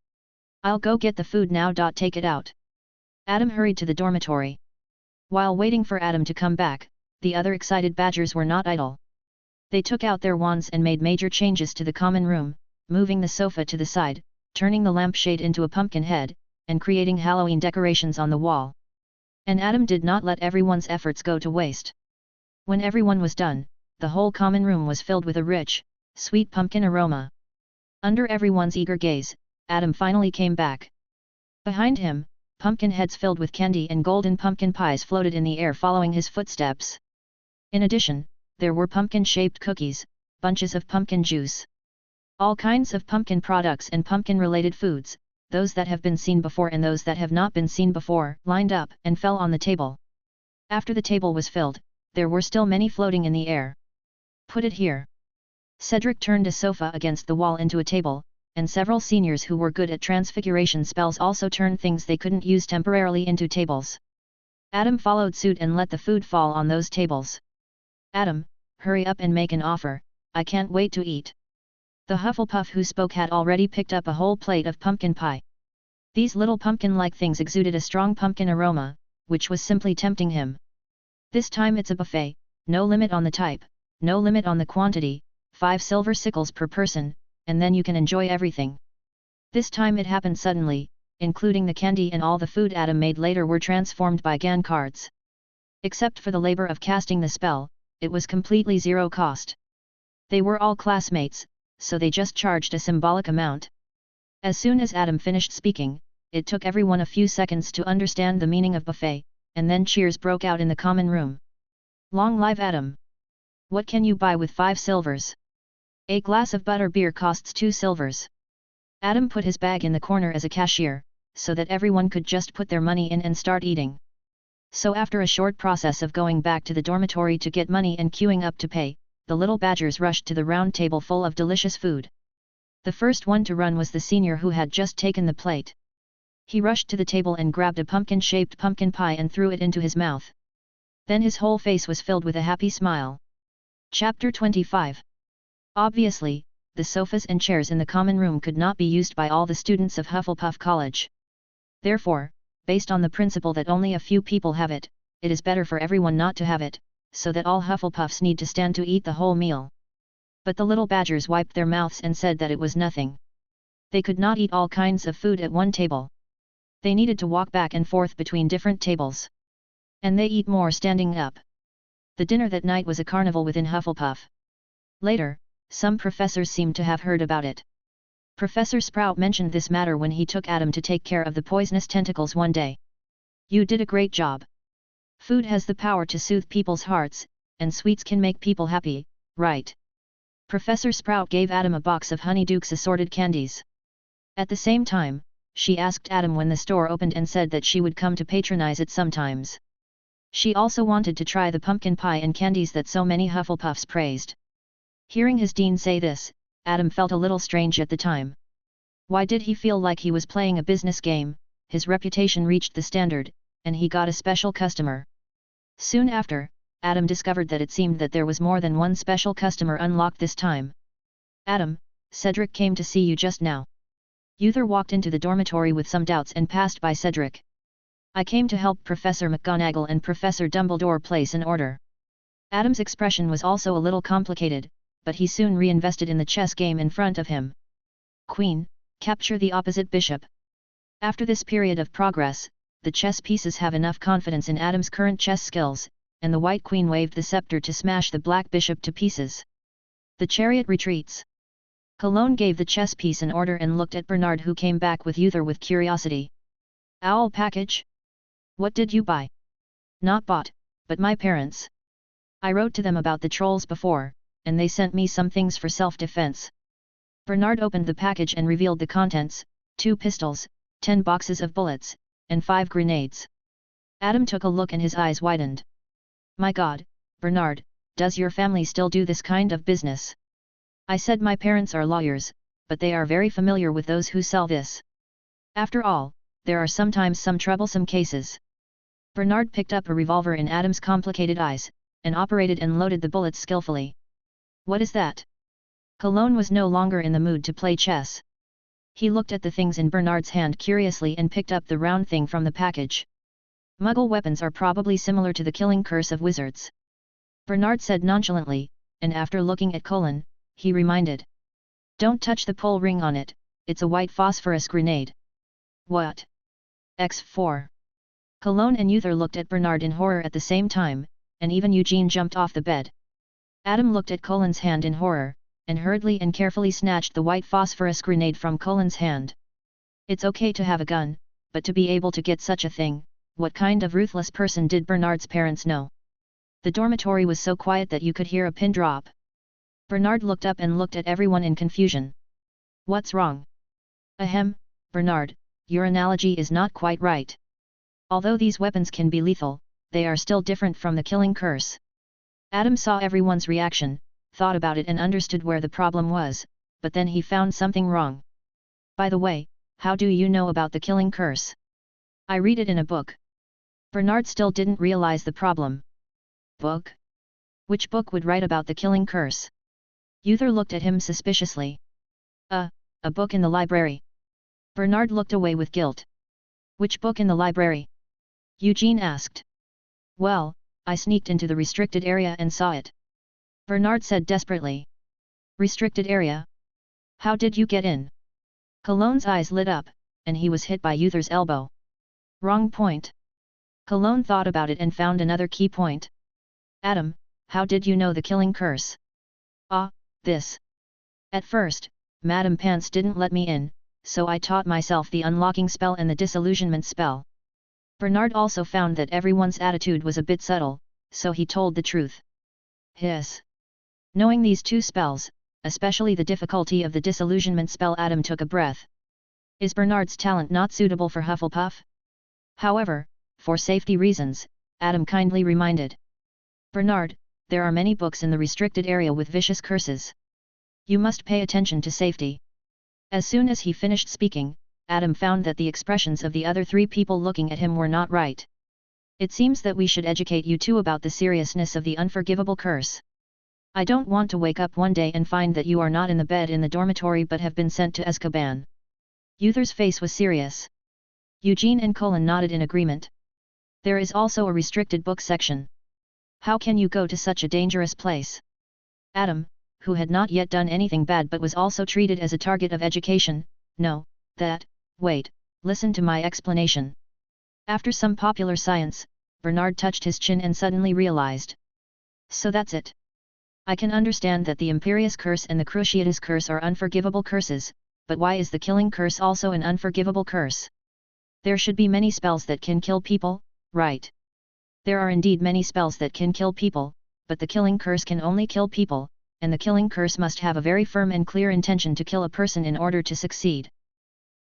I'll go get the food now. Take it out. Adam hurried to the dormitory. While waiting for Adam to come back, the other excited badgers were not idle. They took out their wands and made major changes to the common room, moving the sofa to the side, turning the lampshade into a pumpkin head, and creating Halloween decorations on the wall. And Adam did not let everyone's efforts go to waste. When everyone was done, the whole common room was filled with a rich, sweet pumpkin aroma. Under everyone's eager gaze, Adam finally came back. Behind him, pumpkin heads filled with candy and golden pumpkin pies floated in the air following his footsteps. In addition, there were pumpkin-shaped cookies, bunches of pumpkin juice, all kinds of pumpkin products and pumpkin-related foods, those that have been seen before and those that have not been seen before, lined up and fell on the table. After the table was filled, there were still many floating in the air. Put it here. Cedric turned a sofa against the wall into a table, and several seniors who were good at transfiguration spells also turned things they couldn't use temporarily into tables. Adam followed suit and let the food fall on those tables. Adam, hurry up and make an offer, I can't wait to eat. The Hufflepuff who spoke had already picked up a whole plate of pumpkin pie. These little pumpkin-like things exuded a strong pumpkin aroma, which was simply tempting him. This time it's a buffet, no limit on the type, no limit on the quantity, 5 silver sickles per person, and then you can enjoy everything. This time it happened suddenly, including the candy and all the food Adam made later were transformed by Gan cards. Except for the labor of casting the spell, it was completely zero cost. They were all classmates, so they just charged a symbolic amount. As soon as Adam finished speaking, it took everyone a few seconds to understand the meaning of buffet, and then cheers broke out in the common room. Long live Adam! What can you buy with 5 silvers? A glass of butter beer costs 2 silvers. Adam put his bag in the corner as a cashier, so that everyone could just put their money in and start eating. So after a short process of going back to the dormitory to get money and queuing up to pay, the little badgers rushed to the round table full of delicious food. The first one to run was the senior who had just taken the plate. He rushed to the table and grabbed a pumpkin-shaped pumpkin pie and threw it into his mouth. Then his whole face was filled with a happy smile. Chapter 25. Obviously, the sofas and chairs in the common room could not be used by all the students of Hufflepuff College. Therefore, based on the principle that only a few people have it, it is better for everyone not to have it, so that all Hufflepuffs need to stand to eat the whole meal. But the little badgers wiped their mouths and said that it was nothing. They could not eat all kinds of food at one table. They needed to walk back and forth between different tables. And they eat more standing up. The dinner that night was a carnival within Hufflepuff. Later, some professors seemed to have heard about it. Professor Sprout mentioned this matter when he took Adam to take care of the poisonous tentacles one day. You did a great job. Food has the power to soothe people's hearts, and sweets can make people happy, right? Professor Sprout gave Adam a box of Honeydukes assorted candies. At the same time, she asked Adam when the store opened and said that she would come to patronize it sometimes. She also wanted to try the pumpkin pie and candies that so many Hufflepuffs praised. Hearing his dean say this, Adam felt a little strange at the time. Why did he feel like he was playing a business game? His reputation reached the standard, and he got a special customer. Soon after, Adam discovered that it seemed that there was more than one special customer unlocked this time. Adam, Cedric came to see you just now. Uther walked into the dormitory with some doubts and passed by Cedric. I came to help Professor McGonagall and Professor Dumbledore place an order. Adam's expression was also a little complicated, but he soon reinvested in the chess game in front of him. Queen, capture the opposite bishop. After this period of progress, the chess pieces have enough confidence in Adam's current chess skills, and the White Queen waved the scepter to smash the Black Bishop to pieces. The chariot retreats. Cologne gave the chess piece an order and looked at Bernard, who came back with Uther with curiosity. Owl package? What did you buy? Not bought, but my parents. I wrote to them about the trolls before, and they sent me some things for self-defense. Bernard opened the package and revealed the contents: 2 pistols, 10 boxes of bullets, and 5 grenades. Adam took a look and his eyes widened. My God, Bernard, does your family still do this kind of business? I said my parents are lawyers, but they are very familiar with those who sell this. After all, there are sometimes some troublesome cases. Bernard picked up a revolver in Adam's complicated eyes, and operated and loaded the bullets skillfully. What is that? Cologne was no longer in the mood to play chess. He looked at the things in Bernard's hand curiously and picked up the round thing from the package. Muggle weapons are probably similar to the killing curse of wizards. Bernard said nonchalantly, and after looking at Colin, he reminded. Don't touch the pole ring on it, it's a white phosphorus grenade. What? X4. Cologne and Uther looked at Bernard in horror at the same time, and even Eugene jumped off the bed. Adam looked at Colin's hand in horror, and hurriedly and carefully snatched the white phosphorus grenade from Colin's hand. It's okay to have a gun, but to be able to get such a thing, what kind of ruthless person did Bernard's parents know? The dormitory was so quiet that you could hear a pin drop. Bernard looked up and looked at everyone in confusion. What's wrong? Ahem, Bernard, your analogy is not quite right. Although these weapons can be lethal, they are still different from the killing curse. Adam saw everyone's reaction, thought about it and understood where the problem was, but then he found something wrong. By the way, how do you know about the killing curse? I read it in a book. Bernard still didn't realize the problem. Book? Which book would write about the killing curse? Uther looked at him suspiciously. A book in the library. Bernard looked away with guilt. Which book in the library? Eugene asked. Well, I sneaked into the restricted area and saw it. Bernard said desperately. Restricted area? How did you get in? Cologne's eyes lit up, and he was hit by Uther's elbow. Wrong point. Cologne thought about it and found another key point. Adam, how did you know the killing curse? This. At first, Madame Pants didn't let me in, so I taught myself the unlocking spell and the disillusionment spell. Bernard also found that everyone's attitude was a bit subtle, so he told the truth. Hiss. Knowing these 2 spells, especially the difficulty of the disillusionment spell, Adam took a breath. Is Bernard's talent not suitable for Hufflepuff? However, for safety reasons, Adam kindly reminded. Bernard, there are many books in the restricted area with vicious curses. You must pay attention to safety. As soon as he finished speaking, Adam found that the expressions of the other 3 people looking at him were not right. It seems that we should educate you 2 about the seriousness of the unforgivable curse. I don't want to wake up one day and find that you are not in the bed in the dormitory but have been sent to Azkaban. Uther's face was serious. Eugene and Colin nodded in agreement. There is also a restricted book section. How can you go to such a dangerous place? Adam, who had not yet done anything bad but was also treated as a target of education, wait, listen to my explanation. After some popular science, Bernard touched his chin and suddenly realized. So that's it. I can understand that the Imperius curse and the Cruciatus curse are unforgivable curses, but why is the killing curse also an unforgivable curse? There should be many spells that can kill people, right? There are indeed many spells that can kill people, but the killing curse can only kill people, and the killing curse must have a very firm and clear intention to kill a person in order to succeed.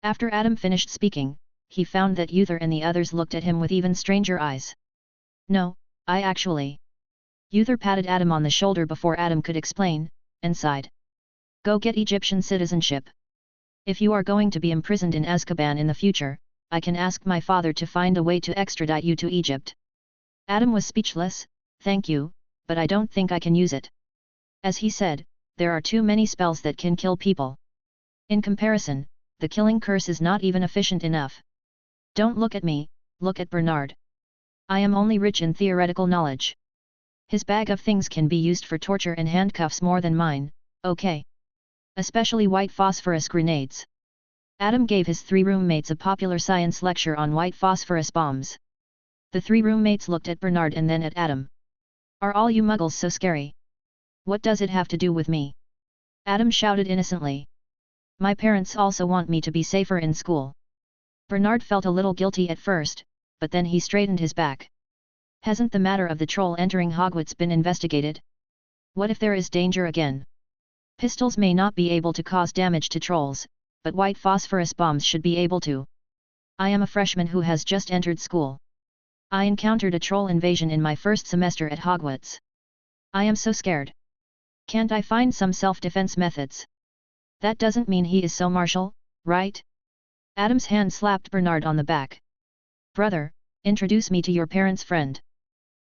After Adam finished speaking, he found that Uther and the others looked at him with even stranger eyes. No, I actually. Uther patted Adam on the shoulder before Adam could explain, and sighed. Go get Egyptian citizenship. If you are going to be imprisoned in Azkaban in the future, I can ask my father to find a way to extradite you to Egypt. Adam was speechless. Thank you, but I don't think I can use it. As he said, there are too many spells that can kill people. In comparison, the killing curse is not even efficient enough. Don't look at me, look at Bernard. I am only rich in theoretical knowledge. His bag of things can be used for torture and handcuffs more than mine, okay? Especially white phosphorus grenades. Adam gave his 3 roommates a popular science lecture on white phosphorus bombs. The 3 roommates looked at Bernard and then at Adam. Are all you muggles so scary? What does it have to do with me? Adam shouted innocently. My parents also want me to be safer in school. Bernard felt a little guilty at first, but then he straightened his back. Hasn't the matter of the troll entering Hogwarts been investigated? What if there is danger again? Pistols may not be able to cause damage to trolls, but white phosphorus bombs should be able to. I am a freshman who has just entered school. I encountered a troll invasion in my first semester at Hogwarts. I am so scared. Can't I find some self-defense methods? That doesn't mean he is so martial, right? Adam's hand slapped Bernard on the back. Brother, introduce me to your parents' friend.